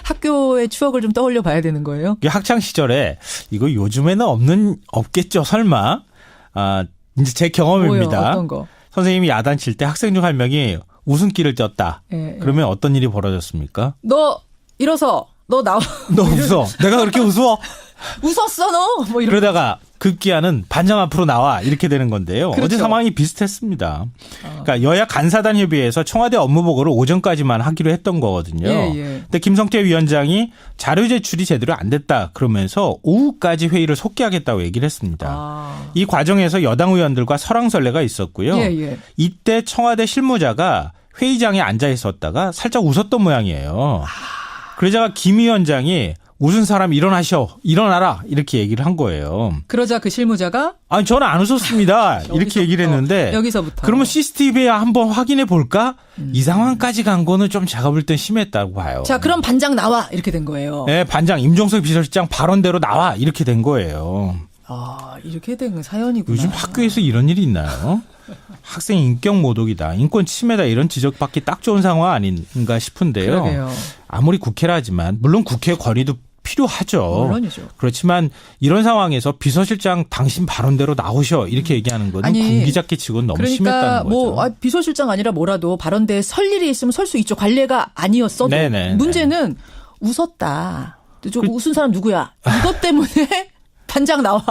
Speaker 2: 학교의 추억을 좀 떠올려 봐야 되는 거예요?
Speaker 9: 학창 시절에 이거 요즘에는 없겠죠 설마. 이제 제 경험입니다.
Speaker 2: 뭐요? 어떤 거?
Speaker 9: 선생님이 야단칠 때 학생 중 한 명이 웃음기를 쪘다. 그러면 어떤 일이 벌어졌습니까?
Speaker 2: 너 일어서. 너 나와.
Speaker 9: 너 웃어. 내가 그렇게 웃어?
Speaker 2: 웃었어 너. 뭐
Speaker 9: 그러다가 급기야는 반장 앞으로 나와 이렇게 되는 건데요. 그렇죠. 어제 상황이 비슷했습니다. 그러니까 여야 간사단 협의회에서 청와대 업무 보고를 오전까지만 하기로 했던 거거든요. 근데 김성태 위원장이 자료 제출이 제대로 안 됐다 그러면서 오후까지 회의를 속기하겠다고 얘기를 했습니다. 이 과정에서 여당 의원들과 설왕설래가 있었고요. 이때 청와대 실무자가 회의장에 앉아 있었다가 살짝 웃었던 모양이에요. 그러자가 김 위원장이 웃은 사람 일어나라 이렇게 얘기를 한 거예요.
Speaker 2: 그러자 그 실무자가
Speaker 9: 아니 저는 안 웃었습니다. 이렇게 얘기를 했는데
Speaker 2: 여기서부터
Speaker 9: 그러면 CCTV에 한번 확인해 볼까? 이 상황까지 간 거는 좀 제가 볼 땐 심했다고 봐요.
Speaker 2: 자 그럼 반장 나와 이렇게 된 거예요.
Speaker 9: 네, 반장 임종석 비서실장 발언대로 나와 이렇게 된 거예요.
Speaker 2: 아 이렇게 된 사연이구나.
Speaker 9: 요즘 학교에서 이런 일이 있나요? 학생 인격 모독이다, 인권 침해다 이런 지적받기 딱 좋은 상황 아닌가 싶은데요.
Speaker 2: 그러게요.
Speaker 9: 아무리 국회라 하지만 물론 국회 권위도 필요하죠.
Speaker 2: 물론이죠.
Speaker 9: 그렇지만 이런 상황에서 비서실장 당신 발언대로 나오셔 이렇게 얘기하는 건 군기잡기 치고는 너무 심했다는 거죠.
Speaker 2: 비서실장 아니라 뭐라도 발언대에 설 일이 있으면 설 수 있죠. 관례가 아니었어도.
Speaker 9: 네네.
Speaker 2: 문제는 웃었다. 웃은 사람 누구야? 이것 때문에 반장 나와.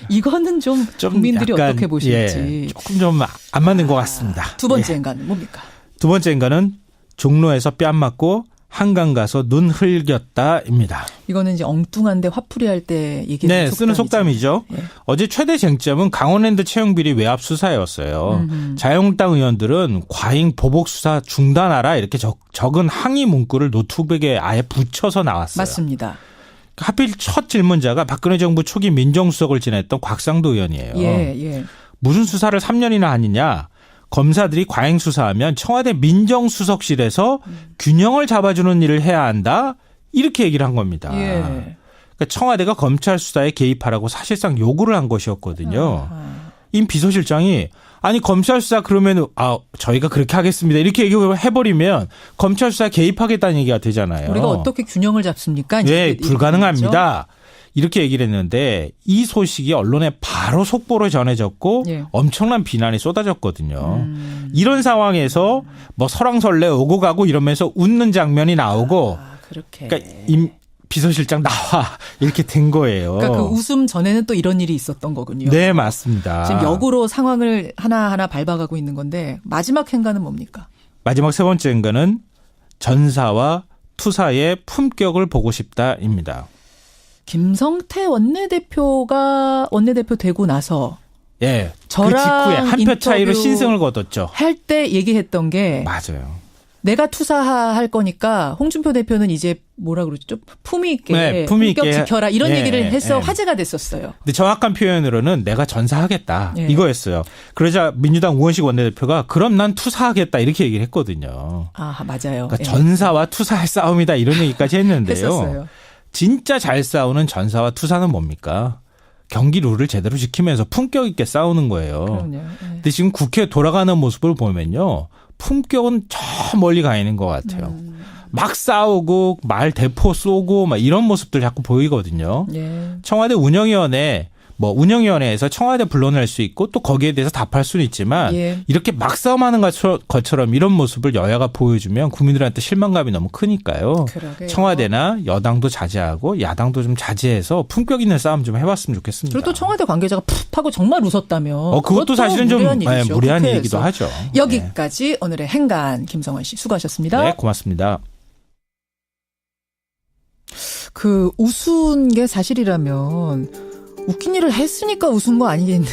Speaker 2: 이거는 좀 국민들이 어떻게 보실지.
Speaker 9: 조금 좀 안 맞는 것 같습니다.
Speaker 2: 두 번째 인간은 뭡니까?
Speaker 9: 두 번째 인간은 종로에서 뺨 맞고 한강 가서 눈 흘겼다입니다.
Speaker 2: 이거는 이제 엉뚱한데 화풀이 할 때 얘기하는
Speaker 9: 쓰는 속담이죠. 어제 최대 쟁점은 강원랜드 채용비리 외압 수사였어요. 자유한국당 의원들은 과잉 보복 수사 중단하라 이렇게 적은 항의 문구를 노트북에 아예 붙여서 나왔어요.
Speaker 2: 맞습니다.
Speaker 9: 하필 첫 질문자가 박근혜 정부 초기 민정수석을 지냈던 곽상도 의원이에요. 무슨 수사를 3년이나 하느냐. 검사들이 과잉 수사하면 청와대 민정수석실에서 균형을 잡아주는 일을 해야 한다. 이렇게 얘기를 한 겁니다. 그러니까 청와대가 검찰 수사에 개입하라고 사실상 요구를 한 것이었거든요. 임 비서실장이 아니 검찰 수사 그러면 저희가 그렇게 하겠습니다. 이렇게 얘기를 해버리면 검찰 수사에 개입하겠다는 얘기가 되잖아요.
Speaker 2: 우리가 어떻게 균형을 잡습니까?
Speaker 9: 네, 불가능합니다. 이렇게 얘기를 했는데 이 소식이 언론에 바로 속보로 전해졌고 엄청난 비난이 쏟아졌거든요. 이런 상황에서 뭐 설왕설래 오고 가고 이러면서 웃는 장면이 나오고 그러니까 임 비서실장 나와 이렇게 된 거예요.
Speaker 2: 그러니까 그 웃음 전에는 또 이런 일이 있었던 거군요.
Speaker 9: 네, 맞습니다.
Speaker 2: 지금 역으로 상황을 하나하나 밟아가고 있는 건데 마지막 행간은 뭡니까? 마지막
Speaker 9: 세 번째 행간은 전사와 투사의 품격을 보고 싶다입니다.
Speaker 2: 김성태 원내대표가 원내대표 되고 나서
Speaker 9: 그 직후에 한 표 차이로 신승을 거뒀죠.
Speaker 2: 할 때 얘기했던 게
Speaker 9: 맞아요.
Speaker 2: 내가 투사할 거니까 홍준표 대표는 이제 뭐라 그러죠? 품위 있게 품격 지켜라 이런 얘기를 해서 화제가 됐었어요.
Speaker 9: 근데 정확한 표현으로는 내가 전사하겠다 이거였어요. 그러자 민주당 우원식 원내대표가 그럼 난 투사하겠다 이렇게 얘기를 했거든요.
Speaker 2: 맞아요.
Speaker 9: 그러니까 전사와 투사의 싸움이다 이런 얘기까지 했는데요.
Speaker 2: 했었어요.
Speaker 9: 진짜 잘 싸우는 전사와 투사는 뭡니까? 경기 룰을 제대로 지키면서 품격 있게 싸우는 거예요.
Speaker 2: 그럼요.
Speaker 9: 근데 지금 국회 돌아가는 모습을 보면요. 품격은 저 멀리 가 있는 것 같아요. 막 싸우고 말 대포 쏘고 막 이런 모습들 자꾸 보이거든요. 청와대 운영위원회 뭐 운영위원회에서 청와대 불러낼 수 있고 또 거기에 대해서 답할 수는 있지만 이렇게 막 싸움하는 것처럼 이런 모습을 여야가 보여주면 국민들한테 실망감이 너무 크니까요. 그러게요. 청와대나 여당도 자제하고 야당도 좀 자제해서 품격 있는 싸움 좀 해봤으면 좋겠습니다.
Speaker 2: 그리고 또 청와대 관계자가 푹 하고 정말 웃었다면
Speaker 9: 그것도 사실은 좀 무례한 얘기도 하죠.
Speaker 2: 여기까지 오늘의 행간 김성환 씨 수고하셨습니다.
Speaker 9: 네, 고맙습니다.
Speaker 2: 그 웃은 게 사실이라면 웃긴 일을 했으니까 웃은 거 아니겠느냐.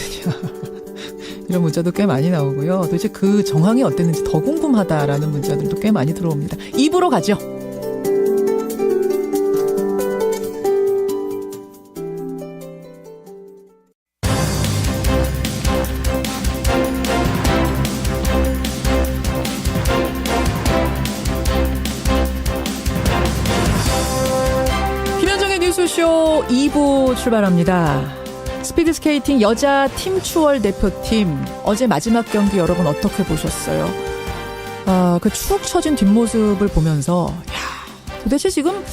Speaker 2: 이런 문자도 꽤 많이 나오고요. 도대체 그 정황이 어땠는지 더 궁금하다라는 문자들도 꽤 많이 들어옵니다. 2부로 가죠. 뉴스쇼 2부 출발합니다. 스피드스케이팅 여자 팀 추월 대표팀 어제 마지막 경기 여러분 어떻게 보셨어요? 그 축 처진 뒷모습을 보면서 도대체 지금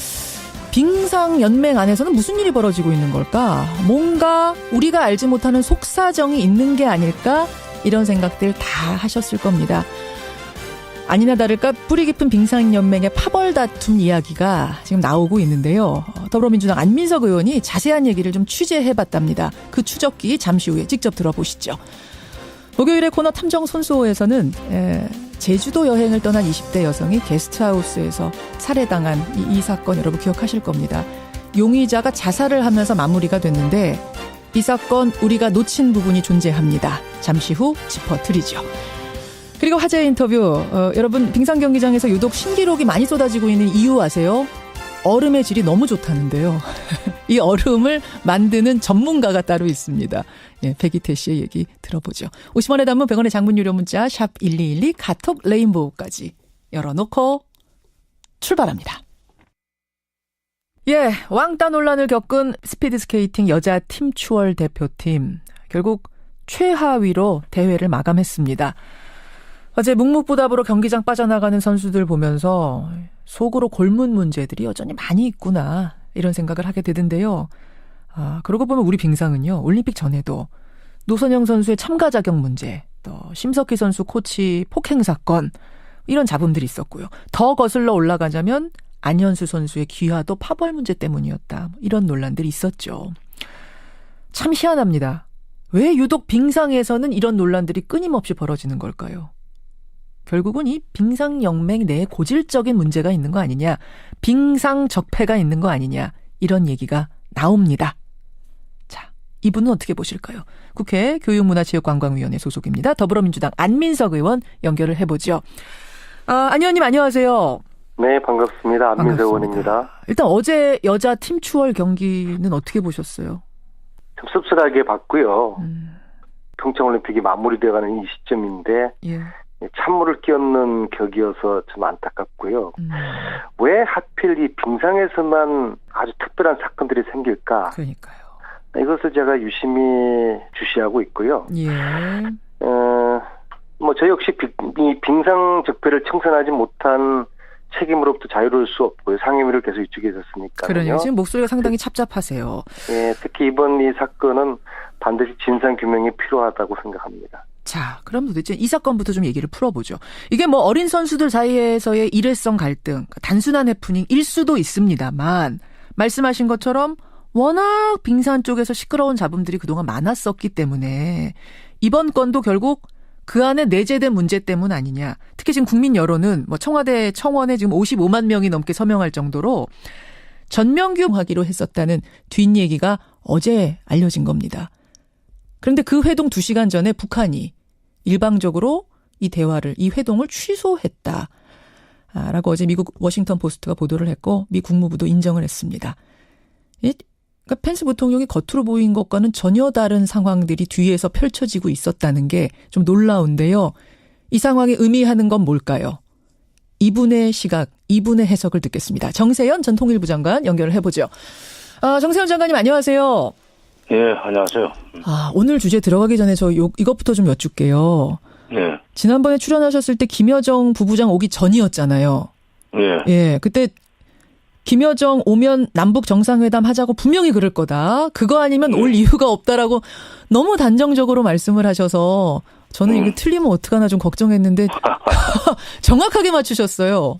Speaker 2: 빙상연맹 안에서는 무슨 일이 벌어지고 있는 걸까? 뭔가 우리가 알지 못하는 속사정이 있는 게 아닐까? 이런 생각들 다 하셨을 겁니다. 아니나 다를까 뿌리 깊은 빙상연맹의 파벌 다툼 이야기가 지금 나오고 있는데요. 더불어민주당 안민석 의원이 자세한 얘기를 좀 취재해봤답니다. 그 추적기 잠시 후에 직접 들어보시죠. 목요일에 코너 탐정 손수호에서는 제주도 여행을 떠난 20대 여성이 게스트하우스에서 살해당한 이 사건 여러분 기억하실 겁니다. 용의자가 자살을 하면서 마무리가 됐는데 이 사건 우리가 놓친 부분이 존재합니다. 잠시 후 짚어드리죠. 그리고 화제의 인터뷰. 여러분 빙상 경기장에서 유독 신기록이 많이 쏟아지고 있는 이유 아세요? 얼음의 질이 너무 좋다는데요. 이 얼음을 만드는 전문가가 따로 있습니다. 백이태 씨의 얘기 들어보죠. 50원의 단문 100원의 장문 유료 문자 샵 1212 카톡 레인보우까지 열어놓고 출발합니다. 왕따 논란을 겪은 스피드스케이팅 여자 팀 추월 대표팀. 결국 최하위로 대회를 마감했습니다. 어제 묵묵부답으로 경기장 빠져나가는 선수들 보면서 속으로 골문 문제들이 여전히 많이 있구나 이런 생각을 하게 되던데요. 그러고 보면 우리 빙상은요. 올림픽 전에도 노선영 선수의 참가 자격 문제, 또 심석희 선수 코치 폭행 사건 이런 잡음들이 있었고요. 더 거슬러 올라가자면 안현수 선수의 귀화도 파벌 문제 때문이었다. 이런 논란들이 있었죠. 참 희한합니다. 왜 유독 빙상에서는 이런 논란들이 끊임없이 벌어지는 걸까요? 결국은 이 빙상연맹 내에 고질적인 문제가 있는 거 아니냐, 빙상적폐가 있는 거 아니냐 이런 얘기가 나옵니다. 자, 이분은 어떻게 보실까요? 국회 교육문화체육관광위원회 소속입니다. 더불어민주당 안민석 의원 연결을 해보죠. 안 의원님 안녕하세요.
Speaker 11: 네, 반갑습니다. 안민석 의원입니다.
Speaker 2: 일단 어제 여자 팀 추월 경기는 어떻게 보셨어요?
Speaker 11: 좀 씁쓸하게 봤고요. 평창올림픽이 마무리되어가는 이 시점인데 찬물을 끼얹는 격이어서 좀 안타깝고요. 왜 하필 이 빙상에서만 아주 특별한 사건들이 생길까?
Speaker 2: 그러니까요.
Speaker 11: 이것을 제가 유심히 주시하고 있고요. 저 역시 이 빙상 적폐를 청산하지 못한 책임으로부터 자유로울 수 없고요. 상임위를 계속 위축해 있었으니까요.
Speaker 2: 그러네요. 지금 목소리가 상당히 찹찹하세요.
Speaker 11: 특히 이번 이 사건은 반드시 진상규명이 필요하다고 생각합니다.
Speaker 2: 자, 그럼 도대체 이 사건부터 좀 얘기를 풀어보죠. 이게 뭐 어린 선수들 사이에서의 일회성 갈등, 단순한 해프닝일 수도 있습니다만 말씀하신 것처럼 워낙 빙산 쪽에서 시끄러운 잡음들이 그동안 많았었기 때문에 이번 건도 결국 그 안에 내재된 문제 때문 아니냐. 특히 지금 국민 여론은 뭐 청와대 청원에 지금 55만 명이 넘게 서명할 정도로 전면규하기로 했었다는 뒷얘기가 어제 알려진 겁니다. 그런데 그 회동 2시간 전에 북한이 일방적으로 이 대화를, 이 회동을 취소했다. 라고 어제 미국 워싱턴 포스트가 보도를 했고 미 국무부도 인정을 했습니다. 그러니까 펜스 부통령이 겉으로 보인 것과는 전혀 다른 상황들이 뒤에서 펼쳐지고 있었다는 게 좀 놀라운데요. 이 상황이 의미하는 건 뭘까요? 이분의 시각, 이분의 해석을 듣겠습니다. 정세현 전 통일부 장관 연결을 해보죠. 정세현 장관님 안녕하세요.
Speaker 7: 예, 안녕하세요.
Speaker 2: 오늘 주제 들어가기 전에 저 이것부터 좀 여쭙게요.
Speaker 7: 네.
Speaker 2: 지난번에 출연하셨을 때 김여정 부부장 오기 전이었잖아요.
Speaker 7: 예.
Speaker 2: 예, 그때 김여정 오면 남북 정상회담 하자고 분명히 그럴 거다. 그거 아니면 올 이유가 없다라고 너무 단정적으로 말씀을 하셔서 저는 이거 틀리면 어떡하나 좀 걱정했는데 정확하게 맞추셨어요.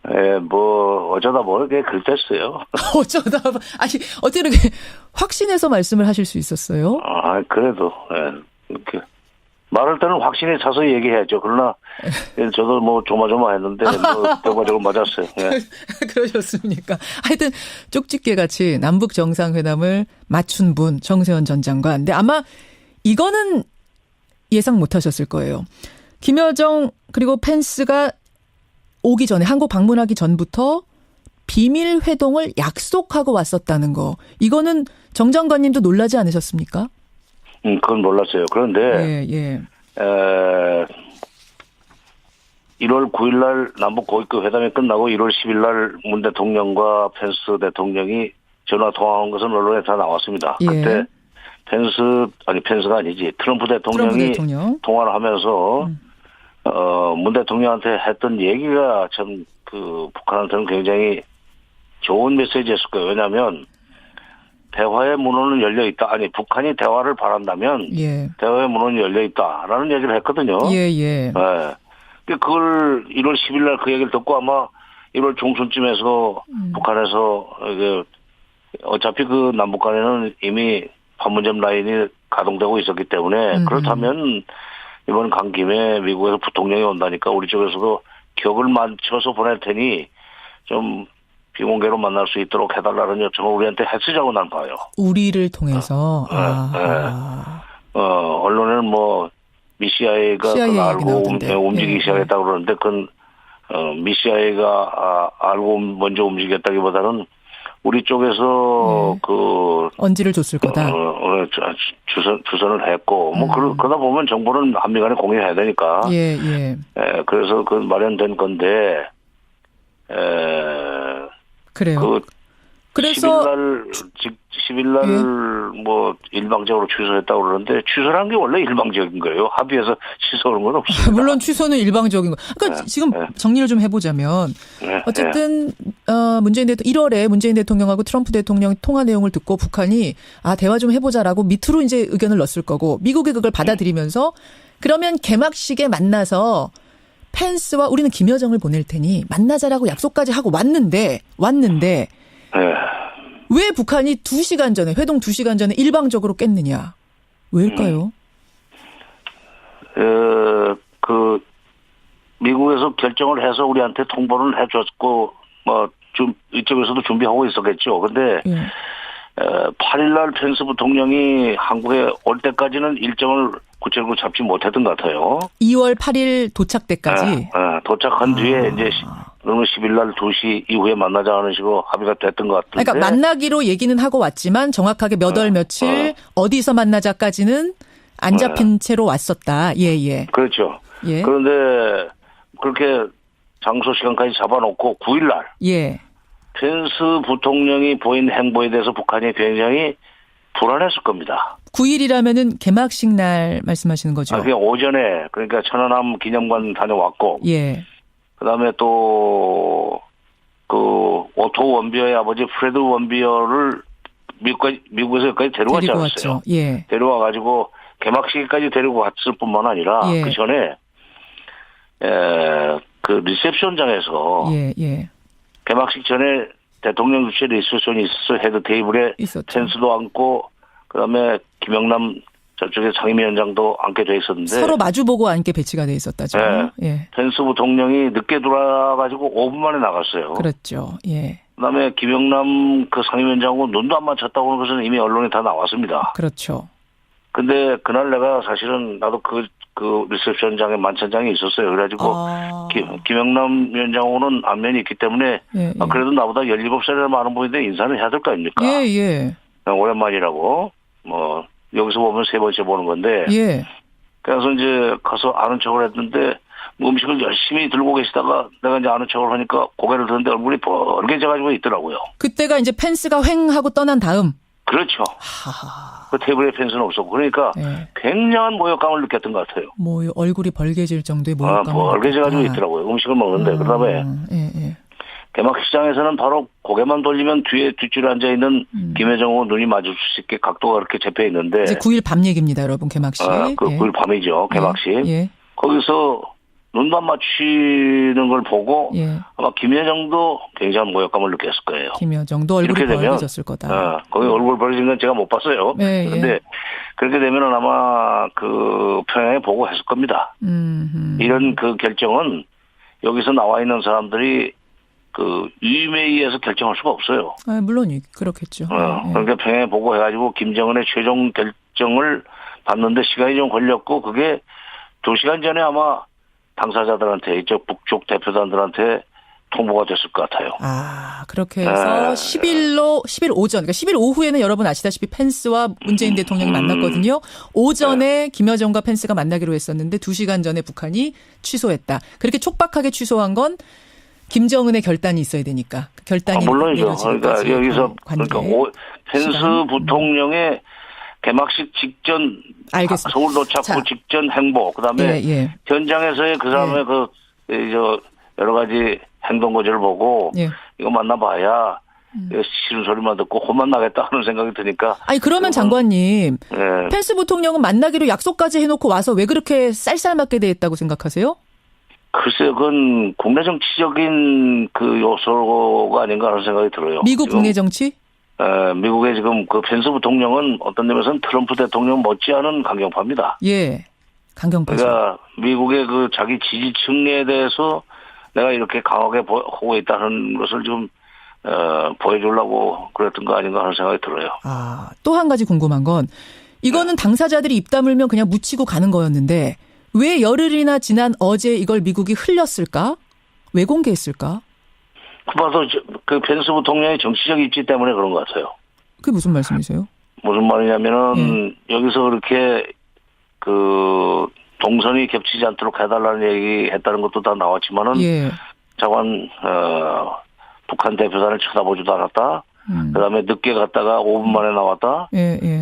Speaker 7: 예, 뭐 어쩌다 모르게 글댔어요.
Speaker 2: 어쩌다 아니 어떻게 이렇게 확신해서 말씀을 하실 수 있었어요?
Speaker 7: 아 그래도 이렇게 말할 때는 확신에 차서 얘기해야죠. 그러나 저도 뭐 조마조마했는데 뭐 결과적으로 맞았어요. 예.
Speaker 2: 그러셨습니까? 하여튼 쪽집게 같이 남북 정상회담을 맞춘 분 정세현 전 장관. 근데 아마 이거는 예상 못하셨을 거예요. 김여정 그리고 펜스가 오기 전에 한국 방문하기 전부터 비밀 회동을 약속하고 왔었다는 거. 이거는 정 장관님도 놀라지 않으셨습니까?
Speaker 7: 그건 몰랐어요. 그런데 1월 9일 날 남북 고위급 회담이 끝나고 1월 10일 날 문 대통령과 펜스 대통령이 전화 통화한 것은 언론에 다 나왔습니다. 그때 펜스가 아니지 트럼프 대통령이 통화를 하면서 문 대통령한테 했던 얘기가 참 그 북한한테는 굉장히 좋은 메시지였을 거예요. 왜냐하면 대화의 문은 열려 있다. 아니 북한이 대화를 바란다면 대화의 문은 열려 있다라는 얘기를 했거든요. 그걸 1월 10일 날 그 얘기를 듣고 아마 1월 중순쯤에서 북한에서 이게 어차피 그 남북 간에는 이미 판문점 라인이 가동되고 있었기 때문에 그렇다면 이번 간 김에 미국에서 부통령이 온다니까 우리 쪽에서도 격을 맞춰서 보낼 테니 좀 비공개로 만날 수 있도록 해달라는 요청을 우리한테 했으자고 난 봐요.
Speaker 2: 우리를 통해서.
Speaker 7: 언론에는 뭐 미CIA가 알고 움직이기 시작했다고 그러는데 그건 미CIA가 알고 먼저 움직였다기보다는 우리 쪽에서 그
Speaker 2: 언지를 줬을 거다.
Speaker 7: 주선을 했고 뭐 그러다 보면 정보는 한미 간에 공유해야 되니까. 그래서 그 마련된 건데.
Speaker 2: 그래요.
Speaker 7: 그래서 10일 날 뭐 일방적으로 취소했다고 그러는데 취소한 게 원래 일방적인 거예요. 합의해서 취소하는 건 없습니다.
Speaker 2: 물론 취소는 일방적인 거. 그러니까 지금 정리를 좀 해보자면 어쨌든 문재인 대통령 1월에 문재인 대통령하고 트럼프 대통령 통화 내용을 듣고 북한이 대화 좀 해보자라고 밑으로 이제 의견을 넣었을 거고 미국이 그걸 받아들이면서 그러면 개막식에 만나서 펜스와 우리는 김여정을 보낼 테니 만나자라고 약속까지 하고 왔는데 왜 북한이 2시간 전에 회동 2시간 전에 일방적으로 깼느냐? 왜일까요?
Speaker 7: 그 미국에서 결정을 해서 우리한테 통보를 해줬고 뭐 좀 이쪽에서도 준비하고 있었겠죠. 근데 8일 날 펜스 부통령이 한국에 올 때까지는 일정을 구체적으로 잡지 못했던 것 같아요.
Speaker 2: 2월 8일 도착 때까지?
Speaker 7: 도착한 뒤에 이제 그러면 10일 날 2시 이후에 만나자 하는 식으로 합의가 됐던 것 같은데.
Speaker 2: 그러니까 만나기로 얘기는 하고 왔지만 정확하게 몇 월 며칠 어디서 만나자까지는 안 잡힌 채로 왔었다.
Speaker 7: 그렇죠. 그런데 그렇게 장소 시간까지 잡아놓고 9일 날 펜스 부통령이 보인 행보에 대해서 북한이 굉장히 불안했을 겁니다.
Speaker 2: 9일이라면은 개막식 날 말씀하시는 거죠?
Speaker 7: 그냥 오전에 그러니까 천안함 기념관 다녀왔고, 그다음에 또 그 오토 원비어의 아버지 프레드 원비어를 미국에서 여기까지 데리고 왔지 않았어요. 데려와 가지고 개막식까지 데리고 갔을 뿐만 아니라 그 전에 그 리셉션장에서 개막식 전에 대통령 주최 리셉션이 있었어요. 헤드 테이블에 펜스도 앉고 그다음에 김영남 저쪽에 상임위원장도 앉게 돼 있었는데
Speaker 2: 서로 마주보고 앉게 배치가 돼 있었다죠.
Speaker 7: 펜스 부통령이 늦게 돌아가지고 5분 만에 나갔어요.
Speaker 2: 그렇죠.
Speaker 7: 그다음에 김영남 그 상임위원장하고 눈도 안 맞췄다고 하는 것은 이미 언론에 다 나왔습니다.
Speaker 2: 그렇죠.
Speaker 7: 근데 그날 내가 사실은 나도 그 리셉션장에 만찬장에 있었어요. 그래가지고 김영남 위원장하고는 안면이 있기 때문에 그래도 나보다 17살이나 많은 분인데 인사는 해야 될 거 아닙니까? 오랜만이라고 뭐 여기서 보면 세 번째 보는 건데 그래서 이제 가서 아는 척을 했는데 뭐 음식을 열심히 들고 계시다가 내가 이제 아는 척을 하니까 고개를 드는데 얼굴이 벌개져가지고 있더라고요.
Speaker 2: 그때가 이제 펜스가 횡하고 떠난 다음.
Speaker 7: 그렇죠. 그 테이블에 펜스는 없었고 그러니까 굉장한 모욕감을 느꼈던 것 같아요.
Speaker 2: 얼굴이 벌개질 정도의 모욕감을.
Speaker 7: 벌개져가지고 있더라고요. 음식을 먹는데 그다음에 개막식장에서는 바로 고개만 돌리면 뒤에 뒷줄에 앉아있는 김여정하고 눈이 마주칠 수 있게 각도가 그렇게 잡혀 있는데.
Speaker 2: 이제 9일 밤 얘기입니다, 여러분, 개막식.
Speaker 7: 9일 밤이죠, 개막식. 거기서 눈만 맞추는 걸 보고 아마 김여정도 굉장한 모욕감을 느꼈을 거예요.
Speaker 2: 김여정도 얼굴이 벌어졌을 거다.
Speaker 7: 거기 얼굴 벌어진 건 제가 못 봤어요. 그런데 그렇게 되면은 아마 그 평양에 보고 했을 겁니다. 이런 그 결정은 여기서 나와 있는 사람들이 그 위임에 의해서 결정할 수가 없어요.
Speaker 2: 물론 그렇겠죠.
Speaker 7: 그러니까 평양에 보고 해가지고 김정은의 최종 결정을 받는데 시간이 좀 걸렸고 그게 2시간 전에 아마 당사자들한테 이쪽 북쪽 대표단들한테 통보가 됐을 것 같아요.
Speaker 2: 그렇게 해서 10일 오전, 그러니까 10일 오후에는 여러분 아시다시피 펜스와 문재인 대통령이 만났거든요. 오전에 김여정과 펜스가 만나기로 했었는데 2시간 전에 북한이 취소했다. 그렇게 촉박하게 취소한 건 김정은의 결단이 있어야 되니까. 결단이
Speaker 7: 물론이죠. 그러니까 여기서 그러니까 펜스 부통령의 개막식 직전
Speaker 2: 알겠습니다.
Speaker 7: 서울 도착 후 직전 행보 그다음에 현장에서의 그 사람의 여러 가지 행동 거지를 보고 이거 만나봐야 싫은 소리만 듣고 혼만 나겠다 하는 생각이 드니까.
Speaker 2: 그러면 장관님 펜스 부통령은 만나기로 약속까지 해놓고 와서 왜 그렇게 쌀쌀맞게 대했다고 생각하세요?
Speaker 7: 글쎄요, 그건 국내 정치적인 그 요소가 아닌가 하는 생각이 들어요.
Speaker 2: 미국 국내 정치?
Speaker 7: 미국의 지금 그 펜스 부통령은 어떤 점에서는 트럼프 대통령 못지않은 강경파입니다.
Speaker 2: 강경파죠.
Speaker 7: 그러니까 미국의 그 자기 지지층에 대해서 내가 이렇게 강하게 하고 있다는 것을 좀 보여주려고 그랬던 거 아닌가 하는 생각이 들어요.
Speaker 2: 또 한 가지 궁금한 건 이거는 당사자들이 입 다물면 그냥 묻히고 가는 거였는데 왜 열흘이나 지난 어제 이걸 미국이 흘렸을까? 왜 공개했을까?
Speaker 7: 봐서 그 펜스 부통령의 정치적 입지 때문에 그런 것 같아요.
Speaker 2: 그게 무슨 말씀이세요?
Speaker 7: 무슨 말이냐면은 여기서 그렇게 그 동선이 겹치지 않도록 해달라는 얘기 했다는 것도 다 나왔지만은 장관 북한 대표단을 쳐다보지도 않았다. 그다음에 늦게 갔다가 5분 만에 나왔다.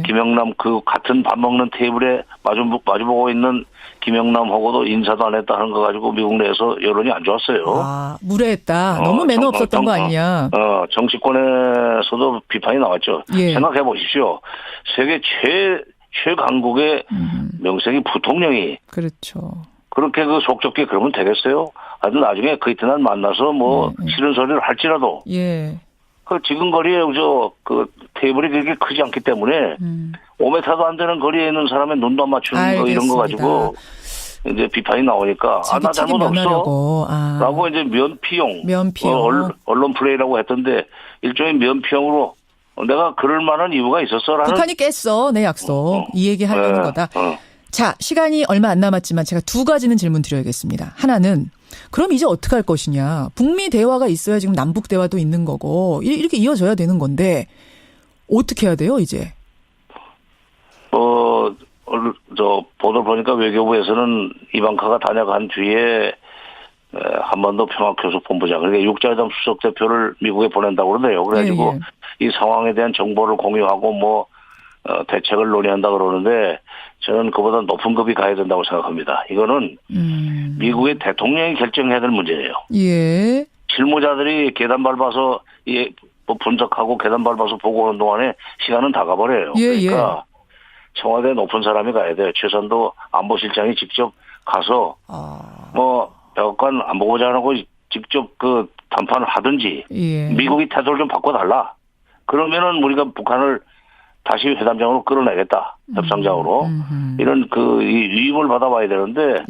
Speaker 7: 김영남 그 같은 밥 먹는 테이블에 마주보고 있는 김영남하고도 인사도 안 했다 하는 거 가지고 미국 내에서 여론이 안 좋았어요.
Speaker 2: 무례했다. 너무 매너 없었던 거 아니냐.
Speaker 7: 정치권에서도 비판이 나왔죠. 생각해 보십시오. 세계 최강국의 명색이 부통령이.
Speaker 2: 그렇죠.
Speaker 7: 그렇게 그 속 좁게 그러면 되겠어요? 아주 나중에 그 이튿날 만나서 싫은 소리를 할지라도. 그 지금 거리에 그 테이블이 그렇게 크지 않기 때문에 5m도 안 되는 거리에 있는 사람의 눈도 안 맞추는 거 이런 거 가지고 이제 비판이 나오니까 나 잘못 없어 라고 이제 면피용. 언론 플레이라고 했던데 일종의 면피용으로 내가 그럴 만한 이유가 있었어라는.
Speaker 2: 북한이 깼어 내 약속. 이 얘기 하려는 거다. 자, 시간이 얼마 안 남았지만 제가 2가지는 질문 드려야겠습니다. 하나는 그럼 이제 어떻게 할 것이냐. 북미 대화가 있어야 지금 남북 대화도 있는 거고 이렇게 이어져야 되는 건데 어떻게 해야 돼요 이제?
Speaker 7: 보도 보니까 외교부에서는 이방카가 다녀간 뒤에 한반도 평화교섭본부장 그러니까 육자회담 수석 대표를 미국에 보낸다고 그러네요. 그래가지고 이 상황에 대한 정보를 공유하고 대책을 논의한다 그러는데 저는 그보다 높은 급이 가야 된다고 생각합니다. 이거는 미국의 대통령이 결정해야 될 문제예요. 실무자들이 계단 밟아서 분석하고 계단 밟아서 보고하는 동안에 시간은 다 가버려요. 그러니까 청와대 높은 사람이 가야 돼요. 최선도 안보실장이 직접 가서 백악관 안보보좌관하고 직접 그 담판을 하든지 미국이 태도를 좀 바꿔달라. 그러면은 우리가 북한을 다시 회담장으로 끌어내겠다. 협상장으로. 이런 이 위임을 받아봐야 되는데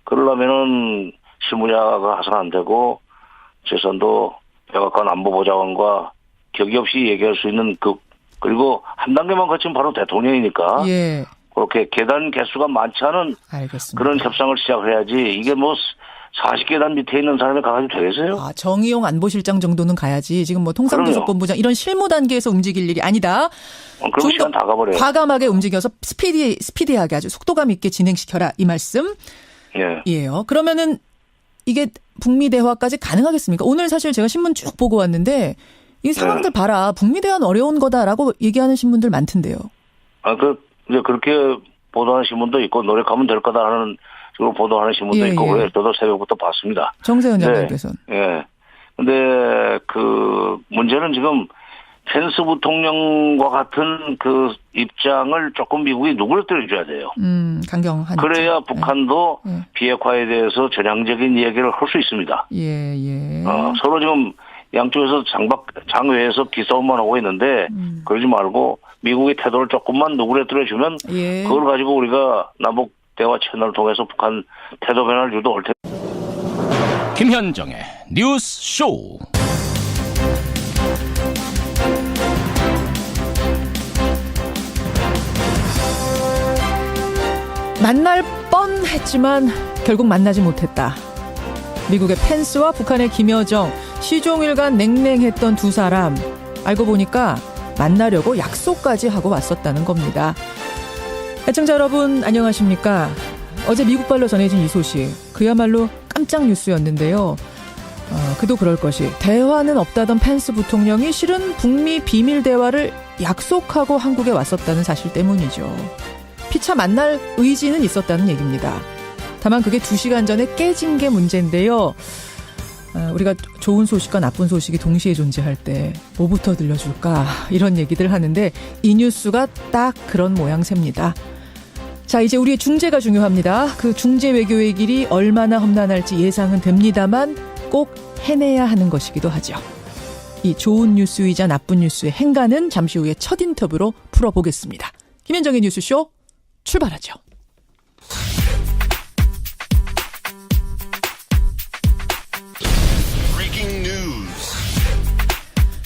Speaker 7: 그러려면은 실무자가 가서는 안 되고 최선도 백악관 안보보좌관과 격의 없이 얘기할 수 있는 그리고 한 단계만 거치면 바로 대통령이니까 그렇게 계단 개수가 많지 않은 그런 협상을 시작을 해야지 이게 40계단 밑에 있는 사람이 가가지고 되겠어요?
Speaker 2: 정의용 안보실장 정도는 가야지. 지금 통상교섭본부장 이런 실무 단계에서 움직일 일이 아니다.
Speaker 7: 그럼 시간 다 가버려요.
Speaker 2: 과감하게 움직여서 스피디하게 아주 속도감 있게 진행시켜라. 이 말씀. 이에요. 그러면은 이게 북미 대화까지 가능하겠습니까? 오늘 사실 제가 신문 쭉 보고 왔는데 이 상황들 봐라. 북미 대화는 어려운 거다라고 얘기하는 신문들 많던데요.
Speaker 7: 이제 그렇게 보도하는 신문도 있고 노력하면 될 거다 하는 식으로 보도하는 신문도 있고 그래서 저도 새벽부터 봤습니다.
Speaker 2: 정세현 장관께서는.
Speaker 7: 근데 그 문제는 지금 펜스 부통령과 같은 그 입장을 조금 미국이 누그러뜨려줘야 돼요.
Speaker 2: 강경한.
Speaker 7: 그래야 북한도 비핵화에 대해서 전향적인 얘기를 할 수 있습니다.
Speaker 2: 예.
Speaker 7: 서로 지금 양쪽에서 장외에서 기싸움만 하고 있는데 그러지 말고 미국의 태도를 조금만 누그러뜨려주면 그걸 가지고 우리가 남북 대화 채널을 통해서 북한 태도 변화를 유도할 텐데.
Speaker 1: 김현정의 뉴스 쇼.
Speaker 2: 만날 뻔했지만 결국 만나지 못했다. 미국의 펜스와 북한의 김여정, 시종일관 냉랭했던 두 사람. 알고 보니까 만나려고 약속까지 하고 왔었다는 겁니다. 애청자 여러분 안녕하십니까? 어제 미국발로 전해진 이 소식 그야말로 깜짝 뉴스였는데요. 그도 그럴 것이 대화는 없다던 펜스 부통령이 실은 북미 비밀 대화를 약속하고 한국에 왔었다는 사실 때문이죠. 피차 만날 의지는 있었다는 얘기입니다. 다만 그게 2시간 전에 깨진 게 문제인데요. 우리가 좋은 소식과 나쁜 소식이 동시에 존재할 때 뭐부터 들려줄까 이런 얘기들 하는데 이 뉴스가 딱 그런 모양새입니다. 자, 이제 우리의 중재가 중요합니다. 그 중재 외교의 길이 얼마나 험난할지 예상은 됩니다만 꼭 해내야 하는 것이기도 하죠. 이 좋은 뉴스이자 나쁜 뉴스의 행간은 잠시 후에 첫 인터뷰로 풀어보겠습니다. 김현정의 뉴스쇼 출발하죠.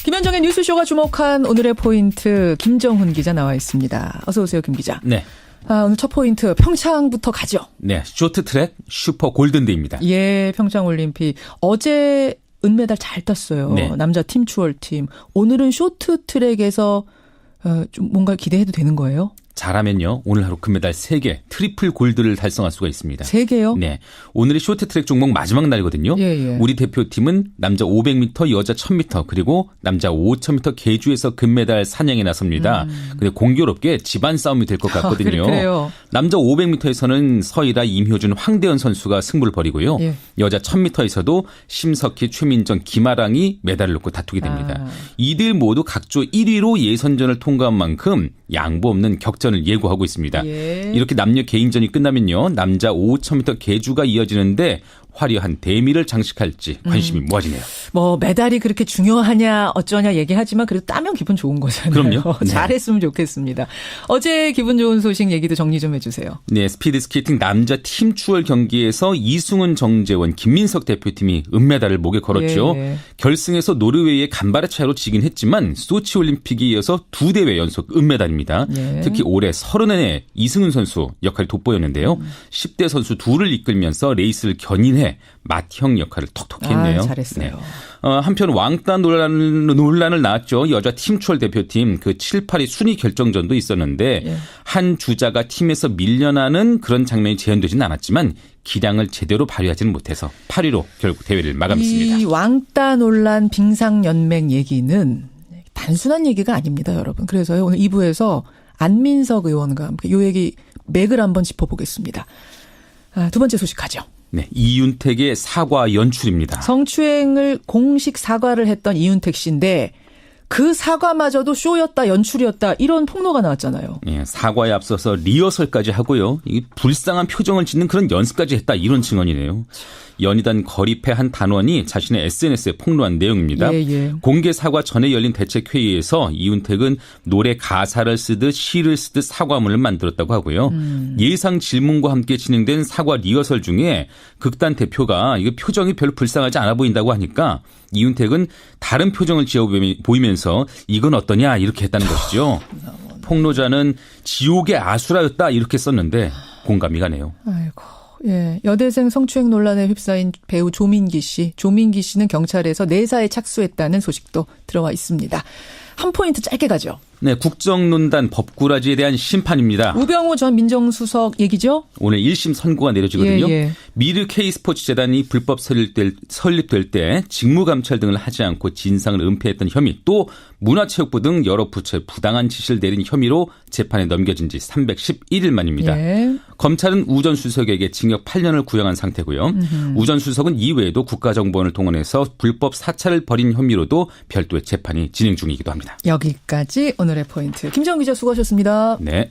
Speaker 2: 김현정의 뉴스쇼가 주목한 오늘의 포인트 김정훈 기자 나와 있습니다. 어서 오세요, 김 기자.
Speaker 3: 네.
Speaker 2: 오늘 첫 포인트 평창부터 가죠.
Speaker 3: 네, 쇼트트랙 슈퍼 골든데이입니다.
Speaker 2: 예, 평창올림픽. 어제 은메달 잘 땄어요.
Speaker 3: 네.
Speaker 2: 남자 팀 추월팀. 오늘은 쇼트트랙에서 좀 뭔가 기대해도 되는 거예요?
Speaker 3: 잘하면요. 오늘 하루 금메달 3개, 트리플 골드를 달성할 수가 있습니다.
Speaker 2: 3개요?
Speaker 3: 네. 오늘이 쇼트트랙 종목 마지막 날이거든요.
Speaker 2: 예.
Speaker 3: 우리 대표팀은 남자 500m, 여자 1000m, 그리고 남자 5000m 계주에서 금메달 사냥에 나섭니다. 근데 공교롭게 집안 싸움이 될 것 같거든요.
Speaker 2: 그래요.
Speaker 3: 남자 500m에서는 서희라, 임효준, 황대현 선수가 승부를 벌이고요.
Speaker 2: 예.
Speaker 3: 여자 1000m에서도 심석희, 최민정, 김아랑이 메달을 놓고 다투게 됩니다. 이들 모두 각조 1위로 예선전을 통과한 만큼 양보 없는 격전을 예고하고 있습니다.
Speaker 2: 예.
Speaker 3: 이렇게 남녀 개인전이 끝나면요. 남자 5000m 계주가 이어지는데 화려한 대미를 장식할지 관심이 모아지네요.
Speaker 2: 뭐 메달이 그렇게 중요하냐 어쩌냐 얘기하지만 그래도 따면 기분 좋은 거잖아요.
Speaker 3: 그럼요. 네.
Speaker 2: 잘했으면 좋겠습니다. 어제 기분 좋은 소식 얘기도 정리 좀 해주세요.
Speaker 3: 네, 스피드스케이팅 남자 팀 추월 경기에서 이승훈, 정재원, 김민석 대표팀이 은메달을 목에 걸었죠.
Speaker 2: 예.
Speaker 3: 결승에서 노르웨이의 간발의 차이로 지긴 했지만 소치 올림픽에 이어서 2대회 연속 은메달입니다.
Speaker 2: 예.
Speaker 3: 특히 올해 30의 이승훈 선수 역할이 돋보였는데요. 10대 선수 둘을 이끌면서 레이스를 견인해 맏형 역할을 톡톡히 했네요.
Speaker 2: 잘했어요.
Speaker 3: 네. 한편 왕따 논란을 낳았죠. 여자 팀 추월 대표팀 그 7, 8위 순위 결정전도 있었는데
Speaker 2: 예.
Speaker 3: 한 주자가 팀에서 밀려나는 그런 장면이 재현되지는 않았지만 기량을 제대로 발휘하지는 못해서 8위로 결국 대회를 마감했습니다.
Speaker 2: 이 왕따 논란 빙상연맹 얘기는 단순한 얘기가 아닙니다, 여러분. 그래서 오늘 2부에서 안민석 의원과 함께 이 얘기 맥을 한번 짚어보겠습니다. 두 번째 소식 가죠.
Speaker 3: 네, 이윤택의 사과 연출입니다.
Speaker 2: 성추행을 공식 사과를 했던 이윤택 씨인데 그 사과마저도 쇼였다, 연출이었다 이런 폭로가 나왔잖아요.
Speaker 3: 예, 사과에 앞서서 리허설까지 하고요. 이 불쌍한 표정을 짓는 그런 연습까지 했다 이런 증언이네요. 연희단 거리패 한 단원이 자신의 SNS에 폭로한 내용입니다.
Speaker 2: 예.
Speaker 3: 공개 사과 전에 열린 대책회의에서 이윤택은 노래 가사를 쓰듯 시를 쓰듯 사과문을 만들었다고 하고요. 예상 질문과 함께 진행된 사과 리허설 중에 극단 대표가 이거 표정이 별로 불쌍하지 않아 보인다고 하니까 이윤택은 다른 표정을 지어 보이면서 이건 어떠냐 이렇게 했다는 것이죠. 폭로자는 지옥의 아수라였다 이렇게 썼는데 공감이 가네요.
Speaker 2: 아이고. 예, 여대생 성추행 논란에 휩싸인 배우 조민기 씨. 조민기 씨는 경찰에서 내사에 착수했다는 소식도 들어와 있습니다. 한 포인트 짧게 가죠.
Speaker 3: 네, 국정농단 법꾸라지에 대한 심판입니다.
Speaker 2: 우병우 전 민정수석 얘기죠?
Speaker 3: 오늘 1심 선고가 내려지거든요. 미르 K스포츠재단이 불법 설립될 때 직무감찰 등을 하지 않고 진상을 은폐했던 혐의, 또 문화체육부 등 여러 부처에 부당한 지시를 내린 혐의로 재판에 넘겨진 지 311일 만입니다. 검찰은 우 전 수석에게 징역 8년을 구형한 상태고요. 우 전 수석은 이외에도 국가정보원을 동원해서 불법 사찰을 벌인 혐의로도 별도의 재판이 진행 중이기도 합니다.
Speaker 2: 여기까지 오늘의 포인트. 김정은 기자 수고하셨습니다.
Speaker 3: 네.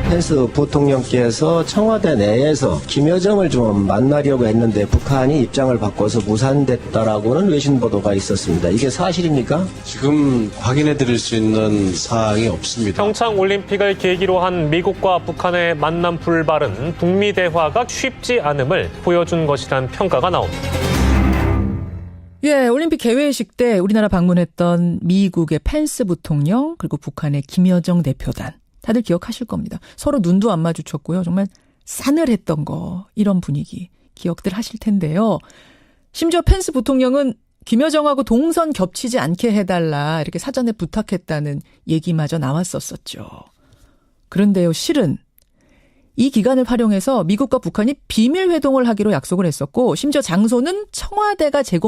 Speaker 4: 펜스 부통령께서 청와대 내에서 김여정을 좀 만나려고 했는데 북한이 입장을 바꿔서 무산됐다라고는 외신 보도가 있었습니다. 이게 사실입니까?
Speaker 5: 지금 확인해 드릴 수 있는 사항이 없습니다.
Speaker 6: 평창 올림픽을 계기로 한 미국과 북한의 만남 불발은 북미 대화가 쉽지 않음을 보여준 것이란 평가가 나옵니다.
Speaker 2: 예, 올림픽 개회식 때 우리나라 방문했던 미국의 펜스 부통령 그리고 북한의 김여정 대표단. 다들 기억하실 겁니다. 서로 눈도 안 마주쳤고요. 정말 싸늘했던 거 이런 분위기 기억들 하실 텐데요. 심지어 펜스 부통령은 김여정하고 동선 겹치지 않게 해달라 이렇게 사전에 부탁했다는 얘기마저 나왔었죠. 그런데요. 실은 이 기간을 활용해서 미국과 북한이 비밀 회동을 하기로 약속을 했었고 심지어 장소는 청와대가 제공